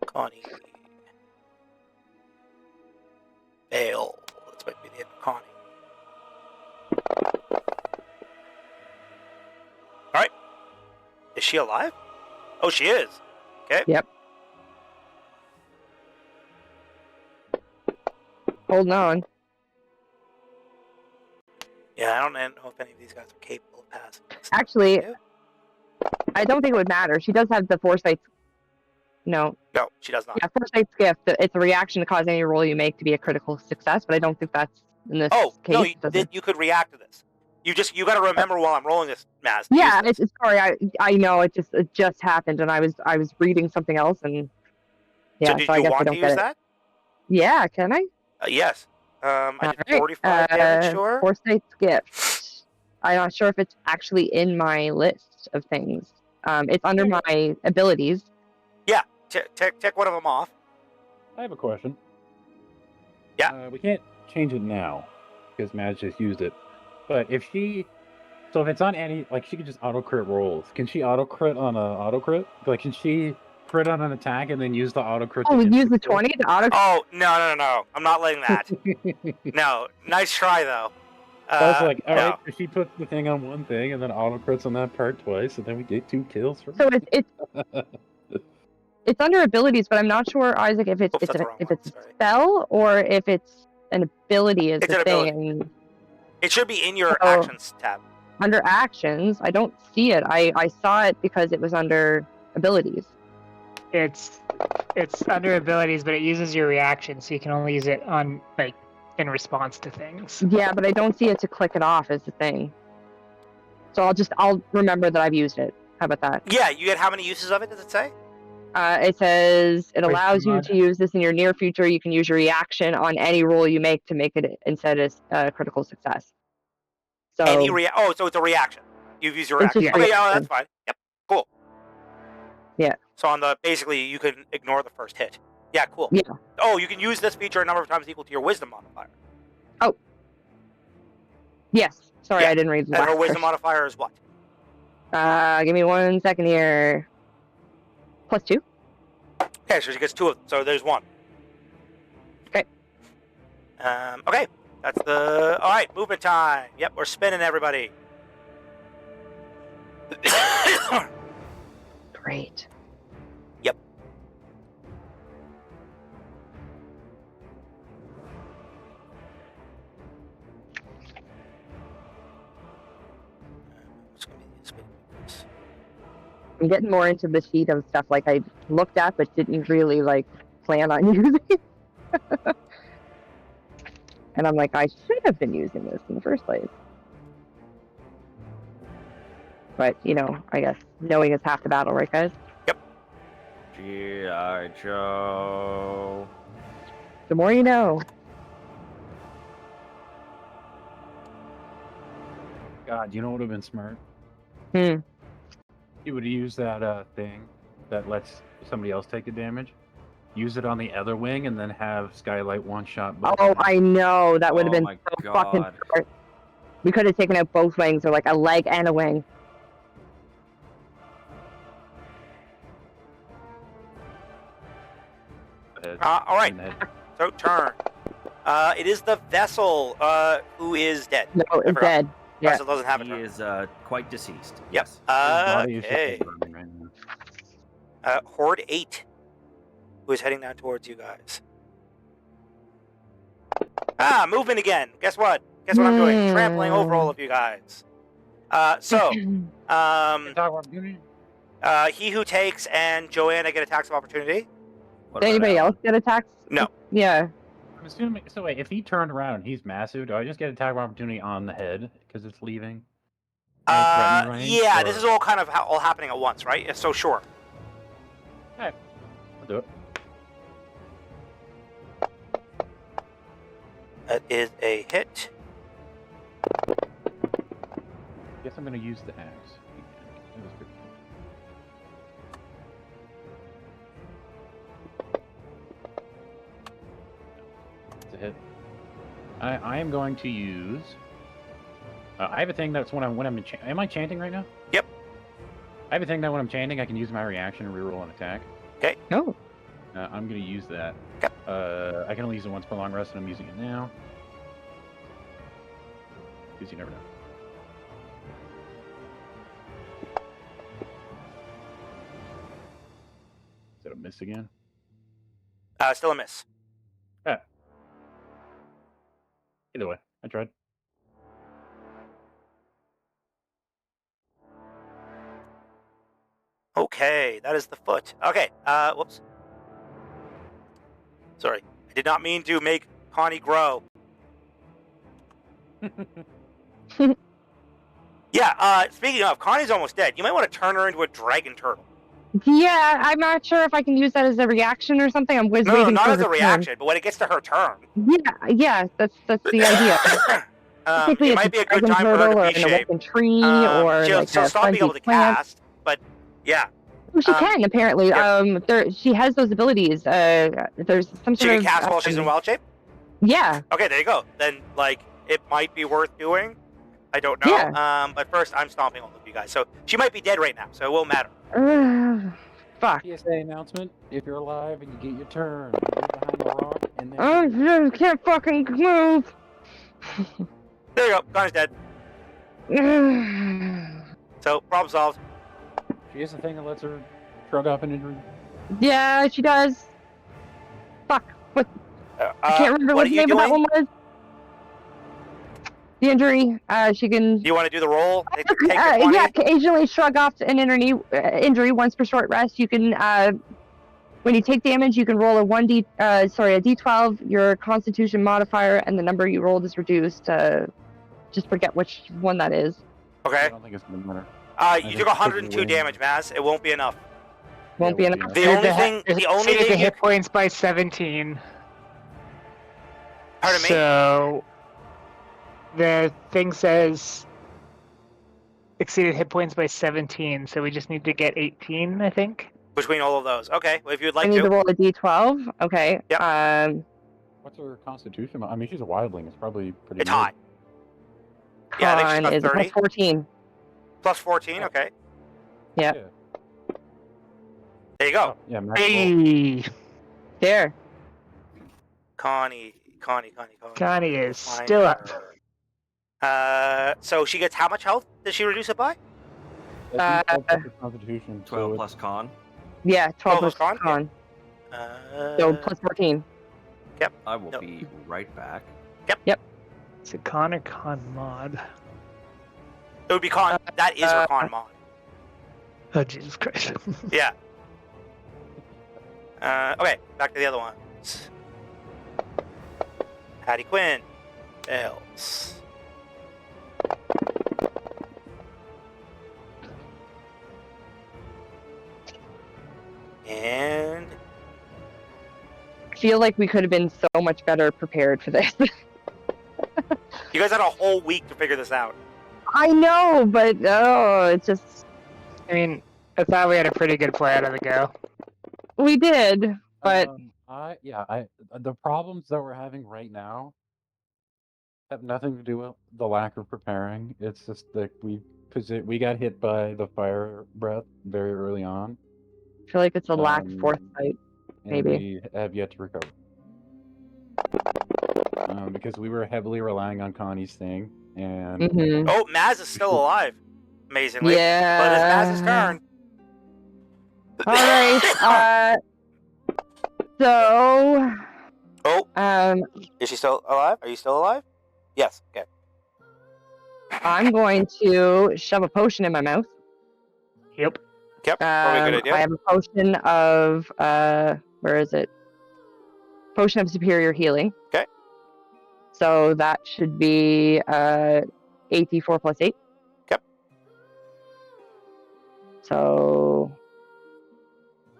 Connie. Fail. This might be the end of Connie. Alright. Is she alive? Oh, she is. Okay. Yep. Holding on. Yeah, I don't know if any of these guys are capable of passing this. Actually, Yeah. I don't think it would matter. She does have the Foresight. No. No, she does not. Yeah, Foresight's gift. It's a reaction to cause any roll you make to be a critical success, but I don't think that's in this Oh, case. no, does it? you could react to this. You got to remember while I'm rolling this, Maz. to Yeah, use this. it's sorry. I know it just happened, and I was reading something else, and yeah. So did I you guess I want don't to get use it. that? Yeah, can I? Yes. I did Alright, 45 damage to her. Foresight's gift. I'm not sure if it's actually in my list of things. It's under my abilities. Take one of them off. I have a question. Yeah. We can't change it now because Maz just used it. But if if it's on any, like, she could just auto crit rolls. Can she auto crit on a auto crit? Like, can she crit on an attack and then use the auto crit? Oh, to use the insta-kill? 20 to auto. Oh, no. I'm not letting that. No. Nice try, though. I was like, all no. right, if she puts the thing on one thing and then auto crits on that part twice, and then we get 2 kills from So it. it's under abilities, but I'm not sure, Isaac, if it's Oops, that's the wrong if one, it's a sorry. spell or if it's an ability is It's the an thing. ability. And It should be in your Oh. actions tab. under actions, I don't see it. I saw it because it was under abilities. It's under abilities, but it uses your reaction, so you can only use it on in response to things. Yeah, but I don't see it to click it off as the thing. So I'll remember that I've used it. How about that? Yeah, you get how many uses of it, does it say? It says it Where's allows the you mod? to use this in your near future. You can use your reaction on any roll you make to make it instead a critical success. So So it's a reaction. You've used your It's reaction. just Okay, yeah, reaction. that's fine. Yep, cool. Yeah. So on basically, you can ignore the first hit. Yeah, cool. Yeah. Oh, you can use this feature a number of times equal to your wisdom modifier. yes. Sorry, Yeah. I didn't read the And her last wisdom part. modifier is what? Give me 1 second here. +2. Okay, so she gets 2 of them. So there's 1. Okay. Okay. That's the... All right, movement time. Yep, we're spinning, everybody. Great. Yep. What's gonna be the spin for this? I'm getting more into the sheet of stuff like I looked at but didn't really plan on using. And I'm like, I should have been using this in the first place. But, I guess knowing is half the battle, right, guys? G.I. Joe. The more you know. God, you know what would have been smart? Hmm. You would use that thing that lets somebody else take the damage. Use it on the other wing, and then have Skylight one-shot both. Oh, wings. I know. That would have Oh been my so fucking God. smart. We could have taken out both wings, or like a leg and a wing. All right. And then- So turn. It is the vessel who is dead. No, I it's forgot. dead. Yeah. Vessel doesn't have a He turn. is quite deceased. Yep. Yes. His body is just Okay. burning right now. Horde 8, who is heading down towards you guys. Moving again. Guess what? Guess what I'm doing? Trampling over all of you guys. So, Talk about Beauty. he who takes and Joanna get attacks of opportunity. What Did about anybody Alan? else get attacked? No. Yeah. I'm assuming. So wait, if he turned around and he's massive, do I just get attack of opportunity on the head because it's leaving? Threatening range, Yeah, or- this is all kind of all happening at once, right? So sure. I'll do it. That is a hit. Guess I'm gonna use the axe. That was pretty cool. It's a hit. I am going to use. I have a thing that's when I'm am I chanting right now? Yep. I have a thing that when I'm chanting, I can use my reaction and reroll an attack. Oh. I'm going to use that. Okay. I can only use it once per long rest, and I'm using it now. Because you never know. Is that a miss again? Still a miss. Either way, I tried. Okay, that is the foot. Okay, whoops. Sorry. I did not mean to make Connie grow. Yeah, speaking of, Connie's almost dead. You might want to turn her into a dragon turtle. Yeah, I'm not sure if I can use that as a reaction or something. I'm was No, waiting not for as her a turn. reaction, but when it gets to her turn. Yeah, that's the idea. Typically, It it's might a be a good dragon time for her turtle to or an reshape. awakened tree or She'll like stop a being frenzied able to plant. cast, but yeah. Oh, she can apparently. yeah. She has those abilities. There's some She sort can of cast while she's in wild shape? Yeah. Okay, there you go. Then, like, it might be worth doing. I don't know. Yeah. But first, I'm stomping all of you guys. So she might be dead right now, so it won't matter. Fuck. PSA announcement: if you're alive and you get your turn, you're behind the rock, and then Oh, I can't fucking move. There you go. Connie's dead. So, problem solved. she has a thing that lets her shrug off an injury. Yeah, she does. Fuck. What? I can't remember what are the you name of that doing? one was. The injury. She can. Do you want to do the roll? Take the 20? Yeah, occasionally shrug off an injury once per short rest. You can, when you take damage, you can roll a D12. Your Constitution modifier and the number you rolled is reduced. Just forget which one that is. I Okay. don't think it's gonna matter. You think took it's 102 taking away- damage, Maz. It won't be enough. Won't be Yeah, enough. The only thing Exceeded the you... hit points by 17. Pardon me? So the thing says exceeded hit points by 17, so we just need to get 18, I think. Between all of those. Okay, well, if you'd I like need to to. roll a D12. Okay. Yep. What's her constitution? I mean, she's a wildling. It's probably pretty. It's good. high. Yeah, I think she's Con got is 30. plus 14. Plus 14, okay. Yeah. There you go. Yeah, max roll. Hey, There. Connie. Connie is Find still up. her. So she gets how much health? Does she reduce it by? That's equal to her constitution. 12 so plus con. Yeah, 12 plus plus con? con. So plus 14. I will Nope. be right back. It's a con or con mod. It would be con. That is her con mod. Oh, Jesus Christ. Yeah. Okay, back to the other ones. Hattie Quinn. Else. And I feel like we could have been so much better prepared for this. you guys had a whole week to figure this out. I know, but it's just I mean, I thought we had a pretty good plan on the go. we did, but the problems that we're having right now have nothing to do with the lack of preparing. It's just that we got hit by the fire breath very early on, I feel like it's a lack of um, foresight. and Maybe. we have yet to recover. Because we were heavily relying on Connie's thing, and Mm-hmm. Oh, Maz is still alive, amazingly. Yeah. But it's Maz's turn. All right. So. Oh, is she still alive? Are you still alive? Yes. Okay. I'm going to shove a potion in my mouth. Yep. Yep. Probably a good idea. I have a potion of where is it? Potion of superior healing. Okay. So that should be 8d4 plus 8. Yep. So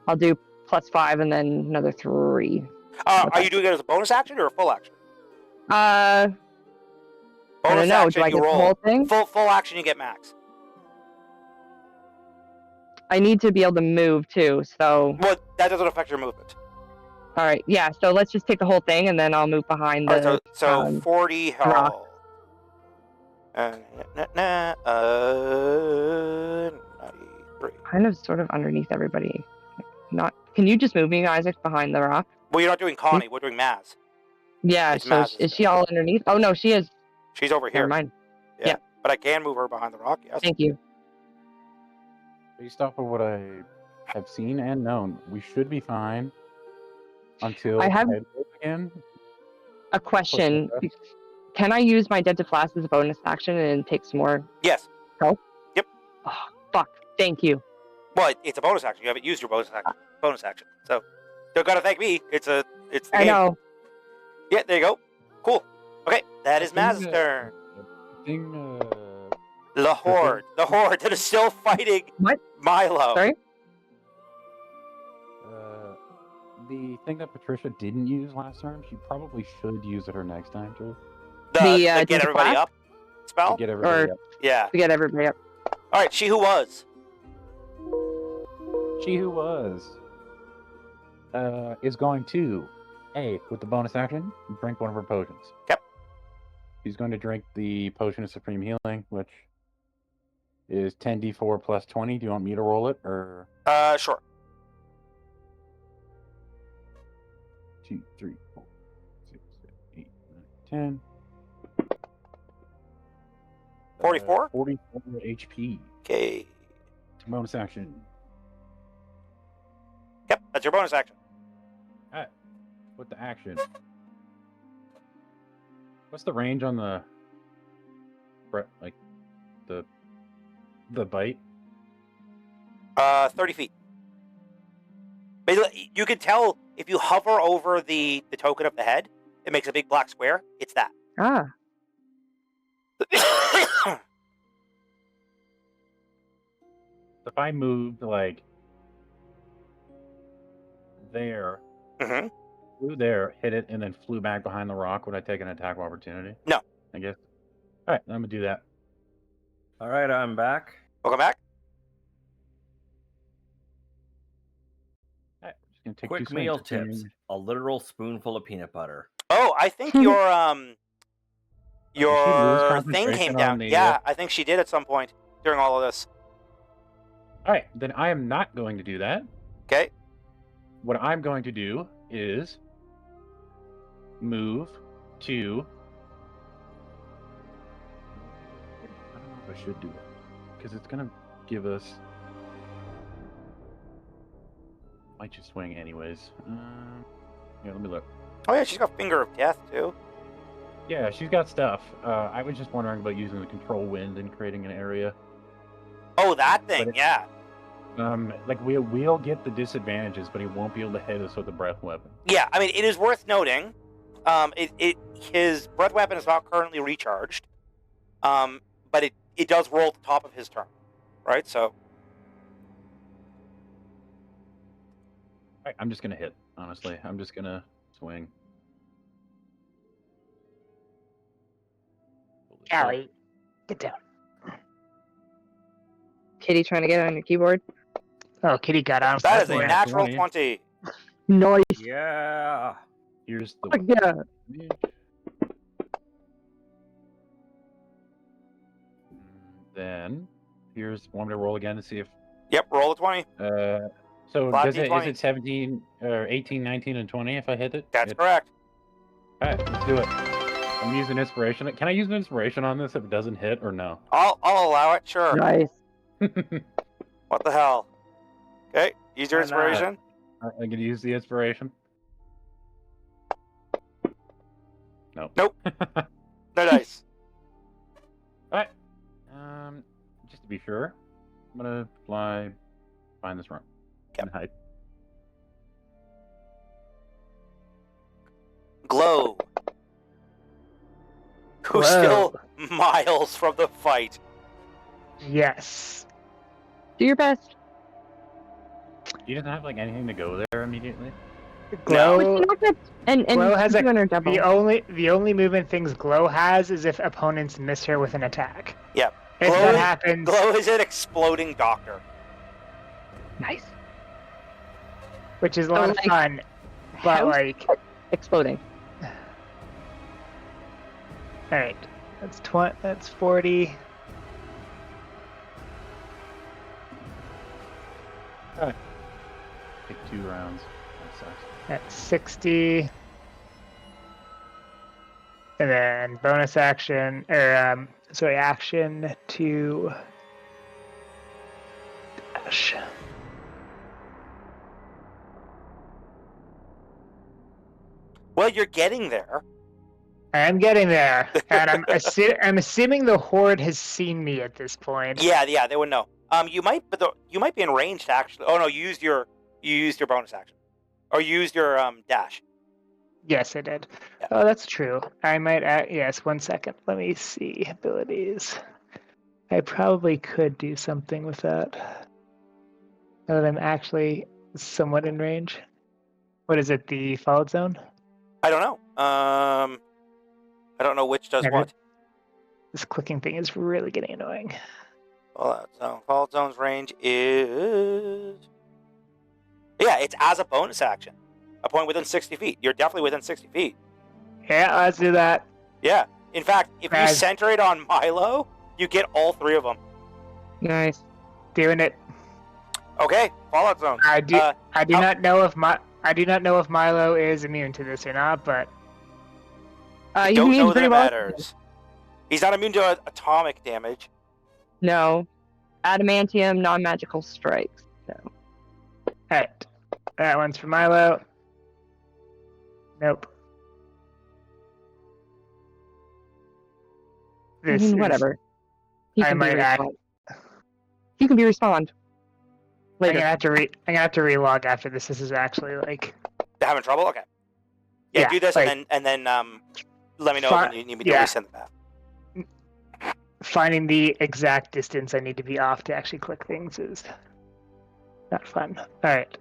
I'll do plus 5 and then another 3. Are you doing it as a bonus action or a full action? I Bonus don't know. action, Do I you get the roll. whole thing? Full action, you get max. I need to be able to move too. So Well, that doesn't affect your movement. all right, yeah. So let's just take the whole thing and then I'll move behind All the. right, so 40 health. 93. Kind of, sort of underneath everybody. Not. Can you just move me, Isaac, behind the rock? Well, you're not doing Connie. We're doing Maz. Yeah. It's So Maz's is she all underneath? Oh no, she is. She's over here. Never mind. Yeah. Yeah. But I can move her behind the rock. Yes. Thank you. based off of what I have seen and known, we should be fine until I have head goes again. a question. Can I use my dented flask as a bonus action and take some more? Yes. Help? Yep. Oh, fuck. Thank you. Well, it's a bonus action. You haven't used your bonus action. So don't gotta thank me. It's the I game. know. Yeah, there you go. Cool. Okay, that is I think Maz's that- turn. I think, The Horde. The Horde that is still fighting What? Milo. Sorry? the thing that Patricia didn't use last turn, she probably should use it her next time too. The The, get dented everybody flask? up spell? To get everybody up. Yeah. To get everybody up. Alright, she who was. She who was is going to with the bonus action, drink one of her potions. Yep. She's going to drink the potion of supreme healing, which is 10d4 plus 20. Do you want me to roll it or Sure. 2, 3, 4, 6, 7, 8, 9, 10? 44? 44 HP. Okay. Bonus action. Yep, that's your bonus action. Alright. With the action. What's the range on the like the bite? 30 feet. Basically, you can tell if you hover over the token of the head, it makes a big black square. It's that. Ah. If I moved like there, Mm-hmm. flew there, hit it, and then flew back behind the rock, would I take an attack of opportunity? No. I guess. All right, I'm gonna do that. All right, I'm back. Welcome back. All right, just gonna take Quick 2 swings, meal tips: assuming- a literal spoonful of peanut butter. Oh, I think your thing concentration came on down. the, Yeah, I think she did at some point during all of this. All right, then I am not going to do that. Okay. What I'm going to do is move to. I don't know if I should do it because it's gonna give us. Might just swing anyways. Yeah, let me look. Oh yeah, she's got Finger of Death too. Yeah, she's got stuff. I was just wondering about using the control wind and creating an area. Oh, that thing. But Yeah. Like we'll get the disadvantages, but he won't be able to hit us with a breath weapon. Yeah. I mean, it is worth noting. His breath weapon is not currently recharged. But it does roll at the top of his turn, right? So. Alright, I'm just gonna hit. Honestly, I'm just gonna swing. Holy shit. Callie, get down. Kitty trying to get on your keyboard. Oh, Kitty got on. That is a Definitely. natural 20. 20. Nice. Yeah. Here's the Fuck yeah. Then here's want me to roll again to see if Yep, roll a 20. so Flat does it is D20. it 17 or 18, 19, and 20 if I hit it? That's correct. Alright, let's do it. I'm using inspiration. Can I use an inspiration on this if it doesn't hit or no? I'll allow it, sure. Nice. What the hell? Okay, use your Why not? inspiration. I can use the inspiration. Nope. Nope. No dice. Alright. Just to be sure, I'm gonna fly find this room. Yep. And hide. Glow. Who's Glow. still miles from the fight. Yes. Do your best. He doesn't have like anything to go there immediately. Glow. But you know what? And Glow has you and her double. the only movement things Glow has is if opponents miss her with an attack. Yep. If Glow that is- happens, Glow is an exploding doctor. Nice. which is a lot of like, fun, but House like, exploding. all right, that's 20. That's 40. Take 2 rounds. That sucks. That's 60. And then bonus action, or sorry, action to dash. Well, you're getting there. I am getting there, and I'm assuming the horde has seen me at this point. Yeah, they would know. You might, you might be in range to actually. Oh no, you used your bonus action, or you used your dash. Yes, I did. Yeah. Oh, that's true. I might add, yes, 1 second. Let me see abilities. I probably could do something with that. Now that I'm actually somewhat in range. What is it, the followed zone? I don't know. I don't know which does Yeah, what. This clicking thing is really getting annoying. Fallout Zone's range is. Yeah, it's as a bonus action. A point within 60 feet. You're definitely within 60 feet. Yeah, let's do that. Yeah. In fact, if you Guys. center it on Milo, you get all 3 of them. Nice. Doing it. Okay, Fallout Zone. I do. I do how- not know if Milo is immune to this or not, but I You don't mean know that pretty it well. matters. He's not immune to atomic damage. No. Adamantium, non-magical strikes. So. alright. That one's for Milo. Nope. I mean, whatever. He I can be might add- respawned. He can be respawned. I'm Later. gonna have to relog after this. This is actually like They're having trouble? Okay. Yeah, Yeah, do this like- and then let me know Fi- when you need me to yeah. resend the map. finding the exact distance I need to be off to actually click things is not fun. Alright.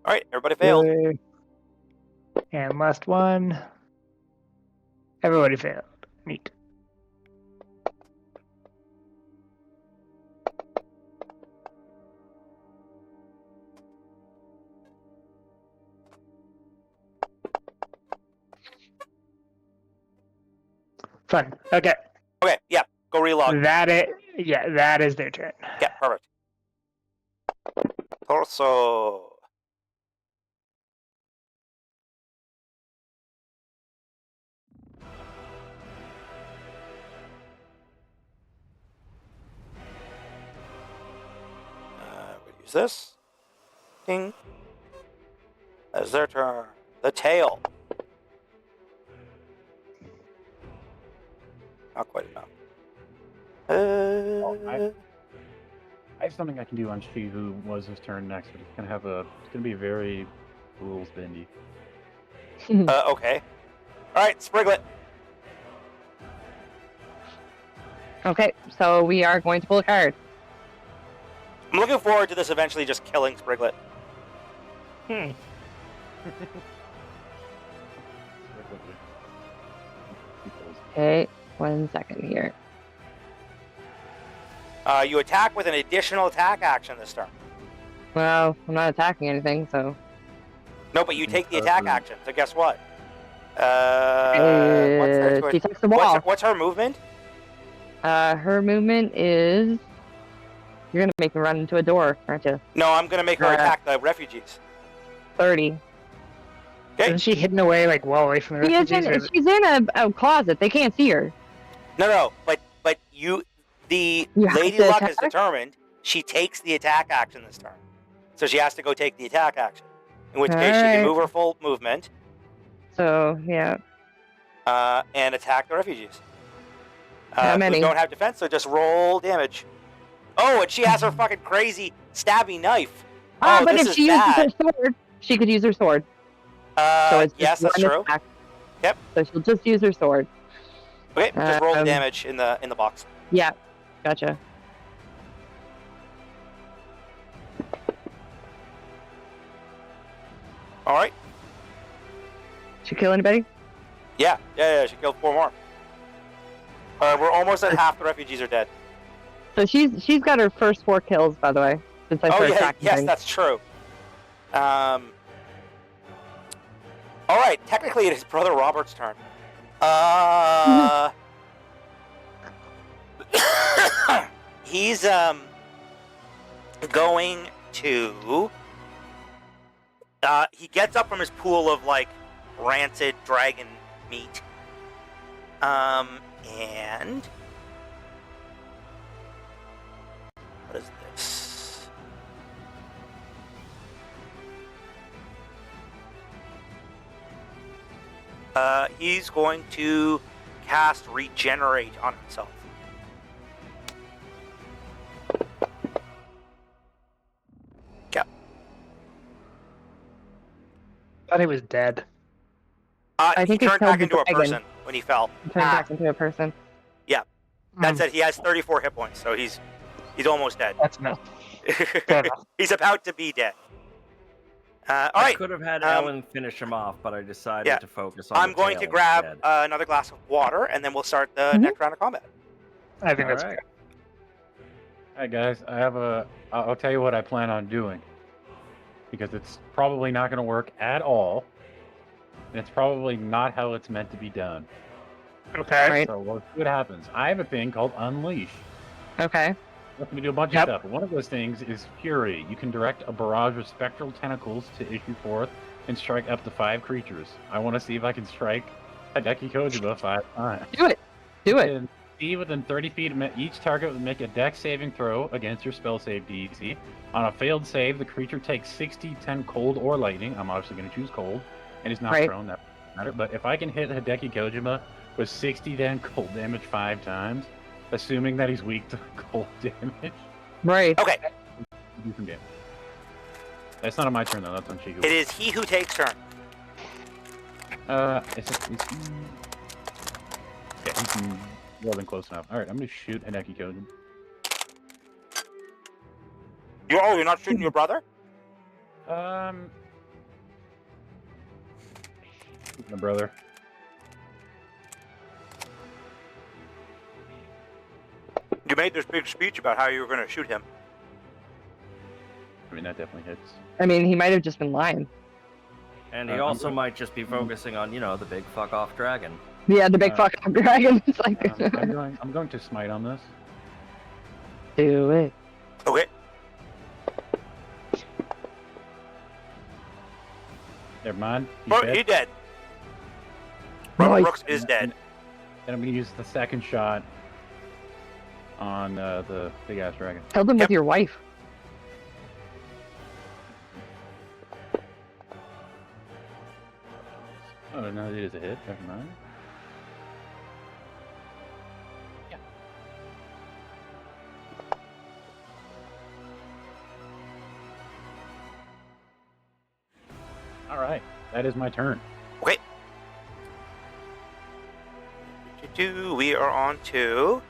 All right, everybody failed. And last one. Everybody failed. Neat. Fun. Okay. Okay, yeah, go relog. That is their turn. Yeah, perfect. Torso. We'll use this. Ding. That's their turn. The tail. Not quite enough. I have something I can do on She Who was his turn next, but it's gonna be very rules bendy. Okay. All right, Spriglet. Okay, so we are going to pull a card. I'm looking forward to this eventually just killing Spriglet. Hmm. Okay, 1 second here. You attack with an additional attack action this turn. Well, I'm not attacking anything, so. No, but you take the attack action. So guess what? What's her She takes the wall. What's her movement? Her movement is. You're gonna make me run into a door, aren't you? No, I'm gonna make her attack the refugees. 30. Okay. Isn't she hidden away, like, well away from the refugees? She's in a closet. They can't see her. No, but the Lady Luck is determined. She takes the attack action this turn, so she has to go take the attack action. In which case, she can move her full movement. So yeah. And attack the refugees. How many? Who don't have defense, so just roll damage. Oh, and she has her fucking crazy stabby knife. But if she uses her sword, she could use her sword. So it's yes, that's true. Attack. Yep. So she'll just use her sword. Okay, just roll the damage in the box. Yeah, gotcha. All right. She kill anybody? Yeah. She killed 4 more. We're almost at half the refugees are dead. So she's got her first 4 kills, by the way, since I started tracking yes, things. that's true. All right. Technically, it is Brother Robert's turn. He's going to. He gets up from his pool of like rancid dragon meat. And what is this? He's going to cast Regenerate on himself. Yeah. I thought he was dead. I think he he turned back killed the into a dragon. person when he fell. Turn back into a person. That said, he has 34 hit points, so he's almost dead. That's enough. Fair enough. He's about to be dead. All I right. could have had Ellen finish him off, but I decided to focus on. I'm going to grab another glass of water, and then we'll start the next round of combat. I think that's right. fair. All right, guys. I'll tell you what I plan on doing, because it's probably not going to work at all, and it's probably not how it's meant to be done. Okay. Right. So we'll see what happens. I have a thing called Unleash. Okay. Let me do a bunch of stuff. One of those things is Fury. You can direct a barrage of spectral tentacles to issue forth and strike up to 5 creatures. I want to see if I can strike Hideki Kojima 5 times. Do it. Do it. And see within 30 feet, each target will make a dex saving throw against your spell save DC. On a failed save, the creature takes 60-10 cold or lightning. I'm obviously going to choose cold, and is not prone. That doesn't matter. But if I can hit Hideki Kojima with 60-10 cold damage 5 times, assuming that he's weak to cold damage. Right. Okay. Do some damage. That's not on my turn though. That's on she. It is he who takes turn. He's more than close enough. All right, I'm gonna shoot Hideki Kojima. You're not shooting your brother? My brother. You made this big speech about how you were going to shoot him. I mean, that definitely hits. I mean, he might have just been lying. And he also might just be focusing on, the big fuck off dragon. Yeah, the big fuck up dragon. It's like. I'm going to smite on this. Do it. Okay. Never mind. He's dead. Brooks is dead. And I'm going to use the second shot on the big ass dragon. Killed him with your wife. Oh, no, it is a hit. Never mind. Yeah. All right, that is my turn. Okay. We are on to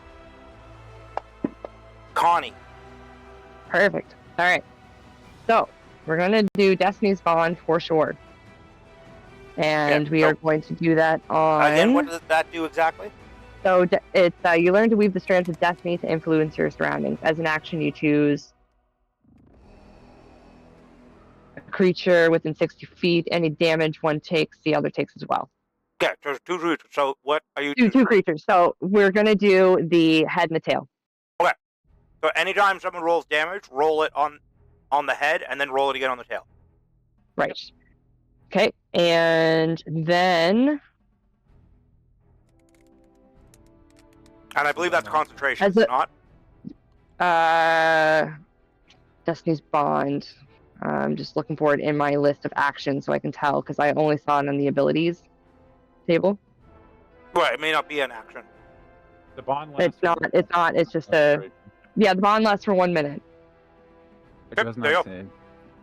Connie. Perfect. All right. So, we're gonna do Destiny's Bond for sure, and we are going to do that on. Again, what does that do exactly? So it's you learn to weave the strands of destiny to influence your surroundings. As an action, you choose a creature within 60 feet. Any damage one takes, the other takes as well. Yeah, so 2 creatures. So what are you? Two creatures. So we're gonna do the head and the tail. Okay. So anytime someone rolls damage, roll it on the head, and then roll it again on the tail. Right. Okay, and then. And I believe that's concentration, As a- not? Destiny's Bond. I'm just looking for it in my list of actions so I can tell because I only saw it on the abilities table. Right, it may not be an action. The bond lasts. It's not. It's not. It's just a. Yeah, the bond lasts for 1 minute. It Yep, does there you not go. say. It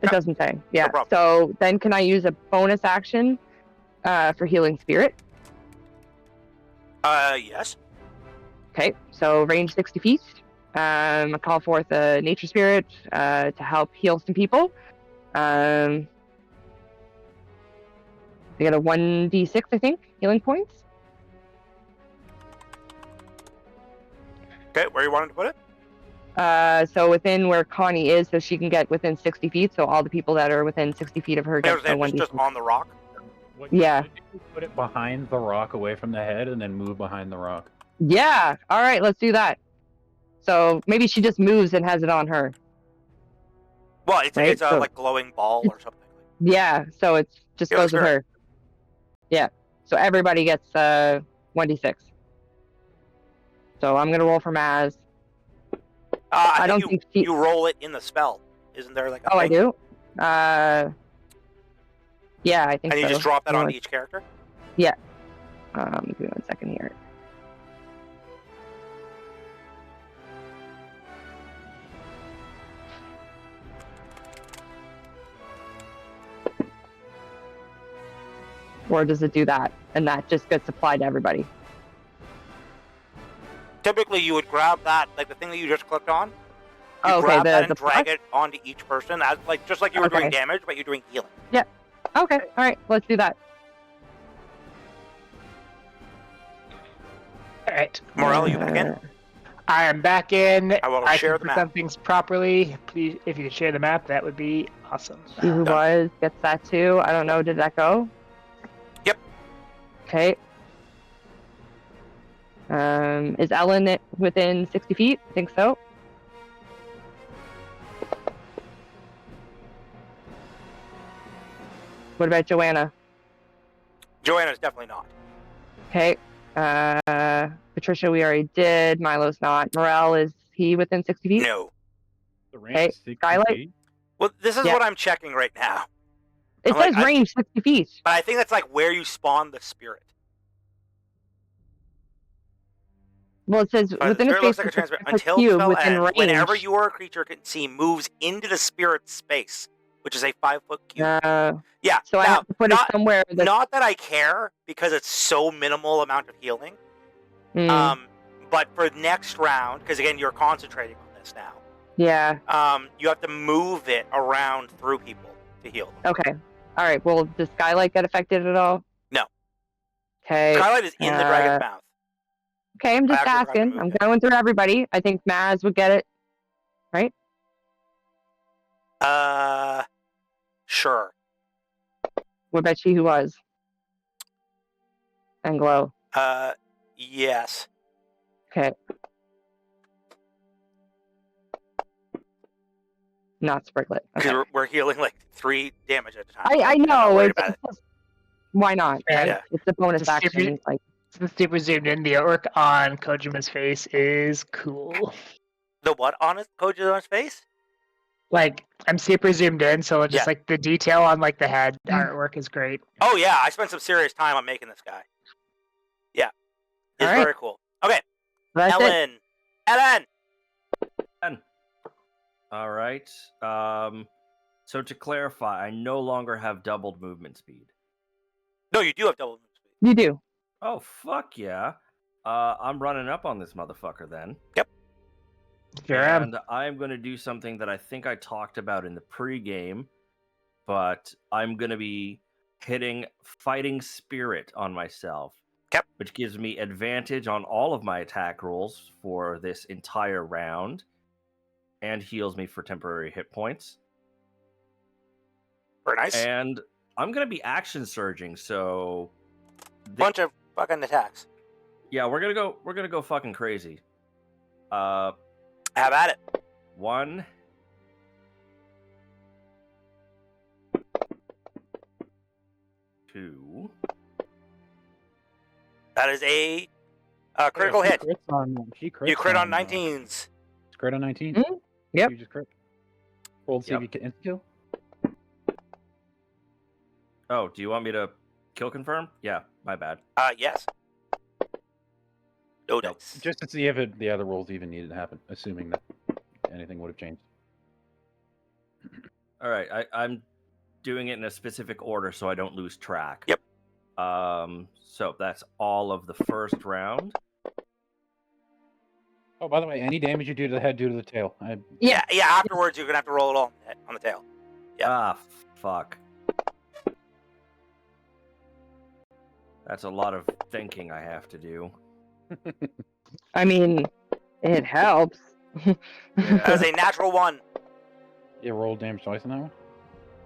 Yeah. doesn't say. Yeah. problem. So then, can I use a bonus action for healing spirit? Yes. Okay. So range 60 feet. I call forth a nature spirit to help heal some people. You get a 1d6, I think, healing points. Okay, where you wanted to put it? So within where Connie is, so she can get within 60 feet. So all the people that are within 60 feet of her get the 1d6. Just on the rock. Yeah. Put it behind the rock, away from the head, and then move behind the rock. Yeah. All right, let's do that. So maybe she just moves and has it on her. Well, it's Right, a so- like glowing ball or something. Yeah. So it just Yeah, goes with sure. her. Yeah. So everybody gets 1d6. So I'm gonna roll for Maz. I don't think think she. you roll it in the spell. Isn't there like a Oh, I thing? do. Yeah, I think And you so. just drop that Hang onto on. each character? Give me 1 second here. Or does it do that? And that just gets applied to everybody. Typically, you would grab that, like the thing that you just clicked on. You Oh, okay, grab that the and drag plus? it onto each person, as like just like you were doing Okay. damage, but you're doing healing. Okay, all right, let's do that. All right. Morel, you back in? I am back in. I will I share can the map. present things properly. Please, if you could share the map, that would be awesome. She who Done. was gets that too. I don't know, did that go? Yep. Okay. Is Ellen within 60 feet? I think so. What about Joanna? Joanna's definitely not. Okay. Patricia, we already did. Milo's not. Morel, is he within 60 feet? No. The range Hey, is 60 Skylight? feet. Well, this is Yeah. what I'm checking right now. It I'm like, says range 60 feet. But I think that's like where you spawn the spirit. Well, it says The within a spirit looks space like a of transparent a until the cube spell within ends. range. Whenever you or a creature can see moves into the spirit's space, which is a 5-foot cube. Yeah. So I now, have to put not, it somewhere that's not that I care because it's so minimal amount of healing. Mm, But for next round, because again you're concentrating on this now. yeah. You have to move it around through people to heal them. Okay. All right. Well, does Skylight get affected at all? No. Okay. Skylight is in the dragon's mouth. Okay, I'm just I actually forgot to asking. move I'm it. going through everybody. I think Maz would get it. Sure. What about she who was? And Glow. Yes. Okay. Not Spriglet. Because Okay. we're healing like 3 damage at a time. I I'm not know. worried It's about it. just, why not? Yeah. Right? Yeah. It's a bonus Just if you- action. Like, Since super zoomed in, the artwork on Kojima's face is cool. The what on his Kojima's face? Like, I'm super zoomed in, so just Yeah. like the detail on like the head artwork is great. Oh yeah, I spent some serious time on making this guy. Yeah. It's All right. very cool. Okay, that's it. Ellen! All right. So to clarify, I no longer have doubled movement speed. No, you do have double move speed. You do. Oh fuck yeah! I'm running up on this motherfucker then. Sure am. And I am going to do something that I think I talked about in the pregame, but I'm going to be hitting Fighting Spirit on myself. Yep. Which gives me advantage on all of my attack rolls for this entire round and heals me for temporary hit points. Very nice. And I'm going to be action surging, so Bunch of fucking attacks. yeah, we're going to go fucking crazy. Have at it. 1 2 That is a critical She hit. crits on, she crits You crit on uh, 19s. Crit on 19? Mhm. Yep. You just crit. Roll to see if you can kill. Oh, do you want me to kill confirm? Yeah, my bad. Yes. No Nope. dice. Just to see if the other rolls even needed to happen, assuming that anything would have changed. All right, I'm doing it in a specific order so I don't lose track. Yep. So that's all of the first round. Oh, by the way, any damage you do to the head, do to the tail. Yeah. Afterwards, you're gonna have to roll it all on the tail. Yeah. Ah, fuck. That's a lot of thinking I have to do. I mean, it helps. As a natural 1. You rolled damage twice on that one?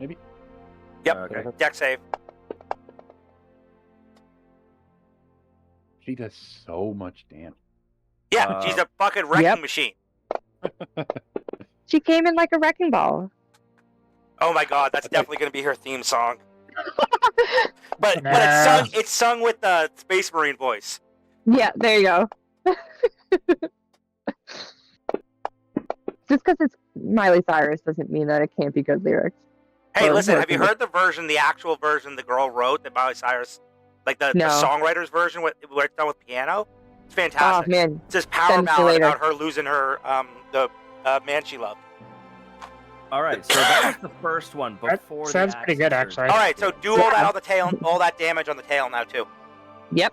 Maybe? Yep. Okay. Deck save. She does so much damage. Yeah, she's a fucking wrecking Yep. machine. She came in like a wrecking ball. Oh my god, that's definitely gonna be her theme song. But Nah. it's sung with the Space Marine voice. Yeah, there you go. Just because it's Miley Cyrus doesn't mean that it can't be good lyrics. Hey, Or listen, have you working. heard the version, the actual version the girl wrote that Miley Cyrus, like the No. songwriter's version where it's done with piano? It's Oh fantastic. man, It's this power Send it to you ballad later. about her losing her the man she loved. All right, so that was the first one That before. sounds the pretty good, action surge. actually. All right, so do all that on the tail, all that damage on the tail now too, yep.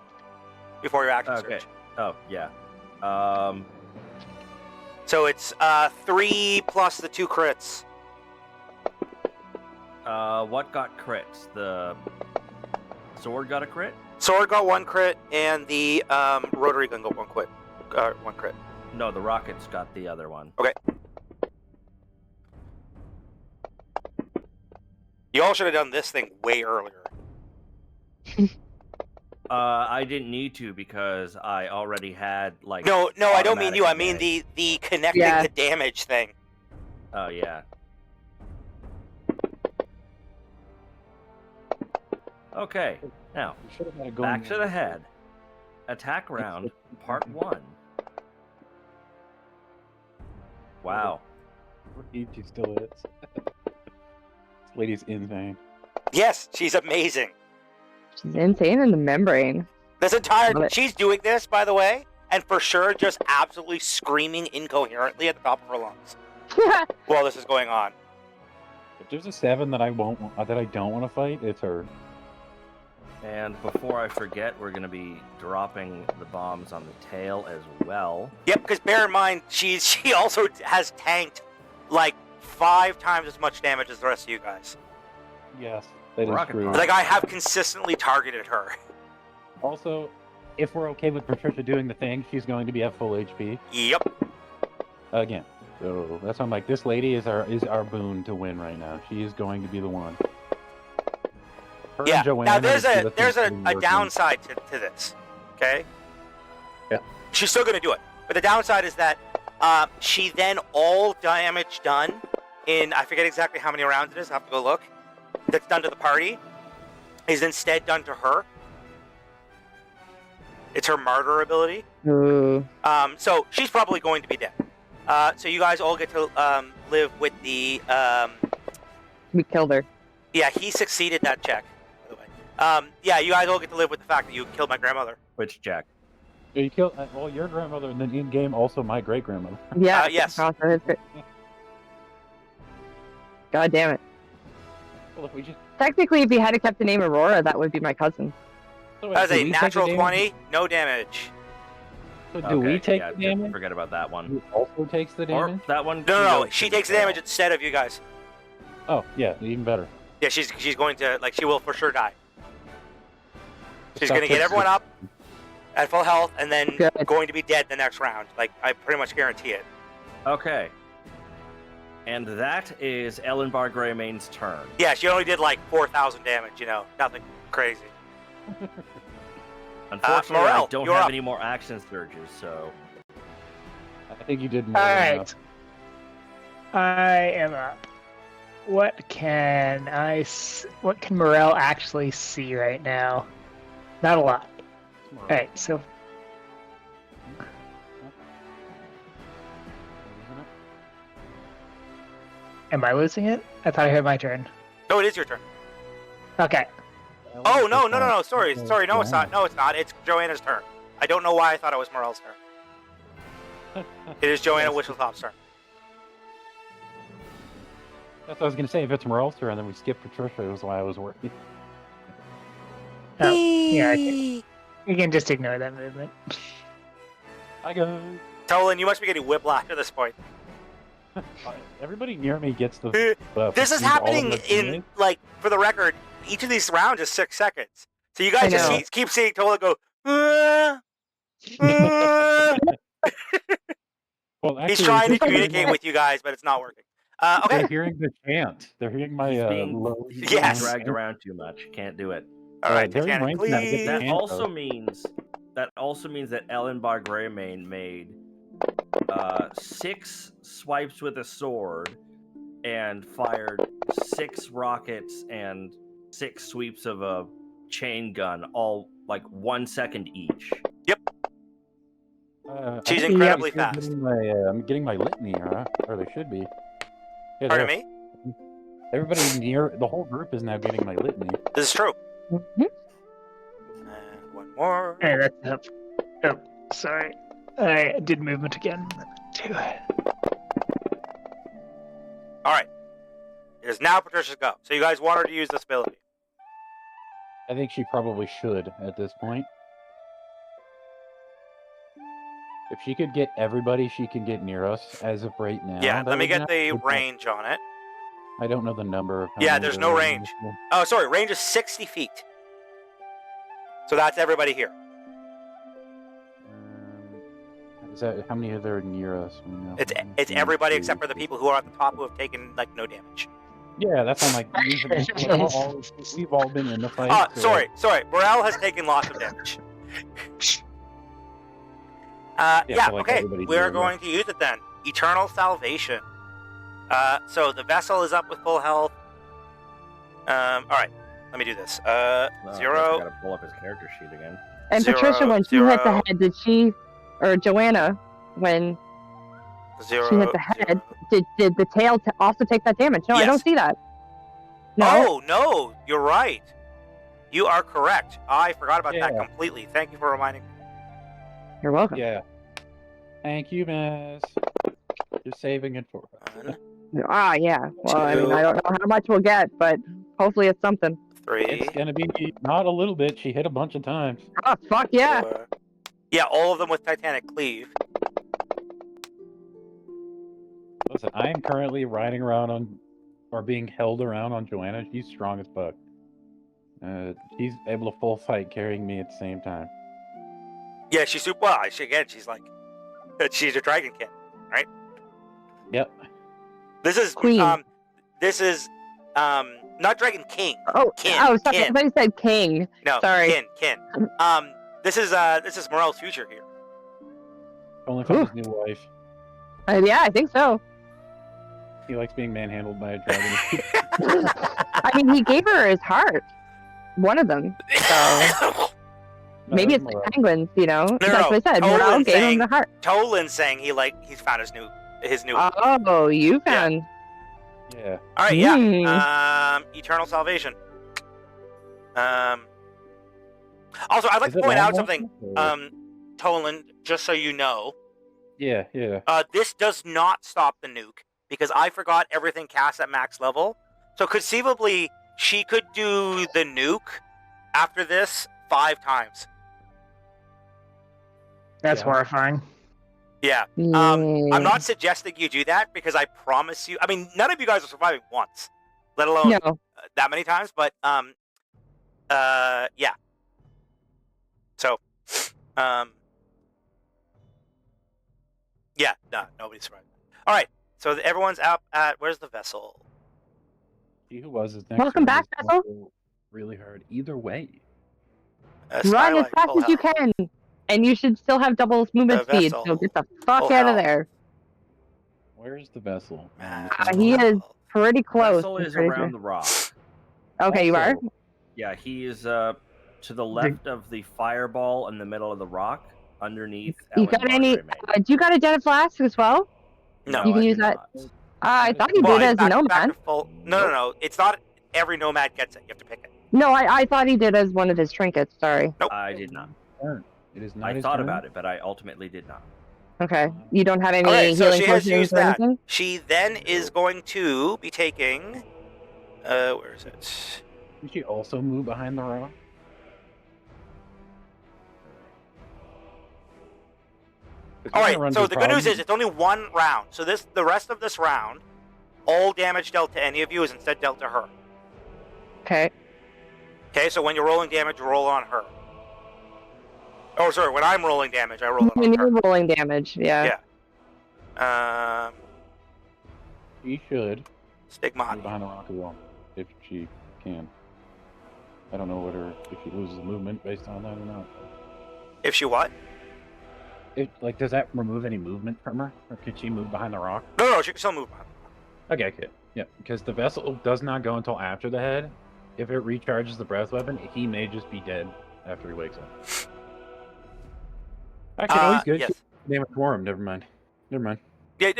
before your action Okay. surge. Oh yeah. So it's 3 plus the 2 crits. What got crits? The sword got a crit? Sword got 1 crit, and the rotary gun got 1 crit. 1 crit. No, the rockets got the other one. You all should have done this thing way earlier. I didn't need to because I already had like. No, I don't mean automatic you. I mean advantage. the connecting Yeah. the damage thing. Oh yeah. Okay, now You should have had it going back to the head. Attack round, part 1. Wow. She still is. This lady's insane. Yes, she's amazing. She's insane in the membrane. This entire Love it. she's doing this, by the way, and for sure just absolutely screaming incoherently at the top of her lungs while this is going on. If there's a 7 that I don't want to fight, it's her. And before I forget, we're going to be dropping the bombs on the tail as well. Yep, because bear in mind she also has tanked like 5 times as much damage as the rest of you guys. Yes, that is Rocket true. Pop. Like I have consistently targeted her. Also, if we're okay with Patricia doing the thing, she's going to be at full HP Yep. again. So that's why I'm like, this lady is our boon to win right now. She is going to be the one. Her Yeah. and Joanne Now are there's the two a that there's seem a, to be a working. downside to this. Okay. Yeah. She's still gonna do it, but the downside is that she then all damage done in I forget exactly how many rounds it is. I have to go look. That's done to the party is instead done to her. It's her martyr ability. Ooh. So she's probably going to be dead. So you guys all get to live with the. We killed her. Yeah, he succeeded that check. By the way. Yeah, you guys all get to live with the fact that you killed my grandmother. Which Jack? Yeah, you killed well your grandmother, and then in game also my great grandmother. Yeah. Yes. Oh, so that's good. God damn it. Well, if we just Technically, if you had kept the name Aurora, that would be my cousin. so wait, That was do a we take the natural damage? 20, no damage. So do we take yeah, the damage? Forget about that one. Who also takes the Or damage? that one. No, can no, go no. She to the takes the tail. damage instead of you guys. Oh yeah, even better. Yeah, she's going to like she will for sure die. She's Stop going to get it. everyone up at full health and then Good. going to be dead the next round. Like I pretty much guarantee it. Okay. And that is Ellenbar Greymane's turn. Yeah, she only did like 4,000 damage. You know, nothing crazy. Unfortunately, Morel, I don't you're have up. any more action surges, so I think you did more All than right. enough. I am up. What can Morel actually see right now? Not a lot. All right, so am I losing it? I thought I heard my turn. No, it is your turn. Okay. Oh no. Sorry. No, it's not. No, it's not. It's Joanna's turn. I don't know why I thought it was Morel's turn. It is Joanna Whistletopp's turn. That's what I was gonna say. If it's Morel's turn, then we skip Patricia. It was why I was worried. Oh, yeah, you can just ignore that movement. I go. Tolan, you must be getting whiplash at this point. Everybody near me gets the. This is perceive all of happening their in teammates. like for the record. Each of these rounds is 6 seconds. So you I guys just know. keep seeing Tolan go. Well, actually, He's trying to it's just communicate with you guys, but it's not working. Okay. They're hearing the chant. They're hearing my he's low. being Yes. dragged around too much. Can't do it. All right, they're in Titanic, range now to get please. That Can't also go. means that Ellenbar Greymane made 6 swipes with a sword and fired 6 rockets and 6 sweeps of a chain gun, all like 1 second each. I She's think incredibly they're fast. I'm getting my litany, or they should be. Yeah, Pardon they're- me? Everybody near the whole group is now getting my litany. This is true. Mhm. And one more. Hey, that's up. Oh, sorry. I did movement again. Too. All right. It is now Patricia's go. So you guys want her to use this ability. I think she probably should at this point. If she could get everybody, she can get near us as of right now. Yeah, that let me would get not the be bad. range on it. I don't know the number. Of how Yeah, many there's there no are. range. Oh, sorry, range is 60 feet. So that's everybody here. Is that how many are there near us? It's One, it's two, everybody three, except for the people who are at the top who have taken like no damage. Yeah, that's on like usually we've all been in the fight. so- Sorry. Morel has taken lots of damage. Yeah, so, like, okay. everybody We are doing going to use it then. Eternal Salvation. So the vessel is up with full health. All right. Let me do this. Oh, I guess I 0. gotta pull up his character sheet again. And 0, Patricia, when she hit 0, the head, did she, or Joanna, when 0. she hit the head, 0. did the tail also take that damage? No, I Yes. don't see that. No. Oh no, you're right. You are correct. I forgot about that Yeah. completely. Thank you for reminding me. You're welcome. Yeah. Thank you, Miss. You're saving it for us. Ah, yeah. Well, I mean, I don't know how much we'll get, but hopefully it's something. 3. It's gonna be not a little bit. She hit a bunch of times. Oh, fuck yeah. 4. Yeah, all of them with Titanic Cleave. Listen, I am currently riding around on, or being held around on Joanna. She's strong as fuck. She's able to full fight carrying me at the same time. Yeah, she's super. Well, she's like, she's a dragon kid. Yep. This is Queen. This is not Dragon King. Oh, Kin, sorry. kin. I thought you said king. No, Sorry. Kin. This is Morel's future here. Only from his new wife. Yeah, I think so. He likes being manhandled by a dragon. I mean, he gave her his heart. One of them. So maybe it's the penguins, you know? That's what I said. Tolan's Morel gave saying- him the heart. Tolan's saying he's found his new. Oh, you found. Yeah. All right, yeah. Hmm. Eternal Salvation. Also, I'd like Is to it point out long something, enough, or- Tolan, just so you know. Yeah. This does not stop the nuke because I forgot everything cast at max level. So conceivably, she could do the nuke after this 5 times. That's Yeah. horrifying. Yeah. I'm not suggesting you do that because I promise you. I mean, none of you guys are surviving once, let alone No. that many times, but yeah. So, yeah, no, nobody's surprised. All right, so everyone's up at where's the vessel? See who was his next. Welcome back, turn is Vessel. also really hard. Either way. Run as Skylight, fast full as you health. can, and you should still have double movement The speed. vessel, So get the fuck full out of health. there. Where's the vessel? He is pretty close. Vessel I'm is pretty around sure. the rock. Okay, you are. Also, Yeah, he is to the left of the fireball in the middle of the rock, underneath. You Ellen got any? Bargrave. Do you got a dead flask as well? No, You can I use do that. not. I thought you well, did it's as a back nomad. to full. No. It's not every nomad gets it. You have to pick it. No, I thought he did as one of his trinkets. Sorry. Nope. I did not. turn. It is not I his thought turn. about it, but I ultimately did not. Okay. You don't have any Okay, so healing she has potions used or that. anything? She then is going to be taking. Where is it? Did she also move behind the rock? All right. So the good news is it's only one round. So the rest of this round, all damage dealt to any of you is instead dealt to her. Okay. Okay. So when you're rolling damage, you roll on her. Oh, sorry. When I'm rolling damage, I roll it When on her. you're rolling damage, yeah. Yeah. She should move Stigmata. behind the rock as well, if she can. I don't know whether if she loses movement based on that or not. If she what? Does that remove any movement from her, or could she move behind the rock? No, she can still move. Okay, yeah, because the vessel does not go until after the head. If it recharges the breath weapon, he may just be dead after he wakes up. Actually, no, he's good. Yes. Name it for him. Never mind. Yeah,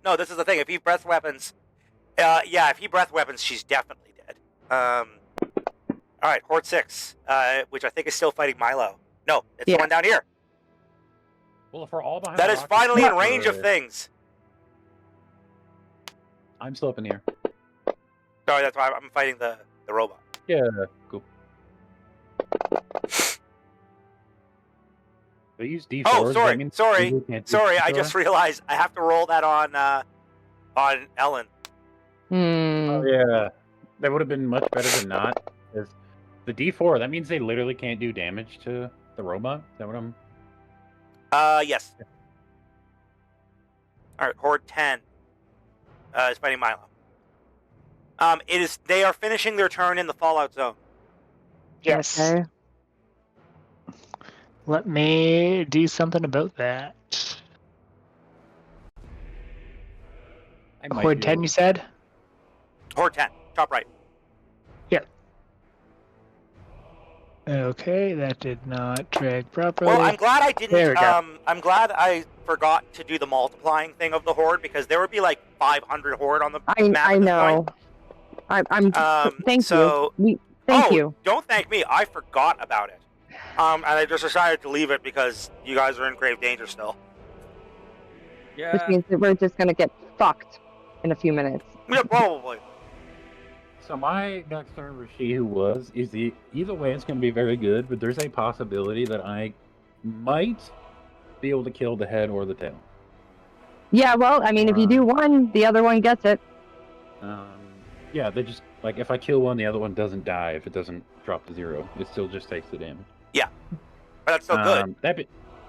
no. This is the thing. If he breath weapons, if he breath weapons, she's definitely dead. All right, Horde 6, which I think is still fighting Milo. No, it's the Yeah. one down here. Well, if we're all behind That the is rock, finally in it's range of things. I'm still up in here. Sorry, that's why I'm fighting the robot. Yeah, cool. They use D4s. Oh, that means sorry. you can't do I D4? just realized I have to roll that on Ellen. Oh, yeah, that would have been much better than not. Because the D4, that means they literally can't do damage to the robot. Is that what I'm? Yes. All right, Horde 10 is fighting Milo. They are finishing their turn in the Fallout zone. Yes. Okay. Let me do something about that. I might Horde be 10, able you to- said? Horde 10, top right. Okay, that did not drag properly. Well, I'm glad I There we didn't. go. I'm glad I forgot to do the multiplying thing of the horde because there would be like 500 horde on the map I at this know. point. I'm. Thank so, you. Thank you. Don't thank me. I forgot about it. And I just decided to leave it because you guys are in grave danger still. Which Yeah. means that we're just gonna get fucked in a few minutes. Yeah, probably. So my next turn for She Who Was is either way it's going to be very good, but there's a possibility that I might be able to kill the head or the tail. Yeah, well, I mean, if you do one, the other one gets it. Yeah, they just like if I kill one, the other one doesn't die. If it doesn't drop to 0, it still just takes the damage. But that's still good. That being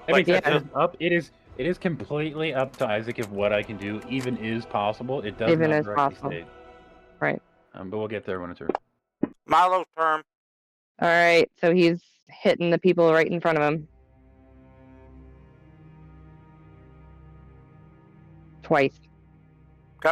Like, said, yeah. it is up. It is completely up to Isaac if what I can do even is possible. It does Even not is directly possible. state. Right. But we'll get there when it's her. Milo's turn. All right, so he's hitting the people right in front of him. Twice. Okay.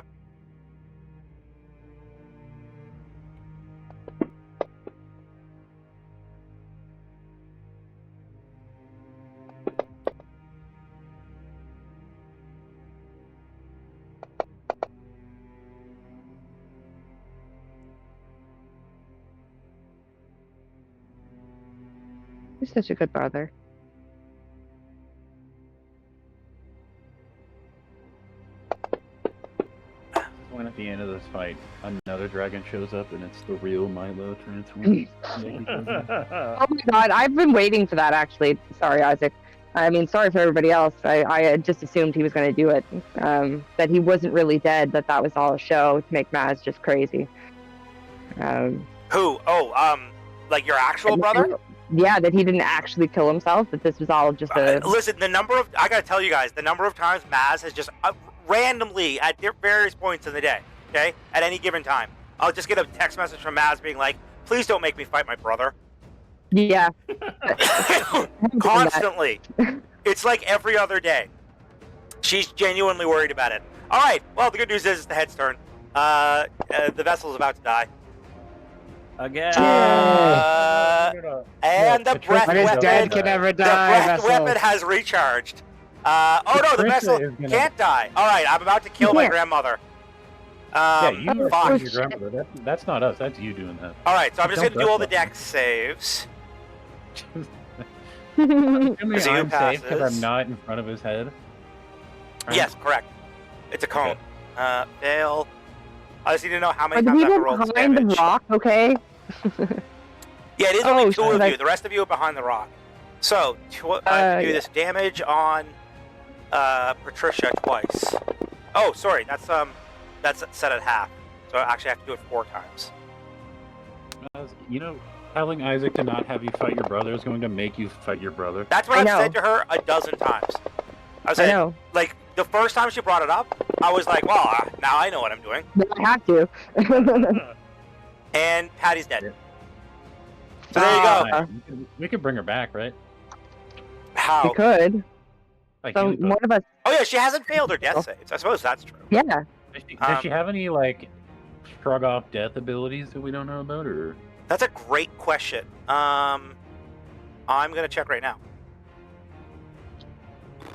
You're such a good brother. When at the end of this fight, another dragon shows up and it's the real Milo transformed. Oh my god, I've been waiting for that actually. Sorry, Isaac. I mean, sorry for everybody else. I had just assumed he was going to do it. That he wasn't really dead, that was all a show to make Maz just crazy. Who? Oh, like your actual brother? Yeah, that he didn't actually kill himself. That this was all just a. Listen, I gotta tell you guys, the number of times Maz has just randomly at various points in the day, okay, at any given time, I'll just get a text message from Maz being like, "Please don't make me fight my brother." Yeah. Constantly. It's like every other day. She's genuinely worried about it. All right. Well, the good news is it's the head's turn. The vessel's about to die. Again. And the breath What is weapon. dead can never The die. breath Vessel. weapon has recharged. Oh no, the vessel can't die. All right, I'm about to kill my grandmother. Yeah, you are fuck. killing your grandmother. That's not us. That's you doing that. All right, so I'm just Don't gonna do all the breath dex saves. Assuming Zoo I'm safe because passes. I'm not in front of his head. Right? Yes, correct. It's a cone. Fail. I just need to know how Are many the times I have to people roll this behind the damage. rock okay? Yeah, it is Oh, only two of should I- you. The rest of you are behind the rock. So, do yeah. this damage on Patricia twice. Oh, sorry, that's set at half. So I actually have to do it 4 times. You know, telling Isaac to not have you fight your brother is going to make you fight your brother. That's what I I've know. said to her a dozen times. I I said, know. like, the first time she brought it up, I was like, well, now I know what I'm doing. I have to. And Patty's dead. Yeah. So there you go. Right, we could bring her back, right? How? You could. Like, So you, but- one of us. Oh, yeah, she hasn't failed her death saves. I suppose that's true. Yeah. does she have any, like, shrug off death abilities that we don't know about, or? That's a great question. I'm going to check right now.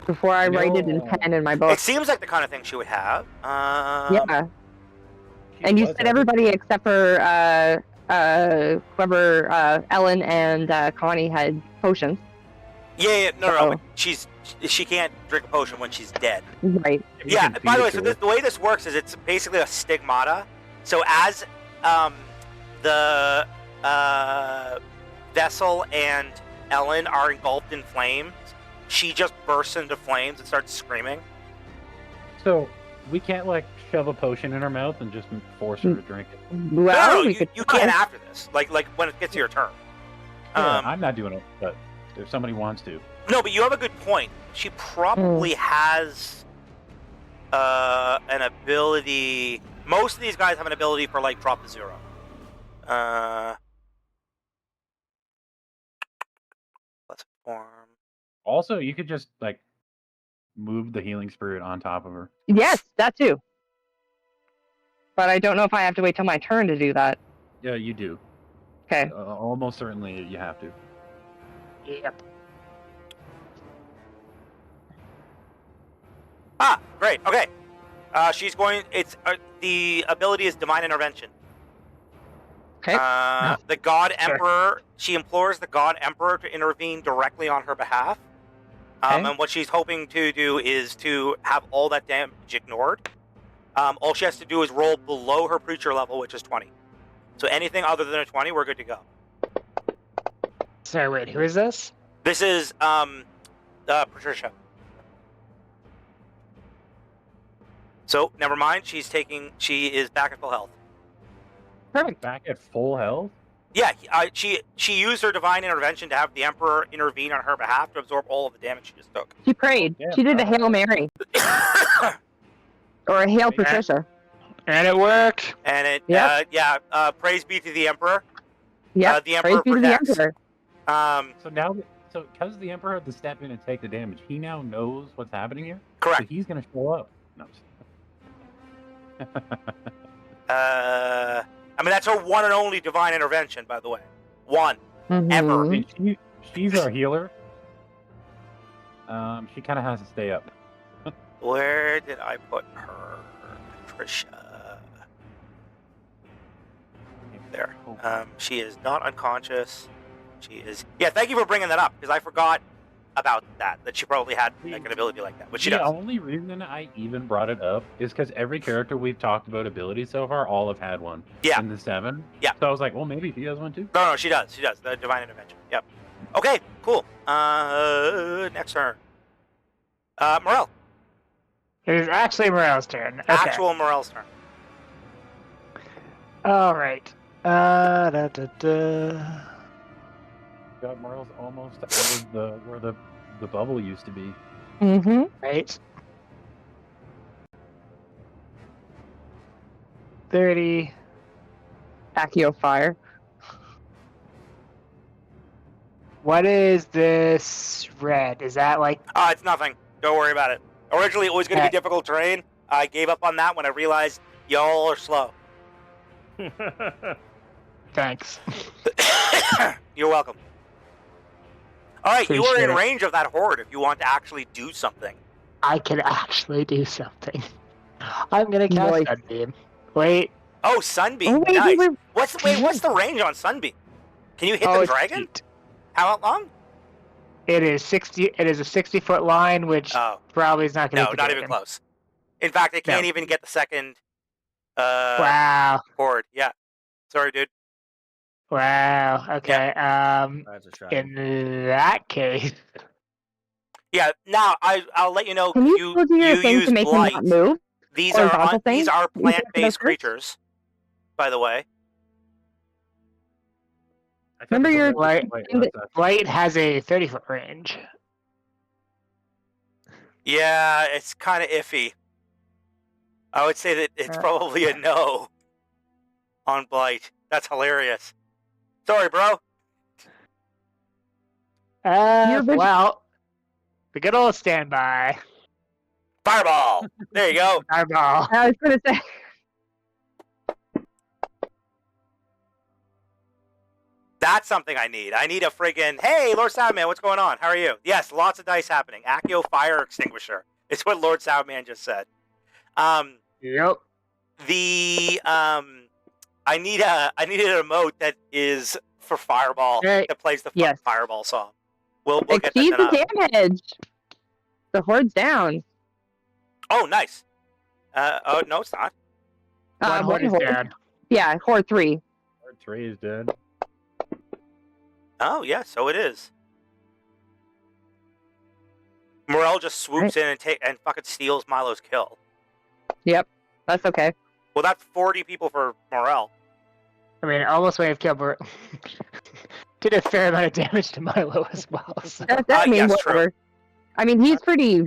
Before I write it in No. pen in my book. It seems like the kind of thing she would have. Yeah. She And you was said having- everybody except for whoever Ellen and Connie had potions. Yeah, no, Oh. but she can't drink a potion when she's dead. Right. You Yeah, can by feed the way, it so to her. the way this works is it's basically a stigmata. So as the vessel and Ellen are engulfed in flames, she just bursts into flames and starts screaming. So, we can't, like, shove a potion in her mouth and just force her to drink it. Well, no, we could you try. can after this. Like when it gets to your turn. Yeah, I'm not doing it, but if somebody wants to. No, but you have a good point. She probably has an ability. Most of these guys have an ability for like drop to 0. Let's form. Also, you could just, like, move the healing spirit on top of her. Yes, that too. But I don't know if I have to wait till my turn to do that. Yeah, you do. Okay. Almost certainly you have to. Yep. Ah, great. Okay. She's going. It's the ability is divine intervention. Okay. The God Emperor. She implores the God Emperor to intervene directly on her behalf. Okay. And what she's hoping to do is to have all that damage ignored. All she has to do is roll below her preacher level, which is 20. So anything other than a 20, we're good to go. Sorry, wait, who is this? This is Patricia. So never mind. She is back at full health. Perfect. Back at full health? Yeah, she used her divine intervention to have the Emperor intervene on her behalf to absorb all of the damage she just took. She prayed. Yeah, She did a Hail Mary. Or a Hail Patricia. And it worked. And it, Yep. praise be to the Emperor. Yeah. The Emperor Praise be to the protects. Emperor. So now, because the Emperor had to step in and take the damage, he now knows what's happening here? Correct. So he's going to show up. No, I'm just- I mean, that's her one and only divine intervention, by the way. One. Mhm. Ever. And she's our healer. She kind of has to stay up. Where did I put her? Patricia. There. She is not unconscious. She is. Yeah, thank you for bringing that up, because I forgot about that she probably had like an ability like that, which she The does. only reason I even brought it up is because every character we've talked about abilities so far, all have had one. Yeah. In the 7. Yeah. So I was like, well, maybe he has one too. No, she does. She does. The divine intervention. Yep. Okay, cool. Next turn. Morel. It is actually Morel's turn. Okay. Actual Morel's turn. All right. Da, da, da. God, Morel's almost out of the where the bubble used to be. Mm-hmm. Right. 30. Accio fire. What is this red? Is that like It's nothing. Don't worry about it. Originally, it was going to be Okay. difficult terrain. I gave up on that when I realized y'all are slow. thanks? You're welcome. All right, you are Appreciate in it. range of that horde if you want to actually do something. I can actually do something. I'm gonna cast Nice. Sunbeam. Wait, Oh, Sunbeam. Oh, wait, Nice. wait. What's the range on Sunbeam? Can you hit oh, the it's dragon? cute. How long? It is 60. It is a 60-foot line, which Oh, probably is not gonna no, hit the not even dragon. close. In fact, it can't No. even get the second Wow. horde. Yeah. Sorry, dude. Wow. Okay. That's a shame. In that case, Yeah. Now I'll let you know. Can you You still do your thing use to make him blight. not move? These are Horizontal thing? these are You can plant-based do that first? creatures, by the way. I thought Remember this your- was Blight- wait, Blight has a 30-foot range. Yeah, it's kind of iffy. I would say that it's probably a no on blight. That's hilarious. Sorry, bro. Your vision- Well, the good old standby. Fireball. There you go. Eyeball. I was gonna say. That's something I need. I need a friggin' hey, Lord Soundman, what's going on? How are you? Yes, lots of dice happening. Accio Fire Extinguisher. It's what Lord Soundman just said. Yep. I need an emote that is for Fireball Hey. that plays the Yes. Fireball song. We'll get that Exceed done. the damage. The horde's down. Oh, nice. Oh no, it's not. One horde is down. Yeah, horde 3. Horde 3 is dead. Oh yeah, so it is. Morel just swoops in and fucking steals Milo's kill. Yep, that's okay. Well, that's 40 people for Morel. I mean, almost may have killed Bur- did a fair amount of damage to Milo as well. So. I mean, yes, true. whatever. I mean, he's pretty.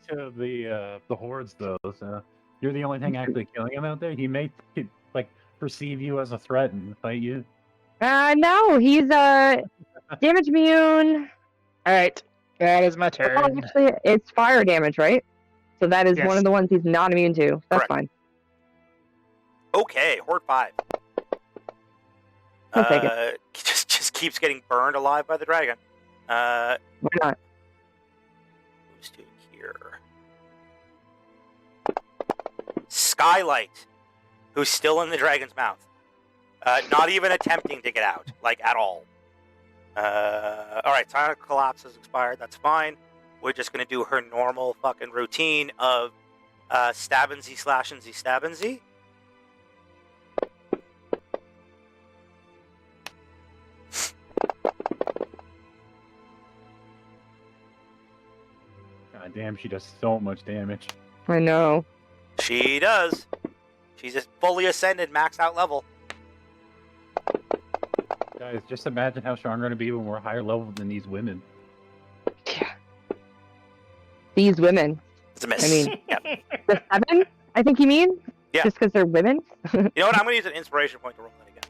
To the hordes though, so you're the only thing actually killing him out there. He may like perceive you as a threat and fight you. No, he's damage immune. All right, that is my Well, turn. actually, it's fire damage, right? So that is Yes. one of the ones he's not immune to. That's Correct. fine. Okay, Horde 5. I'll take it. Just keeps getting burned alive by the dragon. Why not? Who's to here? Skylight, who's still in the dragon's mouth. Not even attempting to get out, like at all. Alright, Sonic Collapse has expired, that's fine. We're just gonna do her normal fucking routine of stab and Z slash and Z stab and Z. God damn, she does so much damage. I know. She does. She's just fully ascended, maxed out level. Guys, just imagine how strong we're gonna be when we're higher level than these women. Yeah. These women. It's a miss. I mean- yeah. The 7, I think you mean? Yeah. Just because they're women? You know what? I'm gonna use an inspiration point to roll that again.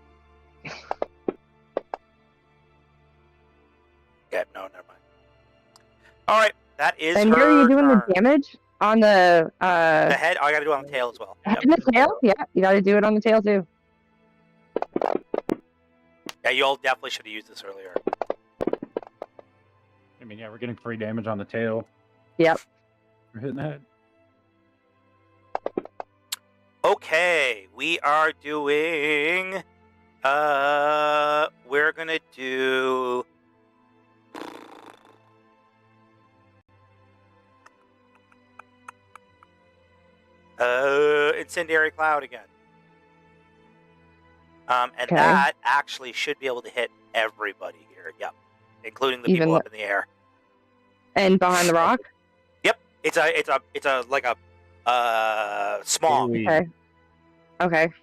Okay, no, never mind. All right, that is And her here you're doing turn. the damage on the The head. Oh, I gotta do it on the tail as well. head Yep. and the tail? Yeah, you gotta do it on the tail too. Yeah, you all definitely should have used this earlier. I mean, yeah, we're getting free damage on the tail. Yep. We're hitting the head. Okay, we are doing. We're gonna do. Incendiary Cloud again. And Okay. that actually should be able to hit everybody here. Yep, including the Even people the- up in the air. And behind the rock? It's a like a smog. Holy- Okay. Okay.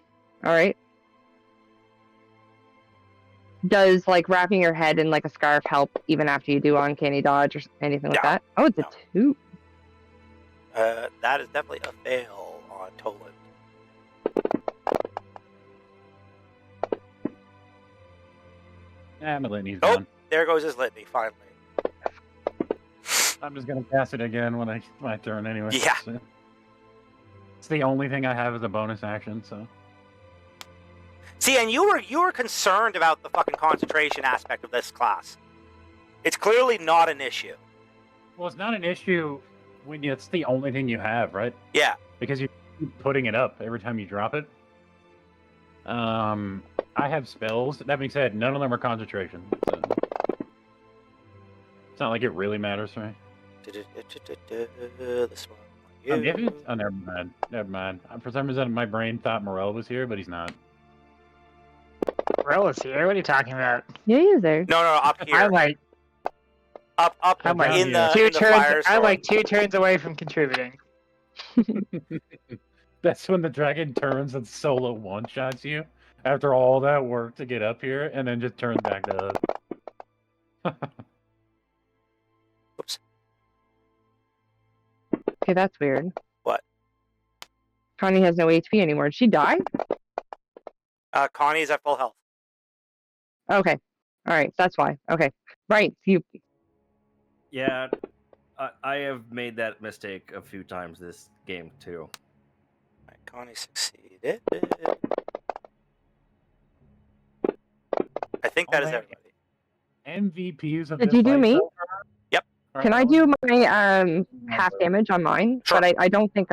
Alright. Does like wrapping your head in like a scarf help even after you do uncanny dodge or anything like No, that? Oh, it's no. a 2. That is definitely a fail on Toland. My litany's Oh. done. There goes his litany, finally. I'm just gonna cast it again when my turn anyway. Yeah. So, it's the only thing I have as a bonus action, so. See, and you were concerned about the fucking concentration aspect of this class. It's clearly not an issue. Well, it's not an issue when it's the only thing you have, right? Yeah. Because you keep putting it up every time you drop it. I have spells. That being said, none of them are concentration. So it's not like it really matters for me. This one. If it's, oh, never mind. Never mind. For some reason, my brain thought Morel was here, but he's not. Morel is here. What are you talking about? Yeah, he is there. No, up here. I'm like up I'm like in the, two in the turns. fire I'm sword. like 2 turns away from contributing. That's when the dragon turns and solo one-shots you after all that work to get up here, and then just turns back to us. Oops. Okay, that's weird. What? Connie has no HP anymore. Did she die? Connie's at full health. Okay. All right. That's why. Okay. Right. You. Yeah, I have made that mistake a few times this game too. Right, Connie succeeded. I think that is everybody. MVPs of Did this you do fight me? so far Yep. are Can I Ellen- do my half damage on mine? Sure. But I don't think.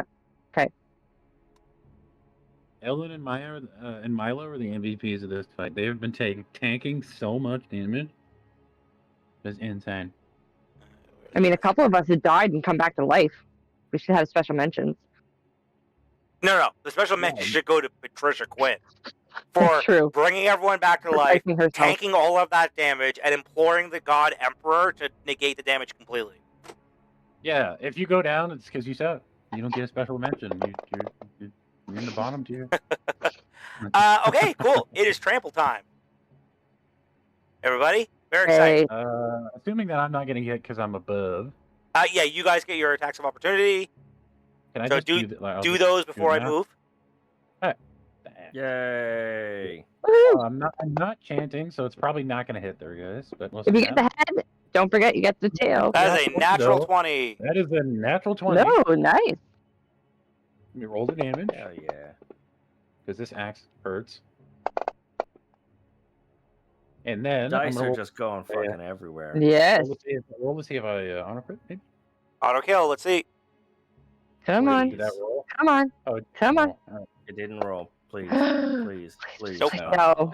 Ellen and Maya and Milo are the MVPs of this fight. They have been tanking so much damage. It's insane. I mean, a couple of us had died and come back to life. We should have special mentions. No. The special mention should go to Patricia Quinn for That's true. bringing everyone back to life, Protecting herself. tanking all of that damage, and imploring the God Emperor to negate the damage completely. Yeah, if you go down, it's because you suck. You don't get a special mention. You're in the bottom tier. Okay, cool. It is trample time. Everybody, very excited. Hey, Assuming that I'm not getting hit because I'm above. Yeah, you guys get your attacks of opportunity. Can I So just I'll Do just those do before it I now? move. Yay! woohoo! I'm not chanting, so it's probably not going to hit there, guys. But we'll If you see get the head, don't forget you get the tail. That is a Yeah, natural no. 20. That is a natural 20. No, nice. Let me roll the damage Hell yeah! because this axe hurts. And then I'm Dice gonna are roll, just going fucking everywhere. Yes. roll to see if I honor crit. Maybe. Auto kill. Let's see. Come Wait, on. Did that roll? Come on. Oh, Come on. no. All right. It didn't roll. Please, please. Nope. No.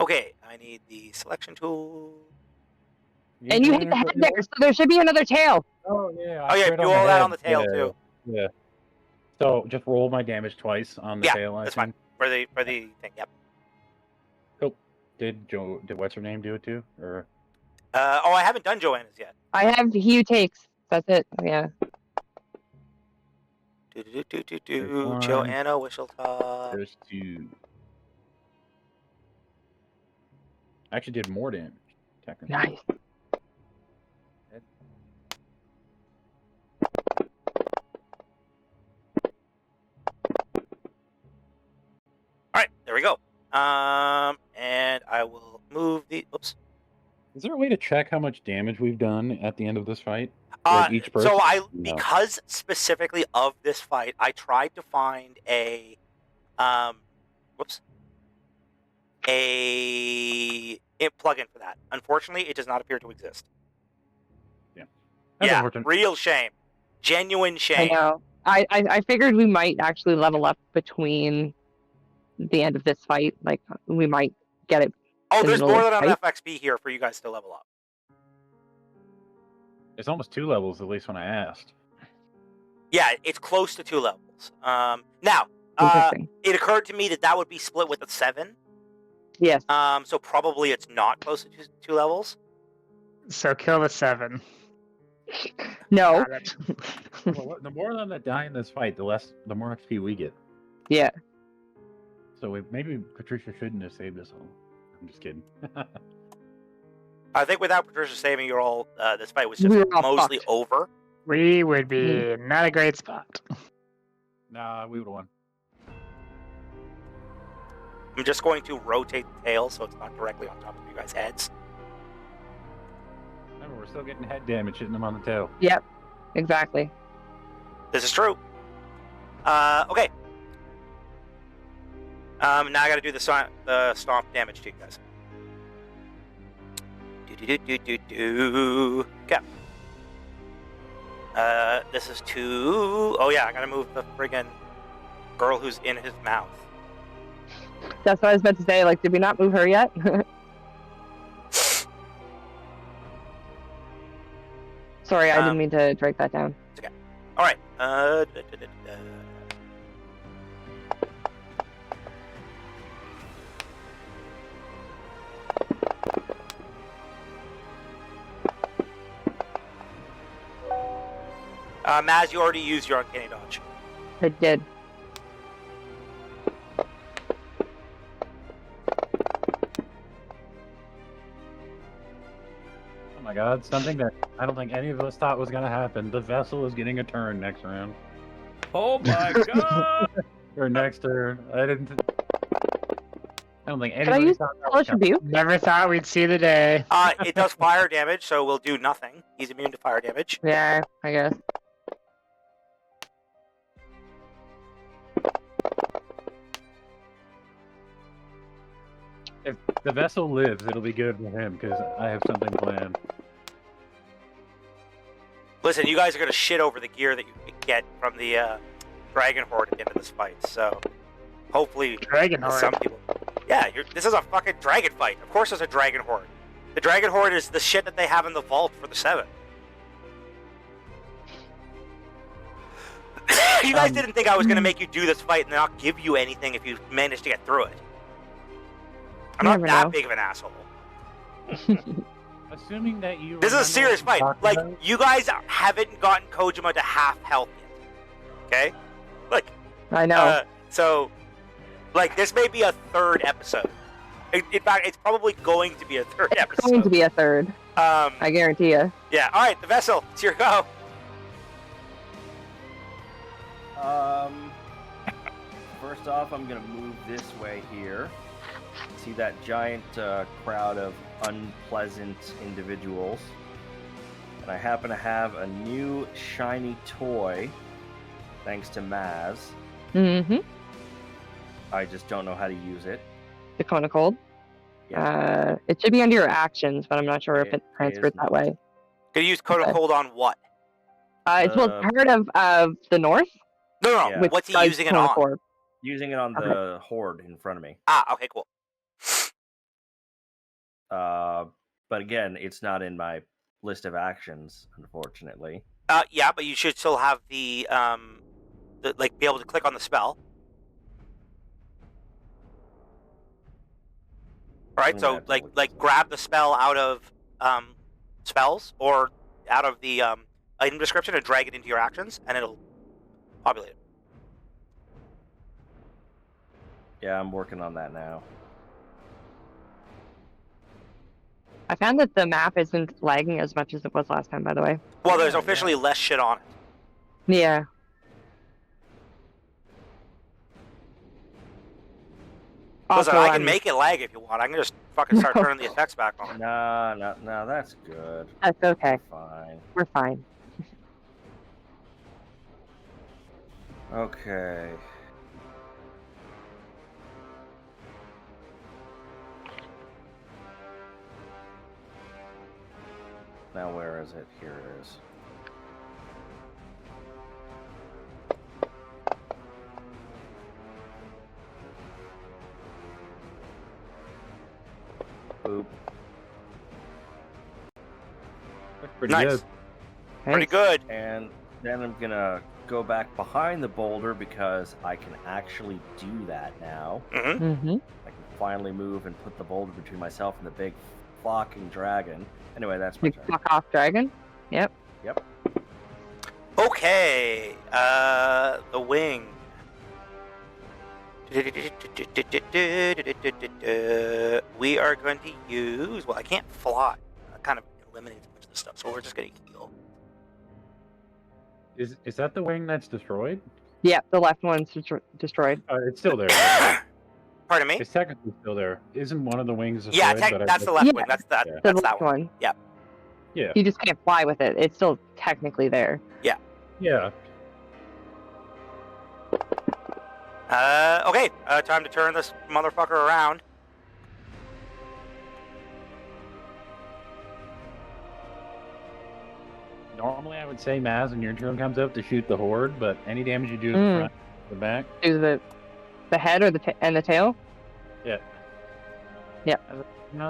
Okay, I need the selection tool. And you hit the head there, so there should be another tail. Oh yeah. Oh, yeah, crit do on the all that head. on the tail, Yeah, too. Yeah. So just roll my damage twice on the Yeah, tail. I that's assume. For the thing. Yep. Did what's her name do it too? Or I haven't done Joanna's yet. I have he who takes. That's it. Yeah. There's one. Joanna Wisheltop. there's two. I actually did more damage. Technically. Nice. All right, there we go. And I will move the. Oops. Is there a way to check how much damage we've done at the end of this fight? Like each person? So No. because specifically of this fight, I tried to find a plugin for that. Unfortunately, it does not appear to exist. That's Yeah, unfortunate. real shame. Genuine I shame. know. I figured we might actually level up between the end of this fight. Like we might get it. Oh, in the there's middle more of than the enough XP here for you guys to level up. It's almost 2 levels, at least when I asked. Yeah, it's close to 2 levels. Now, Interesting. it occurred to me that would be split with a 7. Yes. So probably it's not close to 2 levels. So kill the 7. No. Got it. Well, the more of them that die in this fight, the more XP we get. Yeah. So maybe Patricia shouldn't have saved us all. I'm just kidding. I think without Patricia saving you all, this fight was just We were all mostly fucked. over. We would be not a great spot. Nah, we would have won. I'm just going to rotate the tail so it's not directly on top of you guys' heads. Remember, we're still getting head damage hitting them on the tail. Yep, exactly. This is true. Okay. Now I gotta do the stomp damage to you guys. Do. Okay. This is 2. Oh yeah, I gotta move the friggin' girl who's in his mouth. That's what I was about to say. Like, did we not move her yet? Sorry, I didn't mean to break that down. It's okay. All right. Maz, you already used your uncanny dodge. I did. Oh my god, something that I don't think any of us thought was going to happen. The vessel is getting a turn next round. Oh my god! Or next turn. I don't think I anybody use thought that was Hellish coming. Rebuke? Never thought we'd see the day. It does fire damage, so we'll do nothing. He's immune to fire damage. Yeah, I guess. If the vessel lives, it'll be good for him, because I have something planned. Listen, you guys are gonna shit over the gear that you get from the Dragon Horde at the end of this fight. So hopefully, Dragon Horde. some people. Yeah, this is a fucking dragon fight. Of course, there's a Dragon Horde. The Dragon Horde is the shit that they have in the vault for the 7. You guys didn't think I was gonna make you do this fight and not give you anything if you managed to get through it. I'm You not never that know. big of an asshole. Assuming that you This is a remember serious what we fight. talked Like, about, you guys haven't gotten Kojima to half health yet. Okay? Like, I know. so, like, this may be a 3rd episode. In fact, it's probably going to be a 3rd It's episode. going to be a 3rd. I guarantee you. Yeah, alright, the vessel. It's your go. First off, I'm gonna move this way here. See that giant crowd of unpleasant individuals. And I happen to have a new shiny toy, thanks to Maz. Mm-hmm. I just don't know how to use it. The Cone of Cold. Yeah. It should be under your actions, but I'm not sure if It it transfers is that way. Gonna use Code of Okay. Cold on what? It's well, part of the North. No. Yeah. Which What's he does using it Cone of on? Cold. Using it on the horde in front of me. Ah, okay, cool. But again, it's not in my list of actions, unfortunately. Yeah, but you should still have the be able to click on the spell. Right, I'm gonna so have to look this up. grab the spell out of spells or out of the item description and drag it into your actions, and it'll populate it. Yeah, I'm working on that now. I found that the map isn't lagging as much as it was last time, by the way. Well, there's Yeah, officially less shit on it. Yeah. Listen, Also, I can make it lag if you want. I can just fucking start No. turning the effects back on. No, that's good. That's okay. Fine. We're fine. Okay. Now where is it? Here it is. Boop. That's pretty Nice. good. Pretty Nice. good. And then I'm gonna go back behind the boulder because I can actually do that now. Mm-hmm. Mm-hmm. I can finally move and put the boulder between myself and the big fucking dragon. Anyway, that's my Big turn. fuck off dragon. Yep. Yep. Okay. The wing. We are going to use. Well, I can't fly. That kind of eliminates a bunch of the stuff, so we're just going to heal. Is that the wing that's destroyed? Yeah, the left one's destroyed. It's still there. Pardon me? It's technically still there. Isn't one of the wings Yeah, destroyed? that's the left Yeah. wing. That's that. Yeah. The That's that left one. one. Yeah. Yeah. You just can't fly with it. It's still technically there. Yeah. Okay. Time to turn this motherfucker around. Normally, I would say Maz, when your turn comes up, to shoot the horde, but any damage you do to the front, the back. Do the head or and the tail? Yeah. Yeah.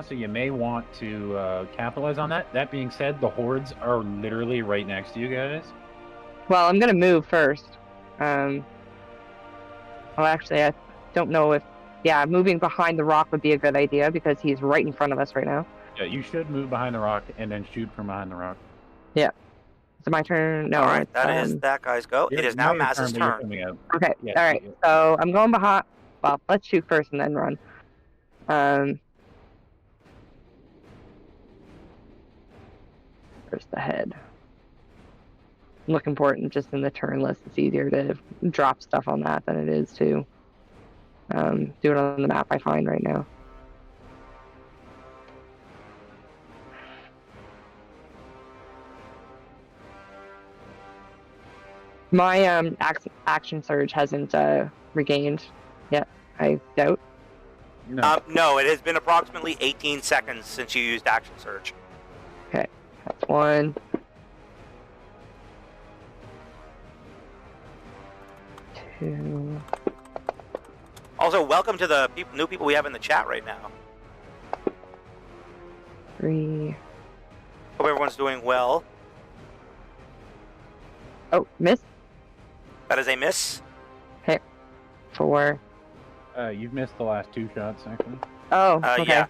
So you may want to capitalize on that. That being said, the hordes are literally right next to you guys. Well, I'm gonna move first. Well, actually, I don't know if. Yeah, moving behind the rock would be a good idea because he's right in front of us right now. Yeah, you should move behind the rock and then shoot from behind the rock. Yeah. Is it my turn? No. All right. It's, That is that guy's go. It is now your Maz's but you're turn. coming out. Okay. Yeah, All right. yeah. So I'm going behind. Well, let's shoot first and then run. Where's the head? I'm looking for it just in the turn list. It's easier to drop stuff on that than it is to do it on the map I find right now. My action surge hasn't regained yet, I doubt. No. No, it has been approximately 18 seconds since you used action surge. That's one. Two. Also, welcome to the new people we have in the chat right now. Three. Hope everyone's doing well. Oh, miss. That is a miss. Four. You've missed the last two shots, actually. Oh, okay. Yeah.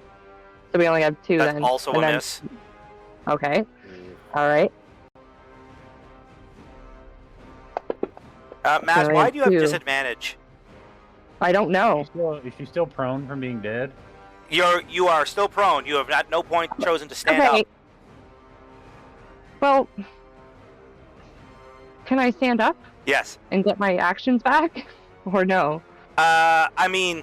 So we only have two That's then. also And a then- miss. Okay. All right. Maz, So I why have do you have two. disadvantage? I don't know. Is she still prone from being dead? You are still prone. You have at no point chosen to stand Okay. up. Well, can I stand up Yes. and get my actions back, or no? I mean,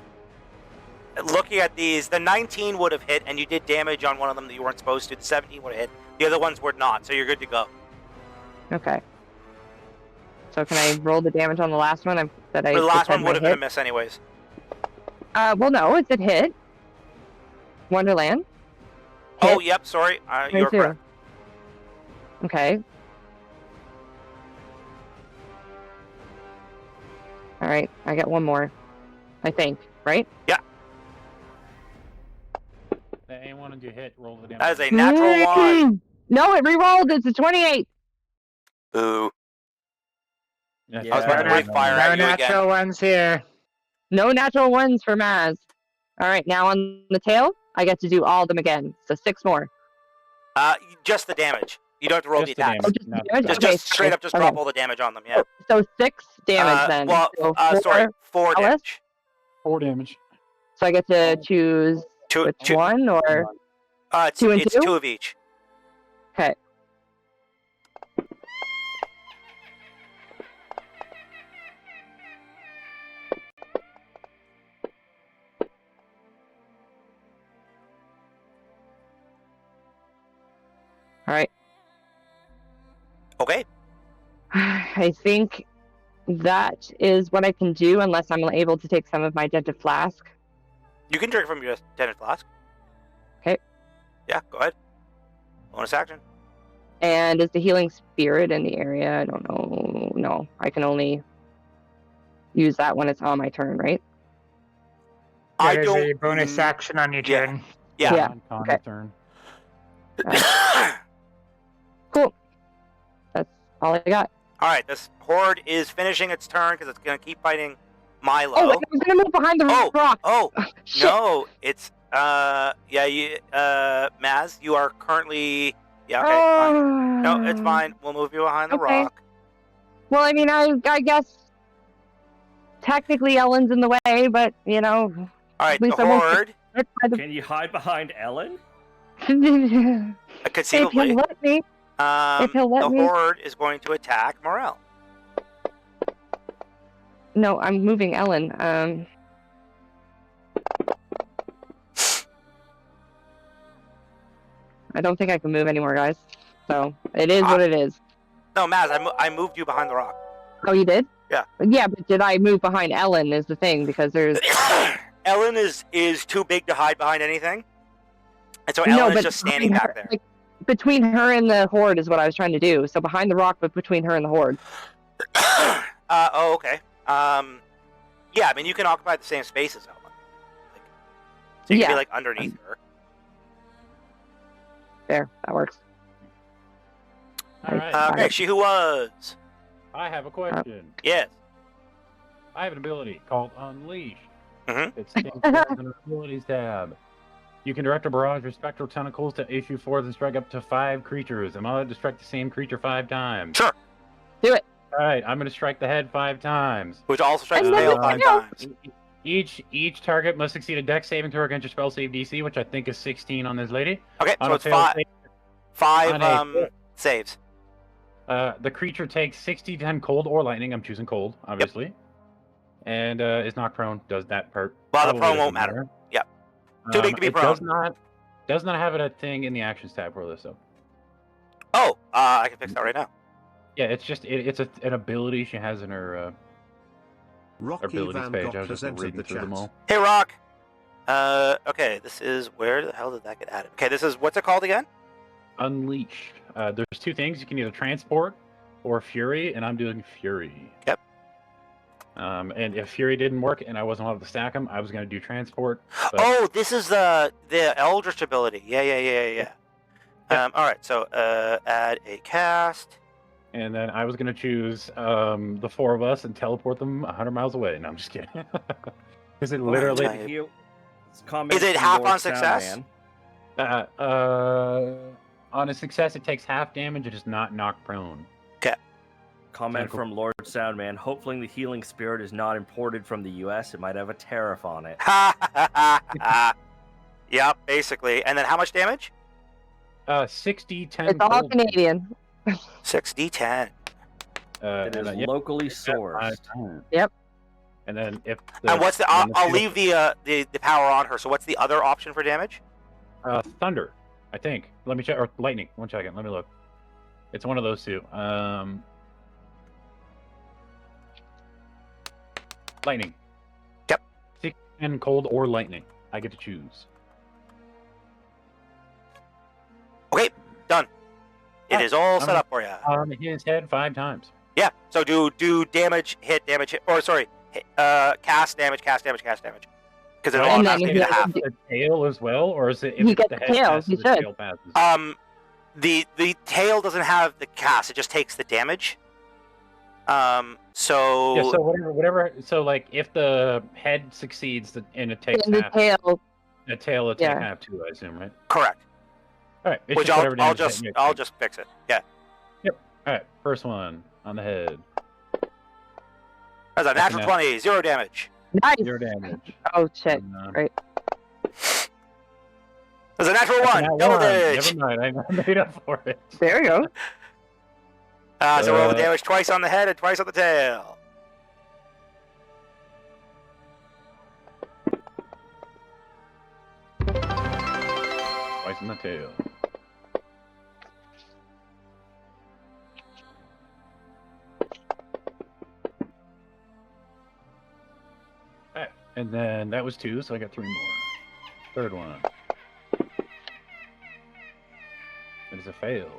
looking at these, the 19 would have hit, and you did damage on one of them that you weren't supposed to. The 17 would have hit. The other ones were not, so you're good to go. Okay. So can I roll the damage on the last one that I? The just last said one my would have been a hit? miss anyways. Well, no, it's a hit. Wonderland. Oh, Hit. yep, sorry. You're 22. correct. Okay. All right, I got one more. I think, right? Anyone who hit, roll the damage. That is a natural one. No, it re-rolled. It's a 28. Boo. Yeah, I was about to yeah, breathe fire No at you again. natural ones here. No natural ones for Maz. All right, now on the tail, I get to do all of them again. So 6 more. Just the damage. You don't have to roll Just the the attacks. Oh, damage. just No, damage? Just, Okay, just straight up, just okay. drop all the damage on them. Yeah. So 6 damage then. Well, So four, sorry, 4 Alice? damage. 4 damage. So I get to choose Two, which two, one or two and it's two? 2 of each. okay. All right. Okay. I think that is what I can do unless I'm able to take some of my dented flask. You can drink from your dented flask. Okay. Yeah, go ahead. Bonus action. And is the healing spirit in the area? I don't know. No, I can only use that when it's on my turn, right? I There's a don't. bonus action on your Yeah. turn. Yeah. On okay. turn. Cool. That's all I got. All right, this horde is finishing its turn because it's going to keep fighting Milo. Oh, I was gonna move behind the rock. Oh, Shit. no, it's Maz, you are currently okay, fine. No, it's fine. We'll move you behind the Okay. rock. Well, I mean, I guess technically Ellen's in the way, but you know, All right, at least the I won't horde. get hit by the- Can you hide behind Ellen? if he'll Conceivably, let me. If he'll let the me. horde is going to attack Morel. No, I'm moving Ellen. I don't think I can move anymore, guys. So it is what it is. No, Maz, I moved you behind the rock. Oh, you did? Yeah. Yeah, but did I move behind Ellen? Is the thing because there's Ellen is too big to hide behind anything, and so Ellen is just standing behind back her- there. like, between her and the horde is what I was trying to do. So behind the rock, but between her and the horde. Oh, okay. Yeah, I mean you can occupy the same space as Ellen. Like, so you can be Yeah. like underneath her. There, that works. All right. Okay, she who was. I have a question. Yes. I have an ability called Unleash. Mhm. It's an abilities tab. You can direct a barrage of spectral tentacles to issue forth and strike up to 5 creatures. I'm allowed to strike the same creature 5 times. Sure. Do it. All right, I'm going to strike the head 5 times. Which also strikes the And then tail the 5 tail. times. Each target must succeed a Dex saving throw against your spell save DC, which I think is 16 on this lady. Okay, On so a it's failed five on a- saves. The creature takes 60 cold or lightning. I'm choosing cold, obviously. And is knocked prone. Does that part? Well, the probably prone doesn't won't matter. Yep. Too big to be it prone. does not have a thing in the actions tab for this though. Oh, I can fix that right now. Yeah, it's just it's an ability she has in her Rocky abilities Van page. I Gogh was has just entered reading the through them chat. all. Hey, Rock. Okay, this is where the hell did that get added? Okay, this is what's it called again? Unleash. There's 2 things you can either transport or Fury, and I'm doing Fury. Yep. And if Fury didn't work and I wasn't allowed to stack them, I was going to do transport. But Oh, this is the Eldritch ability. Yeah. Yep. All right, so add a cast. And then I was going to choose the 4 of us and teleport them 100 miles away. No, I'm just kidding. Because it literally... Right. Comment Is it from half Lord on success? Soundman. On a success, it takes half damage. It is not knocked prone. Comment Tentacle. from Lord Soundman. Hopefully the healing spirit is not imported from the US. It might have a tariff on it. Yep, basically. And then how much damage? 60, 10 It's all cold. Canadian. 6d10. It is yeah, locally it's at 5 sourced. times. Yep. And then if And what's the? when I'll field- leave the power on her. So what's the other option for damage? thunder, I think. Let me check. Or lightning. 1 second. Let me look. It's one of those 2. Lightning. Yep. 6 and cold or lightning. I get to choose. Okay, done. It is all set I'm- up for you. On his head 5 times. Yeah. So do damage, hit, or sorry, cast damage. Because it'll And then automatically he do the has half. to The tail as well, or is it? If He it's gets the the head tail, passes, he the should. tail passes. The tail doesn't have the cast. It just takes the damage. So Yeah, so whatever. So like, if the head succeeds and it takes And the half, tail. the tail will take yeah. half too, I assume, right? correct. All right. It's Which just I'll whatever damage just you I'll take. just fix it. Yeah. All right, first one on the head. That's a That's a natural nat- 20, 0 damage. Nice. 0 damage. Oh shit. And, Right. That's a natural that's a 1, nat double 1. damage. Never mind, I made up for it. There we go. So roll the Uh, damage twice on the head and twice on the tail. Twice in the tail. Alright, and then that was 2, so I got 3 more. Third one. It is a fail.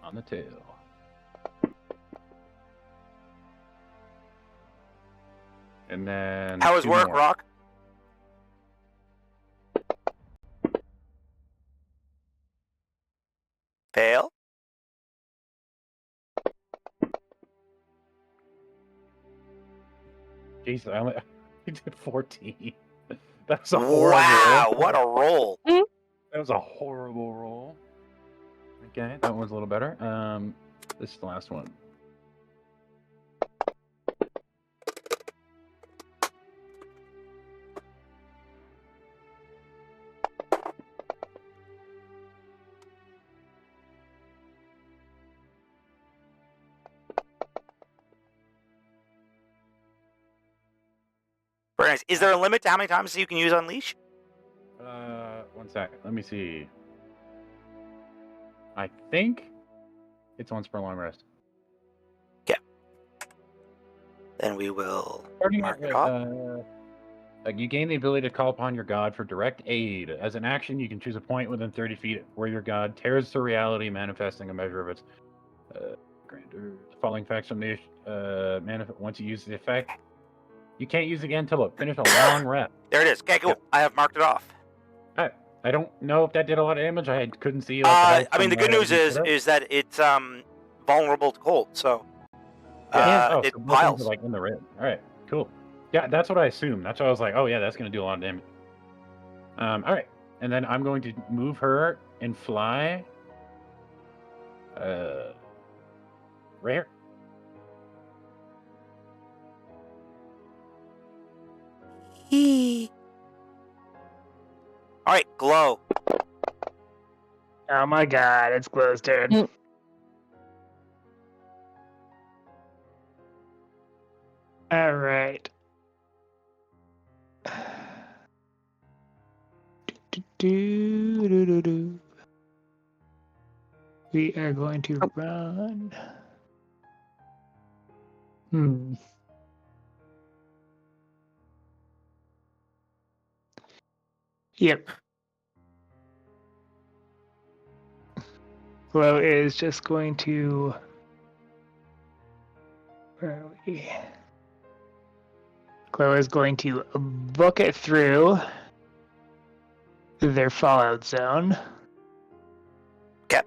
On the tail. And then How was 2 work, more. Rock? Fail. Jeez, I did 14. That's a horrible Wow, roll. what a roll. That was a horrible roll. Okay, that one's a little better. This is the last one. Very nice. Is there a limit to how many times you can use Unleash? 1 sec. Let me see. I think it's once per long rest. Then we will Starting mark at it off. you gain the ability to call upon your god for direct aid. As an action, you can choose a point within 30 feet where your god tears through reality, manifesting a measure of its grandeur. The following facts from the once you use the effect, you can't use it again until it finish a long rest. There it is. Okay, cool. Yep. I have marked it off. I don't know if that did a lot of damage. I couldn't see. I mean, the good news is that it's vulnerable to cold, so so it both things piles. are, like in the red. All right, cool. Yeah, that's what I assumed. That's why I was like, oh yeah, that's gonna do a lot of damage. All right, and then I'm going to move her and fly. Right here. All right, glow. Oh my god, it's Glow's turn. Mm. All right. We are going to run. Yep. Glow is just going to. Where are we? Glow is going to book it through their fallout zone. Okay.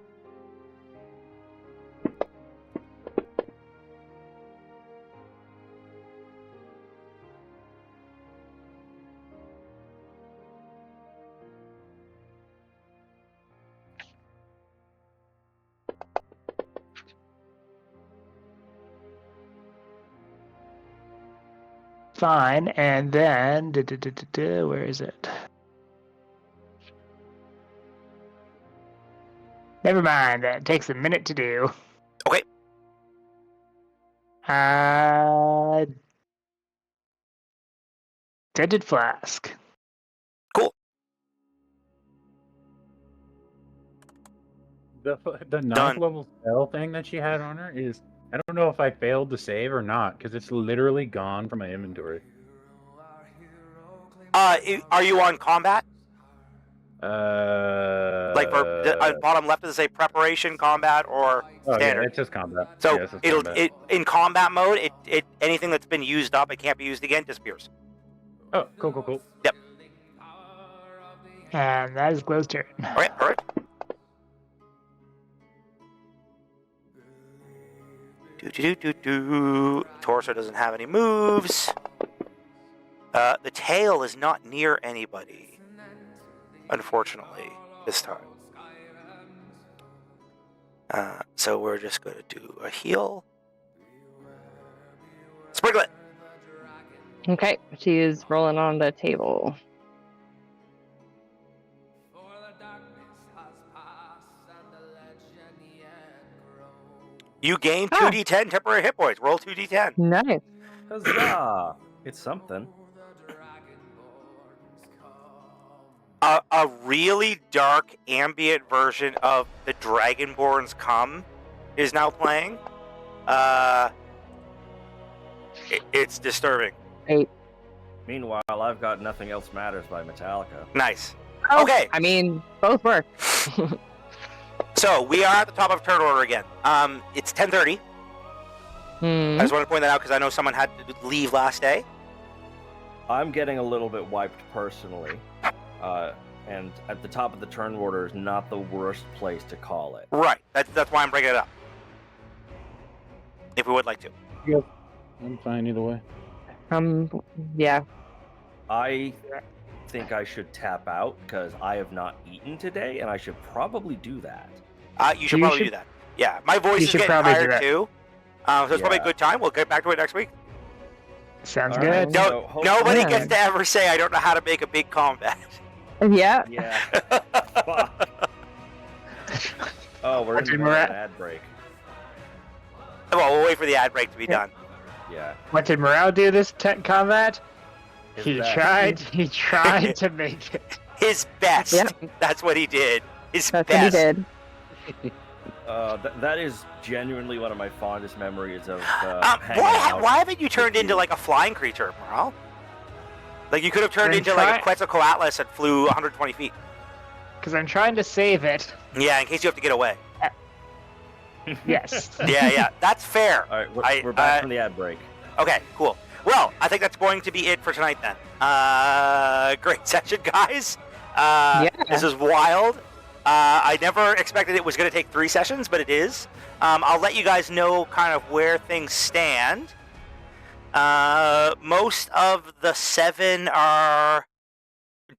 Fine, and then where is it? Never mind, that takes a minute to do. Okay. Dented flask. Cool. The 9th level spell thing that she had on her is, I don't know if I failed to save or not, because it's literally gone from my inventory. Are you on combat? Like for bottom left, does it say preparation, combat, or standard? Yeah, it's just combat. So yeah, it's just combat. In combat mode, it anything that's been used up, it can't be used again, disappears. Oh, cool. Yep. And that is Glow's turn. All right. Torso doesn't have any moves. The tail is not near anybody, unfortunately, this time. So we're just going to do a heal. Sprinkle it. Okay, she is rolling on the table. You gain 2d10 temporary hit points. Roll 2d10. Nice. Huzzah! It's something. A really dark ambient version of the Dragonborn's Come is now playing. It's disturbing. Great. Meanwhile, I've got Nothing Else Matters by Metallica. Nice. Oh, Okay. I mean, both work. So we are at the top of turn order again. It's 10:30. I just want to point that out because I know someone had to leave last day. I'm getting a little bit wiped personally. And at the top of the turn order is not the worst place to call it. Right. That's why I'm bringing it up. If we would like to. Yep. I'm fine either way. Yeah. I think I should tap out because I have not eaten today, and I should probably do that. You should You probably should- do that. Yeah, my voice you is should getting probably do tired that. too. So it's probably a Yeah. good time. We'll get back to it next week. Sounds All right, good. No, so hope- nobody Yeah. gets to ever say I don't know how to make a big combat. Yeah. Yeah. Fuck. Oh, we're in the Watching middle of Murat- an ad break. Well, we'll wait for the ad break to be Yeah. done. Yeah. What did Morale do this combat? His He best. tried. He tried to make it. His best. Yeah. That's what he did. His That's best. what he did. That is genuinely one of my fondest memories of hanging Why, out. why haven't you turned with into you. like a flying creature, Morale? Like you could have turned I'm into like a try- Quetzalcoatlus and flew 120 feet. Because I'm trying to save it. Yeah, in case you have to get away. Yes. Yeah, that's fair. All right, I- we're back from the ad break. Okay, cool. Well, I think that's going to be it for tonight then. Great session, guys. Yeah. This is wild. I never expected it was going to take 3 sessions, but it is. I'll let you guys know kind of where things stand. Most of the 7 are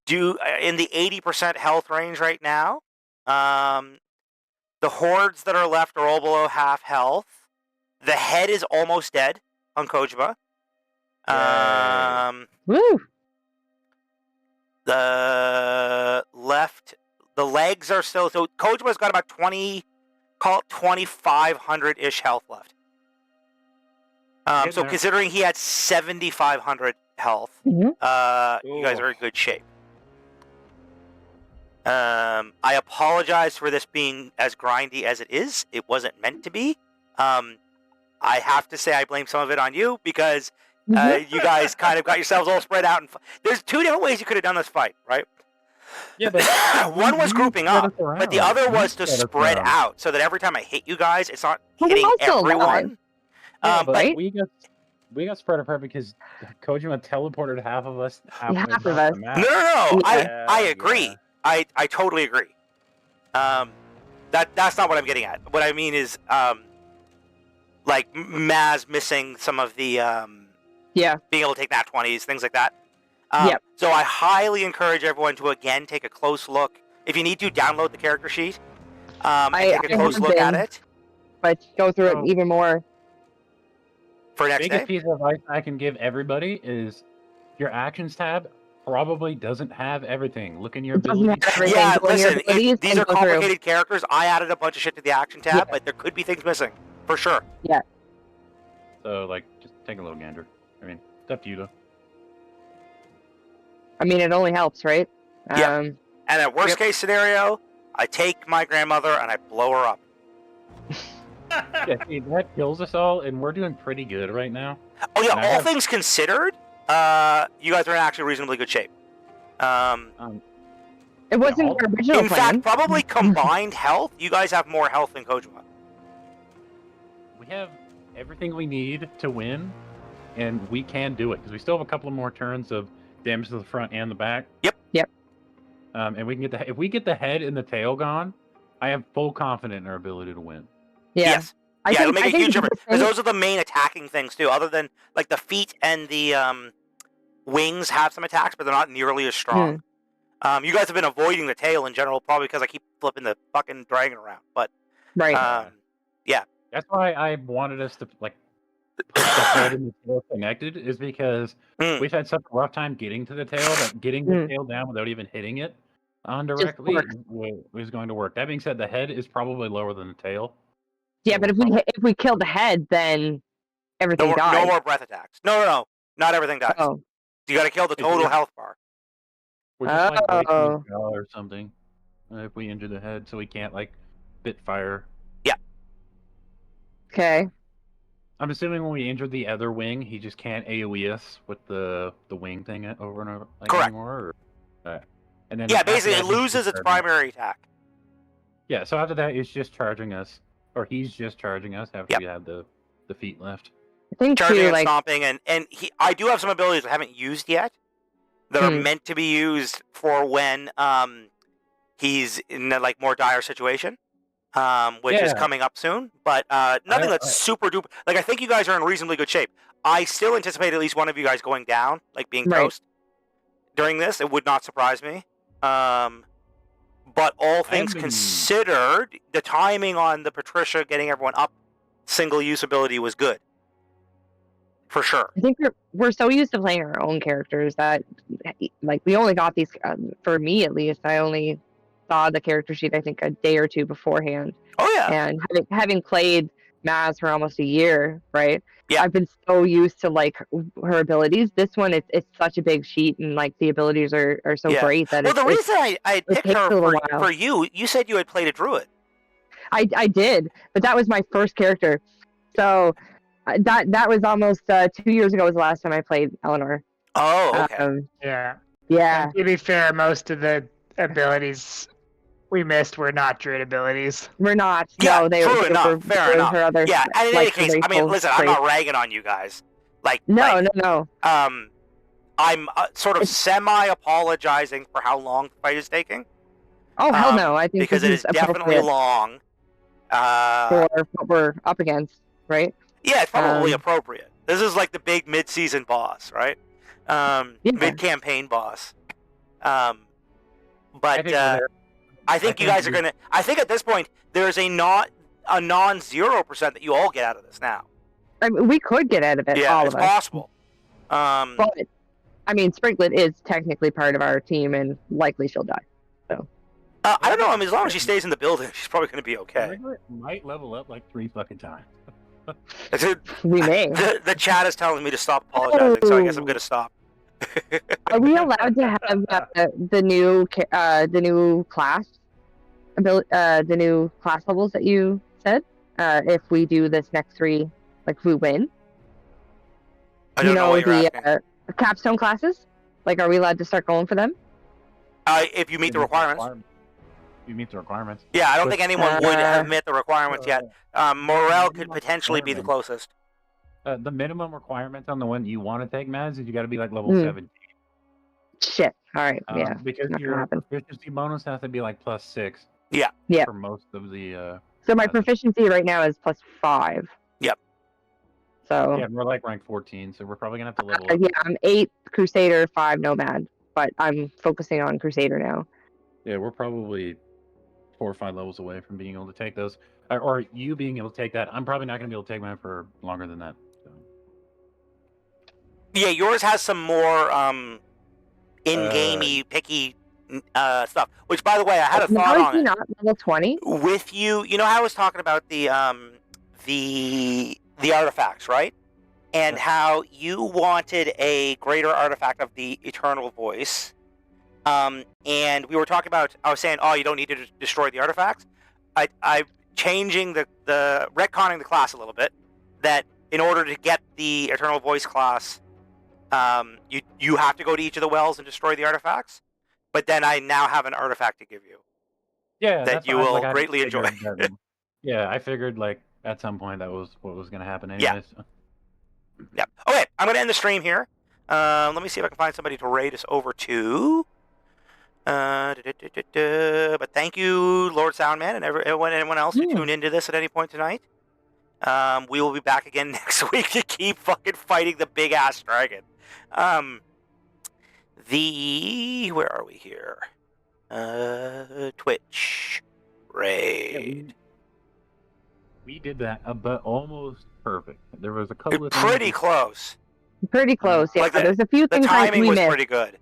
in the 80% health range right now. The hordes that are left are all below half health. The head is almost dead on Kojima. Woo. The legs are still, so Kojima's got about 2,500-ish health left. Getting So there. considering he had 7,500 health, Mhm. you guys are in good shape. I apologize for this being as grindy as it is. It wasn't meant to be. I have to say I blame some of it on you because you guys kind of got yourselves all spread out. There's 2 different ways you could have done this fight, right? Yeah, but One was you grouping spread up, us around. but the other You was to spread us spread around. out so that every time I hit you guys, it's not Well, we're hitting also alive. everyone. Yeah, but right? we got spread apart because Kojima teleported half of us. Half of across us. the map. No. Yeah. I agree. Yeah. I totally agree. That's not what I'm getting at. What I mean is, like Maz missing some of the Yeah. being able to take nat 20s, things like that. Yep. So I highly encourage everyone to again take a close look. If you need to, download the character sheet and take a I close have look at been. it But go through Oh. it even more. for next Biggest day. piece of advice I can give everybody is your actions tab probably doesn't have everything. Look in your It doesn't abilities. have everything. Yeah, Go in your listen, abilities these and are go through. complicated characters. I added a bunch of shit to the action tab, Yeah. but there could be things missing for sure. So like, just take a little gander. I mean, it's up to you though. I mean, it only helps, right? Yeah. And at worst Yep. case scenario, I take my grandmother and I blow her up. Yeah, see, that kills us all, and we're doing pretty good right now. Oh yeah, And I all have- things considered, you guys are in actually reasonably good shape. It wasn't all- your original In plan. fact, probably combined health, you guys have more health than Kojima. We have everything we need to win, and we can do it because we still have a couple of more turns of damage to the front and the back. Yep. And we can get if we get the head and the tail gone, I have full confidence in our ability to win. Yeah. Yes. I Yeah, think, it'll make I a think huge the difference thing- because those are the main attacking things too. Other than like the feet and the wings have some attacks, but they're not nearly as strong. You guys have been avoiding the tail in general, probably because I keep flipping the fucking dragon around. But right. That's why I wanted us to like put the head and the tail connected, is because Mm. we've had such a rough time getting to the tail that getting the Mm. tail down without even hitting it on directly works. was going to work. That being said, the head is probably lower than the tail. Yeah, so but we're if we kill the head, then everything no dies. more breath attacks. No. Not everything dies. Oh. You got to kill the It's- total health bar. We're just like breaking Oh. his jaw or something if we injure the head, so we can't like spit fire. Okay. I'm assuming when we injured the other wing, he just can't AoE us with the wing thing over and over like, Correct. anymore. Or, and then Yeah, after basically that, it he's loses just its charging. primary attack. Yeah, so after that, it's just charging us, or he's just charging us after Yep. we have the feet left. I think Charging too, and like, stomping, and I do have some abilities I haven't used yet that are meant to be used for when he's in a like more dire situation, which is Yeah. coming up soon. But nothing that's super duper. Like I think you guys are in reasonably good shape. I still anticipate at least one of you guys going down, like being Right. toast during this. It would not surprise me. But all I things haven't- considered, the timing on the Patricia getting everyone up single use ability was good. For sure. I think we're so used to playing our own characters that, like, we only got these, for me at least, I only saw the character sheet, I think, a day or two beforehand. Oh, yeah. And having played Maz for almost a year, right? Yeah. I've been so used to, like, her abilities. This one, it's such a big sheet, and, like, the abilities are so Yeah. great that Well, the reason I picked takes her a little for while. you said you had played a druid. I did, but that was my first character. So that was almost 2 years ago was the last time I played Eleanor. Oh, okay. Yeah. Yeah. And to be fair, most of the abilities we missed were not druid abilities. We're not. Yeah, No, they true were enough. Fair they were enough. her other, Yeah, and in like, any case, I mean, racial listen, I'm traits. not ragging on you guys. No. I'm sort of semi-apologizing for how long the fight is taking. Oh, hell no. I think because this it is definitely appropriate long. for what we're up against, right? Yeah, it's probably Um, appropriate. This is like the big mid-season boss, right? Yeah. Mid-campaign boss. But I think you think guys are gonna. I think at this point there's a non-0% that you all get out of this now. I mean, we could get out of it, Yeah, all it's of us. possible. But, I mean, Sprinklet is technically part of our team, and likely she'll die. I don't know. I mean, as long as she stays in the building, she's probably going to be okay. Sprinklet might level up like 3 fucking times. We may. The chat is telling me to stop apologizing, so I guess I'm going to stop. Are we allowed to have the new class the new class levels that you said? If we do this next 3, like, if we win? I don't know what you're asking. The capstone classes? Like, are we allowed to start going for them? If you meet the requirements. You meet the requirements. Yeah, I don't think anyone would have Uh, met the requirements yet. Morel could potentially be the closest. The minimum requirement on the one you want to take, Maz, is you got to be like level Hmm. 17. Shit. All right. Yeah. Because not gonna your happen. proficiency bonus has to be like +6. Yeah. Yeah. For most of the. So my proficiency right now is +5. Yep. So Yeah, we're like rank 14, so we're probably gonna have to level up. yeah, I'm 8 Crusader, 5 Nomad, but I'm focusing on Crusader now. Yeah, we're probably 4 or 5 levels away from being able to take those, or you being able to take that. I'm probably not gonna be able to take mine for longer than that. So. Yeah, yours has some more in-gamey, picky stuff. Which, by the way, I had a thought How on is he it. not level 20? With you, you know how I was talking about the artifacts, right? And how you wanted a greater artifact of the Eternal Voice. And we were talking about, I was saying, oh, you don't need to destroy the artifacts. I'm changing the retconning the class a little bit, that in order to get the Eternal Voice class, you have to go to each of the wells and destroy the artifacts. But then I now have an artifact to give you. Yeah, That that's you fine. will Like, I greatly enjoy. figured that- yeah, I figured like at some point that was what was gonna happen anyways. Yeah. So. Yeah. Okay, I'm going to end the stream here. Let me see if I can find somebody to raid us over to. But thank you, Lord Soundman, and everyone else who tuned into this at any point tonight. We will be back again next week to keep fucking fighting the big ass dragon. Where are we here? Twitch raid. We did that, but almost perfect. There was a couple of Pretty things. close. Pretty close. Yeah. Like There's a few The things timing we was missed. pretty good.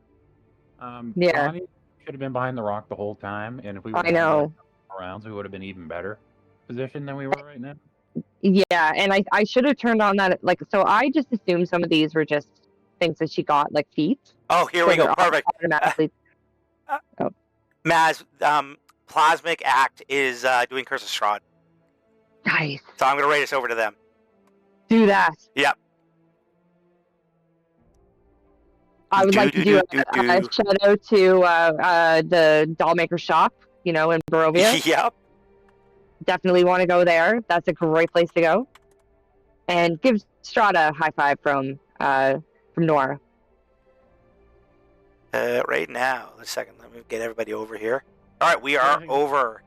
Yeah. Connie should have been behind the rock the whole time, and if we I would have know. rounds, we would have been even better position than we were right now. Yeah, and I should have turned on that. Like, so I just assumed some of these were just things that she got, like feats. Oh, here So we go. they're Perfect. Automatically. Maz, Plasmic Act is doing Curse of Strahd. Nice. So I'm going to rate us over to them. Do that. Yep. I would like to do a shout out to the Dollmaker shop, in Barovia. Yep. Definitely want to go there. That's a great place to go. And give Strahd a high five from Nora. Right now. A second. Let me get everybody over here. All right, we are over.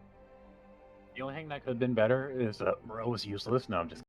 The only thing that could have been better is Moreau was useless. No, I'm just